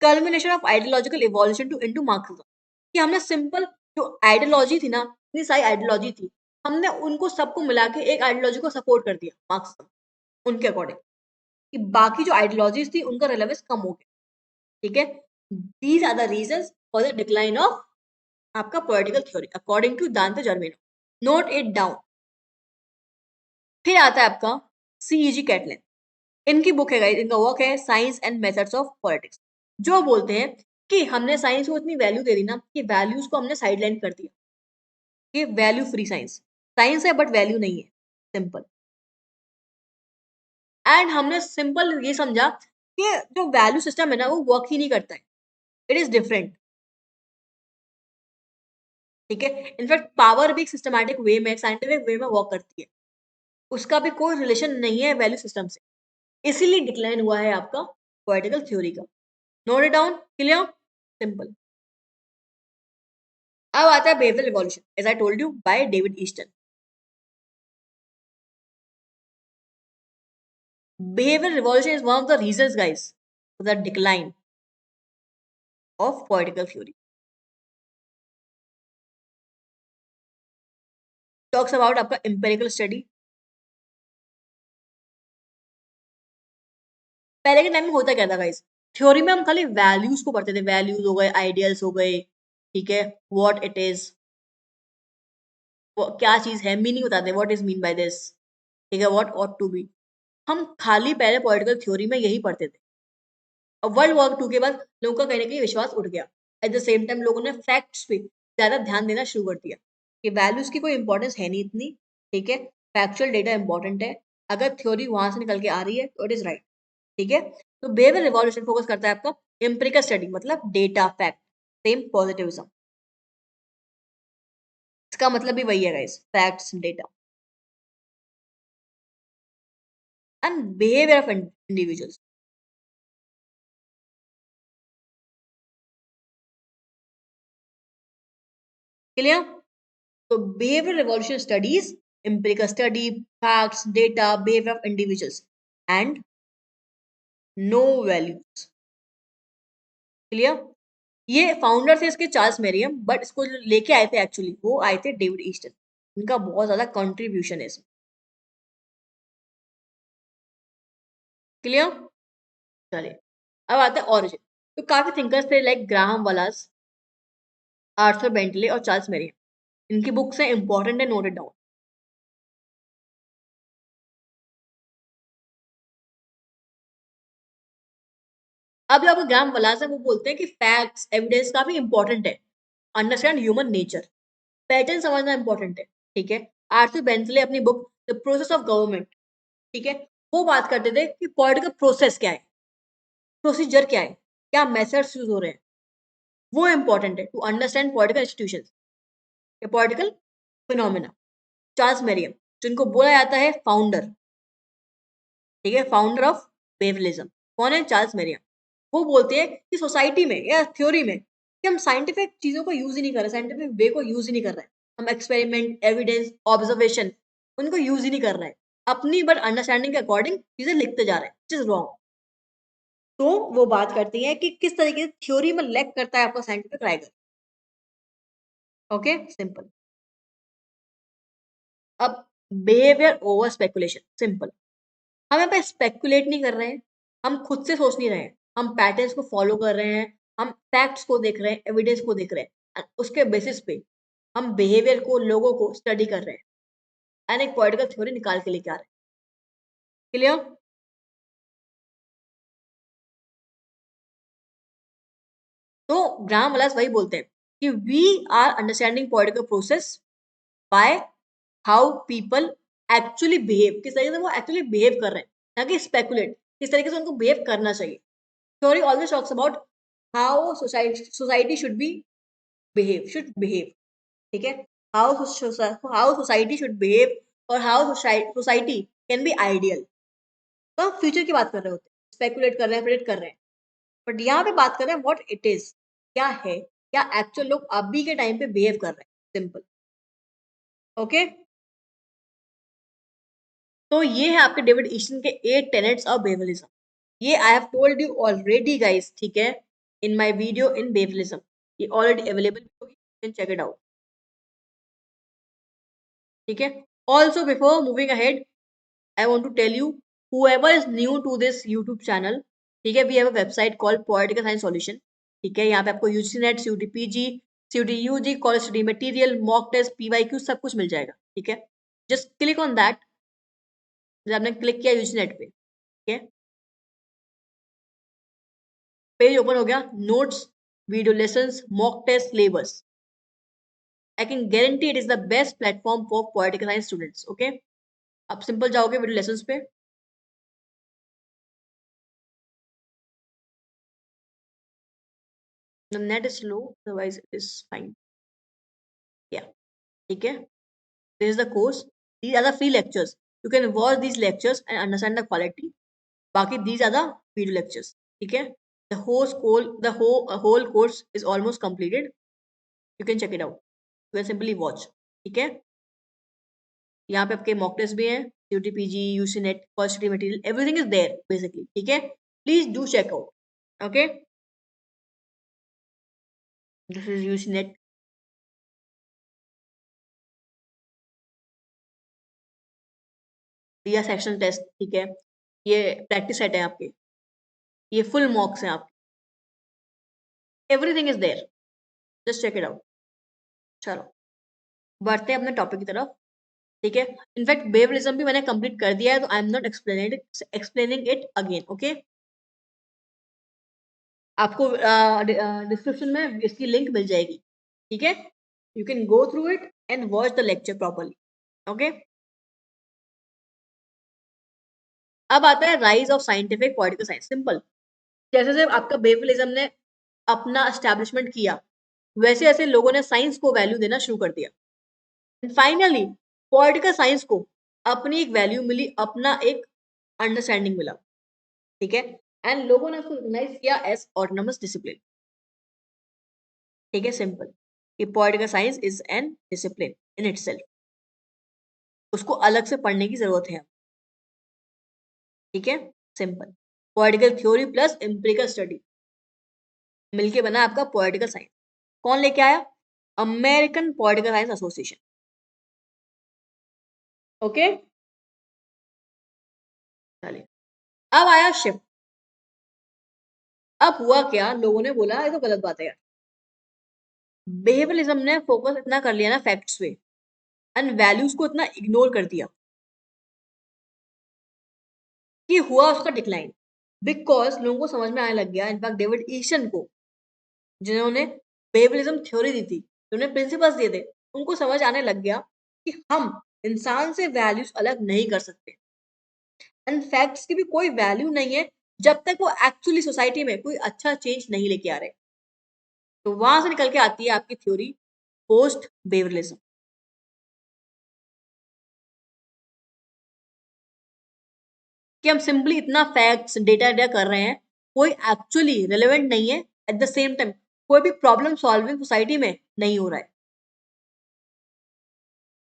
culmination of ideological evolution to into Marxism, कि हमने सिंपल जो आइडियोलॉजी थी ना, इतनी सारी आइडियोलॉजी थी, हमने उनको सबको मिला के एक आइडियोलॉजी को सपोर्ट कर दिया, मार्क्सिज्म, उनके अकॉर्डिंग, कि बाकी जो आइडियोलॉजीज थी उनका रिलेवेंस कम हो गया। ठीक है, these are the reasons for the decline of आपका political theory according to Dante Germino. Note it down. फिर आता है आपका सीईजी कैटलिन, इनकी बुक है गाइस, इनका वर्क है science and methods of politics, जो बोलते हैं कि हमने साइंस को इतनी वैल्यू दे दी ना कि वैल्यूज को हमने साइडलाइन कर दिया, कि वैल्यू फ्री साइंस, साइंस है बट वैल्यू नहीं है, सिंपल। एंड हमने सिंपल ये समझा कि जो वैल्यू सिस्टम है ना वो वर्क ही नहीं करता है, इट इज डिफरेंट। ठीक है। इनफैक्ट पावर भी एक सिस्टमैटिक वे में, साइंटिफिक वे में वर्क करती है, उसका भी कोई रिलेशन नहीं है वैल्यू सिस्टम से, इसीलिए डिक्लाइन हुआ है आपका पॉलिटिकल थ्योरी का। Note it down, clear, simple. अब आता है behaviour revolution, as I told you, by David Easton. Behavior revolution is one of the reasons, guys, for the decline of political theory. Talks about आपका empirical study. पहले के time में होता क्या था गाइस, थ्योरी में हम खाली वैल्यूज को पढ़ते थे, वैल्यूज हो गए, आइडियल्स हो गए, ठीक है, व्हाट इट इज, क्या चीज है, मीनिंग बताते, what is mean by this, ठीक है, व्हाट ऑट टू बी। हम खाली पहले पॉलिटिकल थ्योरी में यही पढ़ते थे। अब वर्ल्ड वॉर टू के बाद लोगों का कहीं ना कहीं विश्वास उठ गया। एट द सेम टाइम लोगों ने फैक्ट्स पे ज्यादा ध्यान देना शुरू कर दिया कि वैल्यूज की कोई इंपॉर्टेंस है नहीं इतनी, ठीक है, फैक्चुअल डेटा इंपॉर्टेंट है, अगर थ्योरी वहां से निकल के आ रही है तो इट इज राइट, ठीक है। तो बिहेवियर रिवॉल्यूशन फोकस करता है आपका एम्पिरिकल स्टडी, मतलब डेटा फैक्ट, सेम पॉजिटिविज्म, इसका मतलब भी वही है guys, facts data and behaviour of individuals. Clear? So behavior revolution studies empirical study, facts, data, behavior of individuals and no values. Clear? ये फाउंडर थे इसके चार्ल्स मेरियम, बट इसको जो लेके आए थे एक्चुअली वो आए थे डेविड ईस्टन। इनका बहुत ज्यादा कंट्रीब्यूशन है इसमें। क्लियर? चलिए अब आते हैं ओरिजिन। तो काफी थिंकर्स थे लाइक ग्राहम वलास, आर्थर बेंटले और चार्ल्स मेरियम। इनकी बुक्स है इंपॉर्टेंट है, नोटेड डाउन। अब जो आपको ग्राहम वलास है वो बोलते हैं कि फैक्ट्स एविडेंस काफी इंपॉर्टेंट है, अंडरस्टैंड ह्यूमन नेचर, पैटर्न समझना इंपॉर्टेंट है, ठीक है। आर्थर बेंटले अपनी book the process of government, ठीक है, वो बात करते थे कि पॉलिटिकल प्रोसेस क्या है, प्रोसीजर क्या है, क्या मेथड्स यूज हो रहे हैं, वो इंपॉर्टेंट है to understand political institutions, political phenomena. Charles Merriam, जिनको बोला जाता है फाउंडर, ठीक है, फाउंडर ऑफ बेवलिज्म, कौन है? चार्ल्स मेरियम। वो बोलते हैं कि सोसाइटी में या थ्योरी में कि हम साइंटिफिक चीजों को यूज ही नहीं कर रहे, साइंटिफिक वे को यूज ही नहीं कर रहे हैं, हम एक्सपेरिमेंट, एविडेंस, ऑब्जर्वेशन, उनको यूज ही नहीं कर रहे हैं, अपनी बट अंडरस्टैंडिंग के अकॉर्डिंग चीजें लिखते जा रहे हैं, विच इज रॉन्ग। तो वो बात करती है कि किस तरीके से थ्योरी में लैक करता है आपका साइंटिफिक राइगर। Okay, simple. अब बिहेवियर ओवर स्पेकुलेशन, सिंपल। हम यहाँ पे स्पेकुलेट नहीं कर रहे हैं, हम खुद से सोच नहीं रहे हैं, हम पैटर्न्स को फॉलो कर रहे हैं, हम फैक्ट्स को देख रहे हैं, एविडेंस को देख रहे हैं, उसके बेसिस पे हम बिहेवियर को, लोगों को स्टडी कर रहे हैं एंड एक पॉलिटिकल थ्योरी निकाल के लेके आ रहे हैं। क्लियर? तो ग्राम वलास वही बोलते हैं कि we are understanding political process by how people actually behave, किस तरीके से वो एक्चुअली बिहेव कर रहे हैं, ना कि स्पेकुलेट किस तरीके से उनको बिहेव करना चाहिए। Theory always talks about how society should be behave, should behave, ठीक है, हाउ सोसाइटी शुड बिहेव और how society can be ideal. तो हम फ्यूचर की बात कर रहे होते हैं, स्पेकुलेट कर रहे हैं, प्रेडिक्ट कर रहे हैं, बट यहाँ पे बात कर रहे हैं व्हाट इट इज, क्या है, क्या एक्चुअल लोग अभी के टाइम पे बिहेव कर रहे हैं, सिंपल। ओके, तो ये है आपके डेविड ईस्टन के 8 टेनेट्स ऑफ बेवलिज्म। ये I have told you already guys, ठीक है, in my video in behaviouralism, ये ऑलरेडी अवेलेबल होगी, you can check it out, ठीक है। Also before moving ahead I want to tell you, whoever is new to this YouTube channel, ठीक है, we have a website called Political Science Solution, ठीक है, यहाँ पे आपको UGC net, CUT PG, CUT UG, college study material, mock test, PYQ सब कुछ मिल जाएगा, ठीक है। जस्ट क्लिक ऑन दैट, जब आपने क्लिक किया UGC नेट पे, ठीक है, पेज ओपन हो गया, notes, video lessons, mock test, syllabus. I can guarantee it is the best platform for political science students, okay. आप सिंपल जाओगे वीडियो लेसन्स पे, the net is slow, otherwise it is fine. ठीक है, this is the course, these are the free lectures, you can watch these lectures and understand the quality. बाकी these are the video lectures. ठीक है, the whole course is almost completed. You can check it out, you can simply watch. ठीक है, यहाँ पे आपके mock test भी हैं, CUET PG, UC net, first study material, everything is there basically. ठीक है, please do check out. Okay, this is UC net. दिया सेक्शन टेस्ट. ठीक है, ये प्रैक्टिस सेट है आपके, ये फुल मॉक्स हैं आपके, everything is there, just check it out. चलो बढ़ते हैं अपने टॉपिक की तरफ. ठीक है, इनफैक्ट बेवलिज्म भी मैंने कंप्लीट कर दिया है, तो आई am not explaining it again. Okay, आपको डिस्क्रिप्शन में इसकी लिंक मिल जाएगी. ठीक है, you can go through it and watch the lecture properly. Okay, अब आता है rise of scientific political science. Simple, जैसे जैसे आपका बेवलिज्म ने अपना एस्टैब्लिशमेंट किया, वैसे ऐसे लोगों ने साइंस को वैल्यू देना शुरू कर दिया. एंड फाइनली पॉलिटिकल साइंस को अपनी एक वैल्यू मिली, अपना एक अंडरस्टैंडिंग मिला. ठीक है, एंड लोगों ने उसको रिकॉग्नाइज किया एज ऑटोनमस डिसिप्लिन. ठीक है, सिंपल, कि political science is an discipline in itself, उसको अलग से पढ़ने की जरूरत है. ठीक है, simple, political theory plus empirical study मिलके बना आपका पॉलिटिकल साइंस. कौन लेके आया? American political science association. Okay, चलिए अब आया शिफ्ट. अब हुआ क्या, लोगों ने बोला ये तो गलत बात है यार. बिहेवियरिज्म ने फोकस इतना कर लिया ना फैक्ट्स पे, एंड वैल्यूज को इतना इग्नोर कर दिया कि हुआ उसका डिक्लाइन. बिकॉज लोगों को समझ में आने लग गया, इनफैक्ट डेविड ईस्टन को, जिन्होंने बिहेवियरिज्म थ्योरी दी थी, जिन्होंने प्रिंसिपल्स दिए थे, उनको समझ आने लग गया कि हम इंसान से वैल्यूज अलग नहीं कर सकते, एंड फैक्ट्स की भी कोई वैल्यू नहीं है जब तक वो एक्चुअली सोसाइटी में कोई अच्छा चेंज नहीं लेके आ रहे. तो वहां से निकल के आती है आपकी थ्योरी पोस्ट बिहेवियरिज्म, कि हम सिंपली इतना फैक्ट्स डेटा डेटा कर रहे हैं, कोई एक्चुअली रिलेवेंट नहीं है. एट द सेम टाइम कोई भी प्रॉब्लम सॉल्विंग सोसाइटी में नहीं हो रहा है.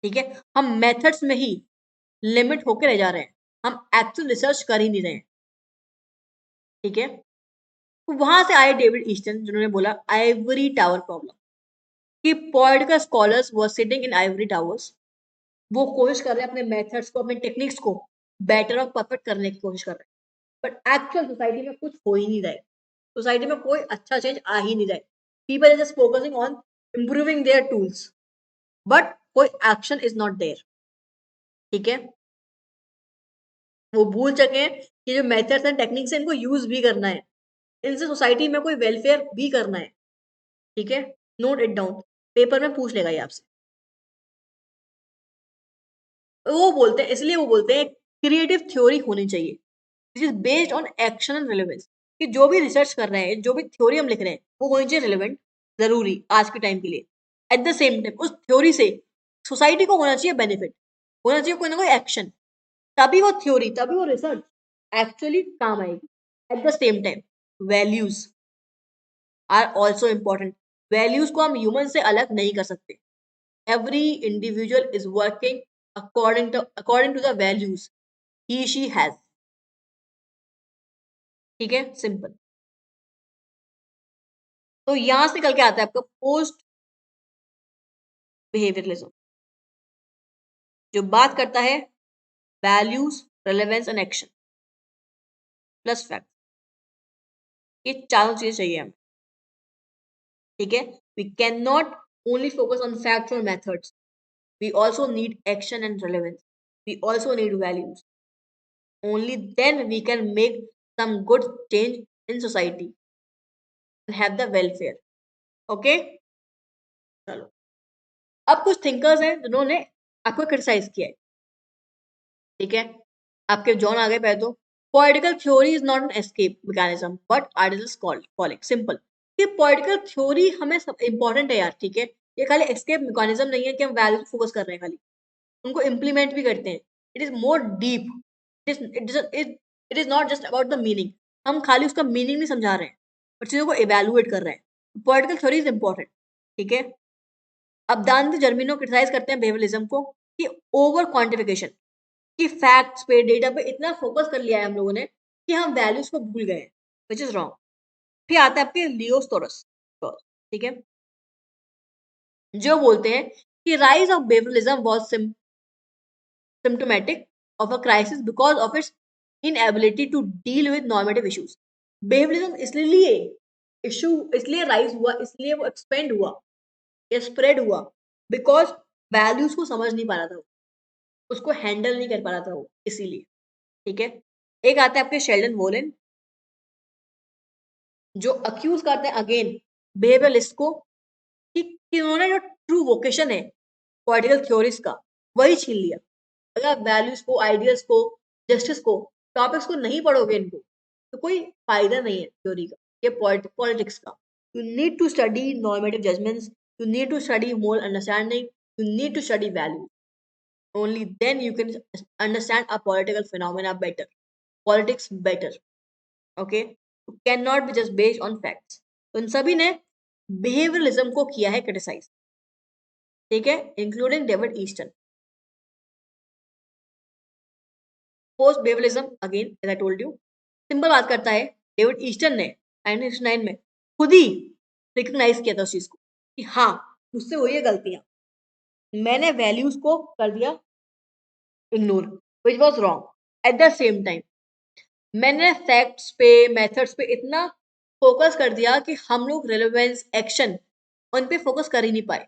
ठीक है, हम मेथड्स में ही लिमिट होकर रह जा रहे हैं, हम एक्चुअल रिसर्च कर ही नहीं रहे हैं. ठीक है, तो वहां से आए डेविड ईस्टन, जिन्होंने बोला आइवरी टावर प्रॉब्लम, कि political scholars were sitting in Ivory towers. वो कोशिश कर रहे हैं अपने मेथड्स को, अपने टेक्निक्स को बेटर और परफेक्ट करने की कोशिश कर रहे हैं, बट एक्चुअल सोसाइटी में कुछ हो ही नहीं रहा है. सोसाइटी में कोई अच्छा चेंज आ ही नहीं रहा है. People are just focusing on improving their tools, but कोई एक्शन इज नॉट देयर. ठीक है, वो भूल चुके हैं कि जो मेथड्स एंड टेक्निक्स है इनको यूज भी करना है, इनसे सोसाइटी में कोई वेलफेयर भी करना है. ठीक है, नोट इट डाउन, पेपर में पूछ लेगा ये आपसे. वो बोलते हैं, इसलिए वो बोलते हैं क्रिएटिव थ्योरी होनी चाहिए which is based on action and relevance, कि जो भी रिसर्च कर रहे हैं, जो भी थ्योरी हम लिख रहे हैं, वो होनी चाहिए रिलेवेंट, जरूरी आज के टाइम के लिए. एट द सेम टाइम उस थ्योरी से सोसाइटी को होना चाहिए बेनिफिट, होना चाहिए कोई ना कोई एक्शन, तभी वो थ्योरी, तभी वो रिसर्च एक्चुअली काम आएगी. At the same time values are also important. Values को हम ह्यूमन से अलग नहीं कर सकते. Every individual is working according to the values he she has. ठीक है, सिंपल. तो यहां से निकल के आता है आपका पोस्ट बिहेवियरलिज्म, जो बात करता है values, relevance and action plus fact. ये चारों चीजें चाहिए हमें. ठीक है, we can not only focus on facts और methods, we also need action and relevance, we also need values. Only then we can make some good change in society and have the welfare. Okay, चलो अब कुछ thinkers हैं जिन्होंने आपको criticise किया है. ठीक है, आपके जॉन आ गए पहले तो. Political theory is not an escape mechanism but ideals calling. Simple, कि पॉलिटिकल थ्योरी हमें सब इंपॉर्टेंट है यार. ठीक है, ये खाली एस्केप मैकेनिज्म नहीं है कि हम वैल्यू फोकस कर रहे हैं खाली, उनको इम्प्लीमेंट भी करते हैं। It is more deep, it is not just about the meaning. हम खाली उसका मीनिंग नहीं समझा रहे हैं और चीजों को इवेल्युएट कर रहे हैं। पॉलिटिकल थ्योरी इज इंपॉर्टेंट, ठीक है। अब दांत जर्मिनो क्रिटिसाइज करते हैं बिहेवियरिज्म को कि ओवर क्वांटिफिकेशन, कि फैक्ट्स पे डेटा पे इतना फोकस कर लिया है हम लोगों ने कि हम वैल्यूज को भूल गए, विच इज रॉन्ग। फिर आता है आपके लियोस ठीक है, जो बोलते हैं कि rise of behaviourism was symptomatic of a crisis because of its inability to deal with normative issues. Behaviorism इसलिए इशू इसलिए राइज हुआ, इसलिए वो एक्सपेंड हुआ या स्प्रेड हुआ बिकॉज वैल्यूज को समझ नहीं पा रहा था वो, उसको हैंडल नहीं कर पा रहा था वो, इसीलिए। ठीक है, एक आता है आपके शेल्डन वोलेन, जो अक्यूज करते हैं अगेन बिहेवियरलिस्ट को कि उन्होंने जो ट्रू वोकेशन है पॉलिटिकल थ्योरीज का वही छीन लिया। अगर आप वैल्यूज को, आइडियल्स को, जस्टिस को, टॉपिक्स को नहीं पढ़ोगे इनको, तो कोई फायदा नहीं है थ्योरी का, ये पॉलिटिक्स का। You need to study normative judgements, you need to study moral understanding, you need to study value. Only then you can understand a political phenomena better, politics better. Okay, can not be just based on facts. तो इन सभी ने behaviourism को किया है criticise, ठीक है, including David Easton. Post behaviouralism again as I told you, simple बात करता है, डेविड ईस्टन ने 1969 में खुद ही रिकग्नाइज किया था उस चीज को कि हाँ मुझसे हुई है गलतियां, मैंने वैल्यूज को कर दिया ignore, which was wrong. Eight the same time मैंने फैक्ट्स पे, मेथड्स पे इतना फोकस कर दिया कि हम लोग रिलेवेंस, एक्शन, उन पे फोकस कर ही नहीं पाए।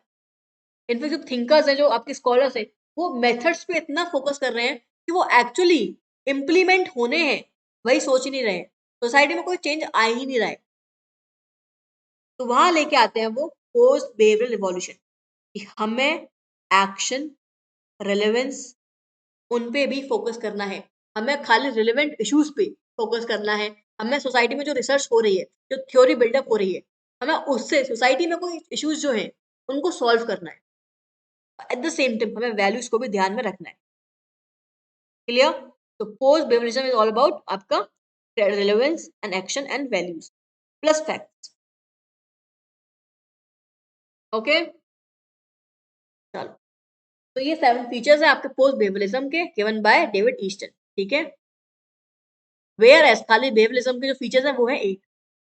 इनफैक्ट जो थिंकर्स हैं, जो आपके स्कॉलर्स हैं, वो मेथड्स पे इतना फोकस कर रहे हैं कि वो एक्चुअली इम्प्लीमेंट होने हैं वही सोच ही नहीं रहे। सोसाइटी में कोई चेंज आ ही नहीं रहा है। तो वहां लेके आते हैं वो पोस्ट बिहेवियरल रिवॉल्यूशन कि हमें एक्शन, रिलेवेंस, उन पे भी फोकस करना है। हमें खाली रिलेवेंट इश्यूज पे फोकस करना है। हमें सोसाइटी में जो रिसर्च हो रही है, जो थ्योरी बिल्डअप हो रही है, हमें उससे सोसाइटी में कोई इश्यूज जो हैं उनको सॉल्व करना है। एट द सेम टाइम हमें वैल्यूज को भी ध्यान में रखना है। क्लियर? तो post behaviouralism is all about आपका relevance and action and values plus facts. Okay, चलो, तो ये 7 फीचर्स है आपके पोस्ट बिहेवियरिज्म के, गिवन बाय डेविड ईस्टन। ठीक है, वेयर एज खाली बिहेवियरिज्म के जो फीचर्स हैं वो है 8।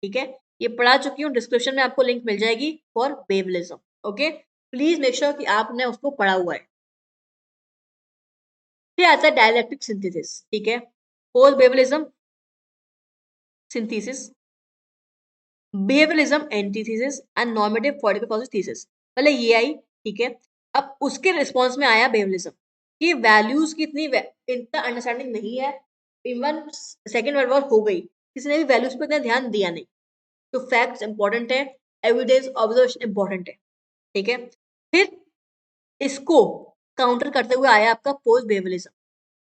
ठीक है, ये पढ़ा चुकी हूँ, डिस्क्रिप्शन में आपको लिंक मिल जाएगी for behaviourism. Okay, please make sure कि आपने उसको पढ़ा हुआ है। फिर आता है डायलेक्टिक सिंथेसिस। ठीक है, post behaviourism synthesis, behaviourism antithesis and normative political thesis, पहले ये आई। ठीक है, अब उसके रिस्पॉन्स में आया बिहेवियरिज्म कि वैल्यूज की इतना अंडरस्टैंडिंग नहीं है। इवन सेकेंड वर्ल्ड वॉर हो गई, किसी ने भी वैल्यूज पर इतना ध्यान दिया नहीं। तो फैक्ट्स इंपॉर्टेंट है, एविडेंस, ऑब्जर्वेशन इंपॉर्टेंट है। ठीक है, फिर इसको काउंटर करते हुए आया आपका पोस्ट बिहेवियरिज्म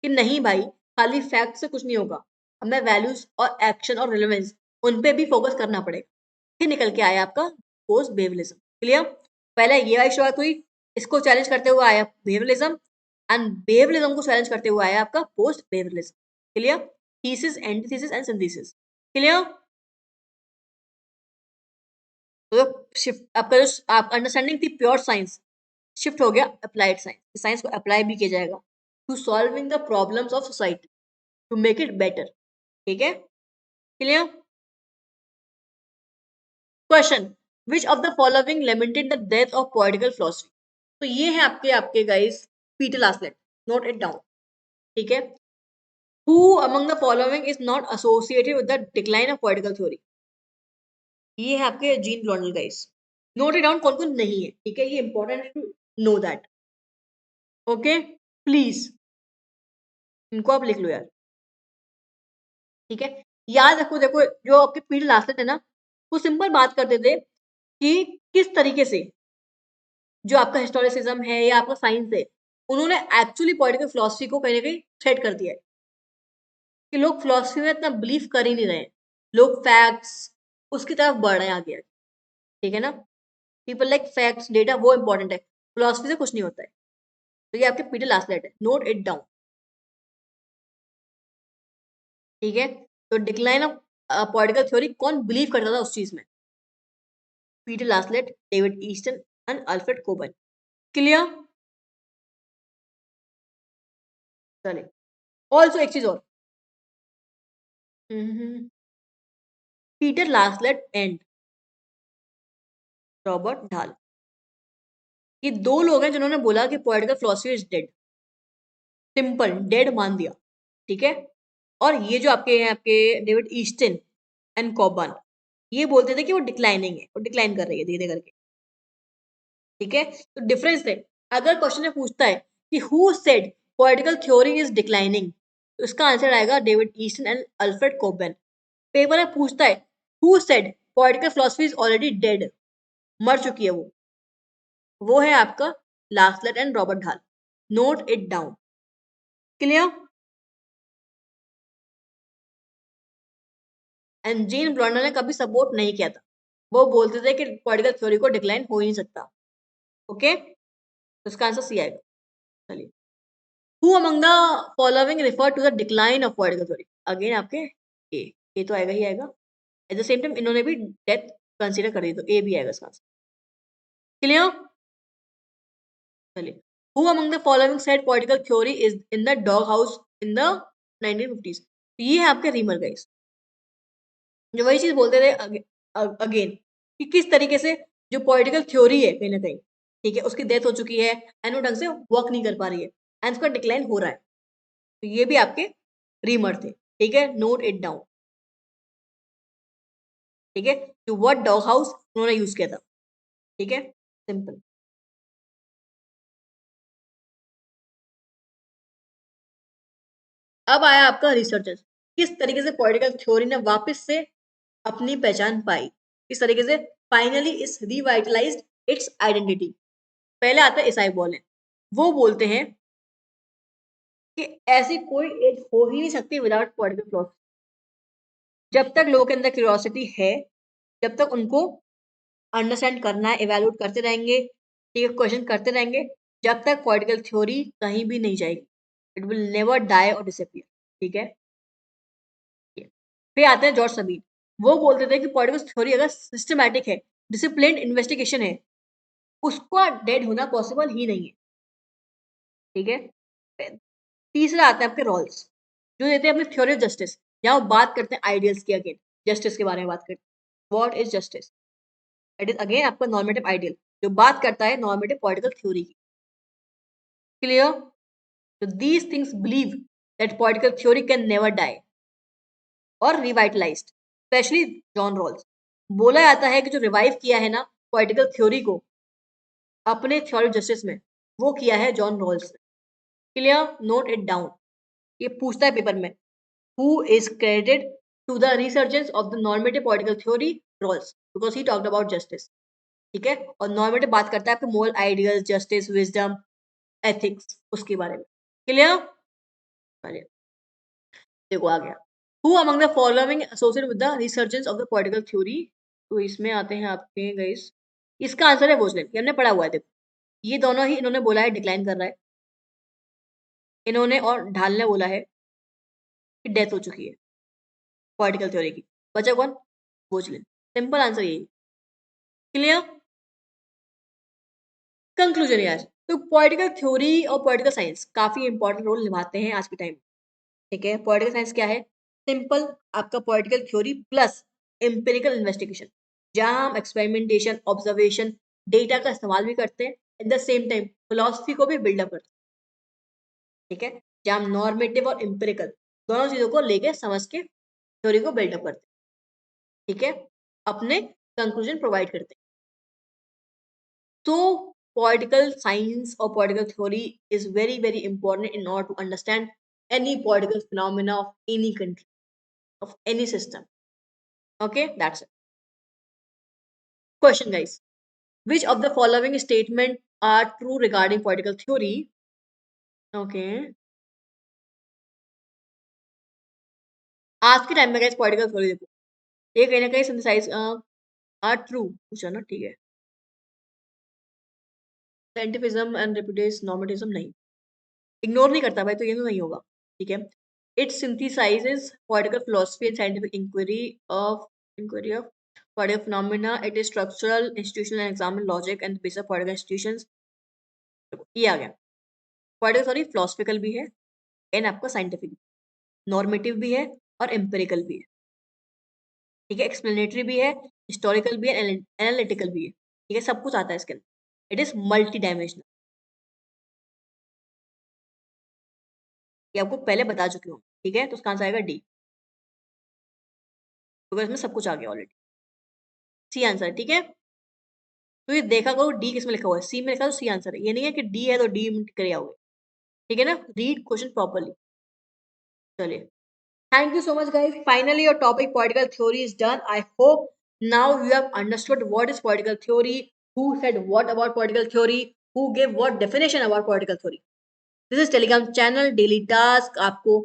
कि नहीं भाई, खाली फैक्ट से कुछ नहीं होगा, हमें वैल्यूज और एक्शन और रिलेवेंस उन पे भी फोकस करना पड़ेगा। फिर निकल के आया आपका पोस्ट बिहेवियरिज्म। क्लियर? पहले ये आई शुरुआत हुई, इसको चैलेंज करते हुए आया बिहेवियरिज्म, एंड बिहेवियरिज्म को चैलेंज करते हुए आया आपका post behaviourism. Clear? Thesis, antithesis and synthesis. Clear? तो शिफ्ट आपका जो आप अंडरस्टैंडिंग थी प्योर साइंस, शिफ्ट हो गया अप्लाइड साइंस। साइंस को अप्लाई भी किया जाएगा to solving the problems of society, to make it better. ठीक है, clear? Question, which of the following lamented the death of political philosophy? तो ये है आपके आपके guys Peter Laslett, note it down. ठीक है, who among the following is not associated with the decline of political theory? ये है आपके Jean Blondel guys, note it down कौन कौन नहीं है। ठीक है, ये important to know that. Okay, please इनको आप लिख लो यार। ठीक है, याद रखो, देखो जो आपके पीटर लास्लेट है ना, वो सिंपल बात करते थे कि किस तरीके से जो आपका हिस्टोरिसिज्म है या आपका साइंस है, उन्होंने एक्चुअली पॉलिटिकल फिलोसफी को कहीं ना कहीं थ्रेट कर दिया है कि लोग फिलोसफी में इतना बिलीव कर ही नहीं रहे हैं, लोग फैक्ट्स उसकी तरफ बढ़ रहे हैं आगे। ठीक है ना? पीपल लाइक फैक्ट्स, डेटा, वो इंपॉर्टेंट है, फिलोसफी से कुछ नहीं होता है। तो ये आपके पीटर लास्लेट है, नोट इट डाउन। ठीक है, तो डिक्लाइन ऑफ पॉलिटिकल थ्योरी कौन बिलीव करता था उस चीज में? Peter Laslett, David Easton and Alfred Cobban. Clear? चलिए, ऑल्सो एक चीज और, पीटर लास्लेट एंड रॉबर्ट ढाल, ये दो लोग हैं जिन्होंने बोला कि political philosophy is dead. Simple, dead मान दिया। ठीक है, और ये जो आपके हैं आपके डेविड ईस्टन एंड कॉबन, ये बोलते थे कि वो डिक्लाइनिंग है, वो डिक्लाइन कर रही है धीरे धीरे करके। ठीक है, तो डिफरेंस है। अगर क्वेश्चन में पूछता है कि who said political theory is declining, तो इसका आंसर आएगा David Easton and Alfred Cobban. Paper में पूछता है who said political philosophy is already dead, मर चुकी है वो है आपका Laslett and Robert Dahl. Note it down. Clear? And Jean Blondel ने कभी सपोर्ट नहीं किया था, वो बोलते थे कि पॉलिटिकल थ्योरी को डिक्लाइन हो ही नहीं सकता। ओके, तो इसका आंसर सी आएगा। चलिए, who among the following refer to the decline of political theory? Again आपके ए तो आएगा ही आएगा। एट द सेम टाइम इन्होंने भी डेथ कंसीडर कर दी, तो ए भी आएगा इसका आंसर। क्लियर? चलिए, who among the following said political theory is in the dog house in the 1950s? ये है आपके रीमर गाइस, जो वही चीज बोलते थे अगेन कि किस तरीके से जो पॉलिटिकल थ्योरी है कहीं ना कहीं, ठीक है, उसकी डेथ हो चुकी है एंड वो ढंग से वर्क नहीं कर पा रही है एंड उसका डिक्लाइन हो रहा है। तो ये भी आपके रीमर थे। ठीक है, नोट इट डाउन। ठीक है, तो वर्ड डॉग हाउस उन्होंने यूज किया था। ठीक है, सिंपल। अब आया आपका रिसर्चर्स, किस तरीके से पॉलिटिकल थ्योरी ने वापस से अपनी पहचान पाई, किस तरीके से फाइनली इस रिवाइटलाइज्ड इट्स आइडेंटिटी। पहले आता है ईसाई बोले, वो बोलते हैं कि ऐसी कोई एज हो ही नहीं सकती विदाउट पॉलिटिकल फिलोसफी। जब तक लोगों के अंदर क्यूरियोसिटी है, जब तक उनको अंडरस्टैंड करना है, इवेल्युएट करते रहेंगे, ठीक है, क्वेश्चन करते रहेंगे, जब तक पॉलिटिकल थ्योरी कहीं भी नहीं जाएगी। इट विल नेवर डाई और डिसअपियर। ठीक है, फिर आते हैं जॉर्ज सबीन, वो बोलते थे कि पॉलिटिकल थ्योरी अगर सिस्टमैटिक है, डिसिप्लिन इन्वेस्टिगेशन है, उसका डेड होना पॉसिबल ही नहीं है। ठीक है, तीसरा आता है आपके रॉल्स, जो देते हैं अपने थ्योरी ऑफ जस्टिस, जहाँ वो बात करते हैं आइडियल्स की, अगेन जस्टिस के बारे में बात करते हैं। What is justice? It is again आपका नॉर्मेटिव आइडियल, जो बात करता है नॉर्मेटिव पॉलिटिकल थ्योरी की। क्लियर? तो these things believe that political theory can never die और रिवाइटलाइज्ड, स्पेशली जॉन रॉल्स। बोला जाता है कि जो रिवाइव किया है ना पॉलिटिकल थ्योरी को अपने थ्योरी ऑफ जस्टिस में, वो किया है जॉन रॉल्स ने। क्लियर? Note it down. ये पूछता है पेपर में, who is credited to the resurgence of the normative political theory? Rawls, because he talked about justice. ठीक है, और नॉर्मेटिव बात करता है आपके moral ideals, justice, wisdom, ethics, उसके बारे में। क्लियर? चलिए, देखो आ गया, who among the following associated with the resurgence of the political theory? तो इसमें आते हैं आपके गाइस, इसका आंसर है वोजलेन, ये हमने पढ़ा हुआ है। देखो, ये दोनों ही इन्होंने बोला है डिक्लाइन कर रहा है, इन्होंने और ढाल ने बोला है कि डेथ हो चुकी है पॉलिटिकल थ्योरी की। बचा कौन? वोजलेन। सिंपल आंसर यही। क्लियर? कंक्लूजन यार, तो पॉलिटिकल थ्योरी और पॉलिटिकल साइंस काफी इंपॉर्टेंट रोल निभाते हैं आज के टाइम। ठीक है, पॉलिटिकल साइंस क्या है? सिंपल, आपका political theory plus empirical investigation, जहां हम एक्सपेरिमेंटेशन, ऑब्जर्वेशन, डेटा का इस्तेमाल भी करते हैं, eight the same time philosophy को भी बिल्डअप करते हैं। ठीक है, जहां हम नॉर्मेटिव और एम्पिरिकल दोनों चीजों को लेके समझ के थ्योरी को बिल्डअप करते हैं। ठीक है, अपने कंक्लूजन प्रोवाइड करते हैं। So, political science or political theory is very, very important in order to understand any political phenomena of any country, of any system. Okay, that's it. Question, guys. Which of the following statement are true regarding political theory? Okay. आज के time में guys political theory देखो, ये कहीं ना कहीं synthesize are true पूछा ना, ठीक है। साइंटिफिज्म एंड रिप्यूटेस नॉर्मेटिज्म नहीं, इग्नोर नहीं करता भाई, तो ये तो नहीं होगा, ठीक है। It synthesises political philosophy and scientific inquiry of political phenomena. It is structural institutional and examine logic and basic political institutions. ये आ गया, पॉलिटिकल सॉरी फिलोसफिकल भी है एंड आपका साइंटिफिक, नॉर्मेटिव भी है और एम्पेरिकल भी है, ठीक है। एक्सप्लेनेटरी भी है, हिस्टोरिकल भी है, एनालिटिकल भी है, ठीक है। सब कुछ आता है इसके अंदर। इट इज मल्टी डायमेंशनल, ये आपको पहले बता चुकी हूँ, ठीक है। तो उसका आंसर आएगा डी, क्योंकि इसमें सब कुछ आ गया ऑलरेडी। सी आंसर, ठीक है। तो ये देखा करो डी किसमें लिखा हुआ है, सी में लिखा है तो सी आंसर है, ये नहीं है कि डी है तो डी कर आओगे, ठीक है ना। Read question properly. चलिए, thank you so much guys, finally your topic political theory is done. I hope now you have understood what is political theory, who said what about political theory, who gave what definition about political theory. This is Telegram channel, daily task, आपको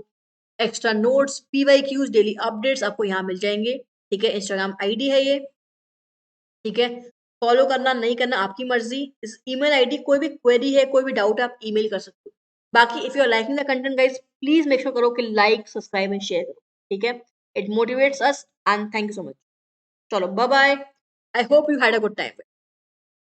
extra notes, PYQs, daily updates आपको यहाँ मिल जाएंगे, ठीक है। Instagram ID है ये, ठीक है। फॉलो करना नहीं करना आपकी मर्जी। इस ईमेल आईडी कोई भी क्वेरी है, कोई भी डाउट है, आप ईमेल कर सकते हो। बाकी if you are liking the content guys, please make sure करो कि लाइक, सब्सक्राइब एंड शेयर करो, ठीक है। It motivates us and thank you so much. चलो bye bye, I hope you had a good time.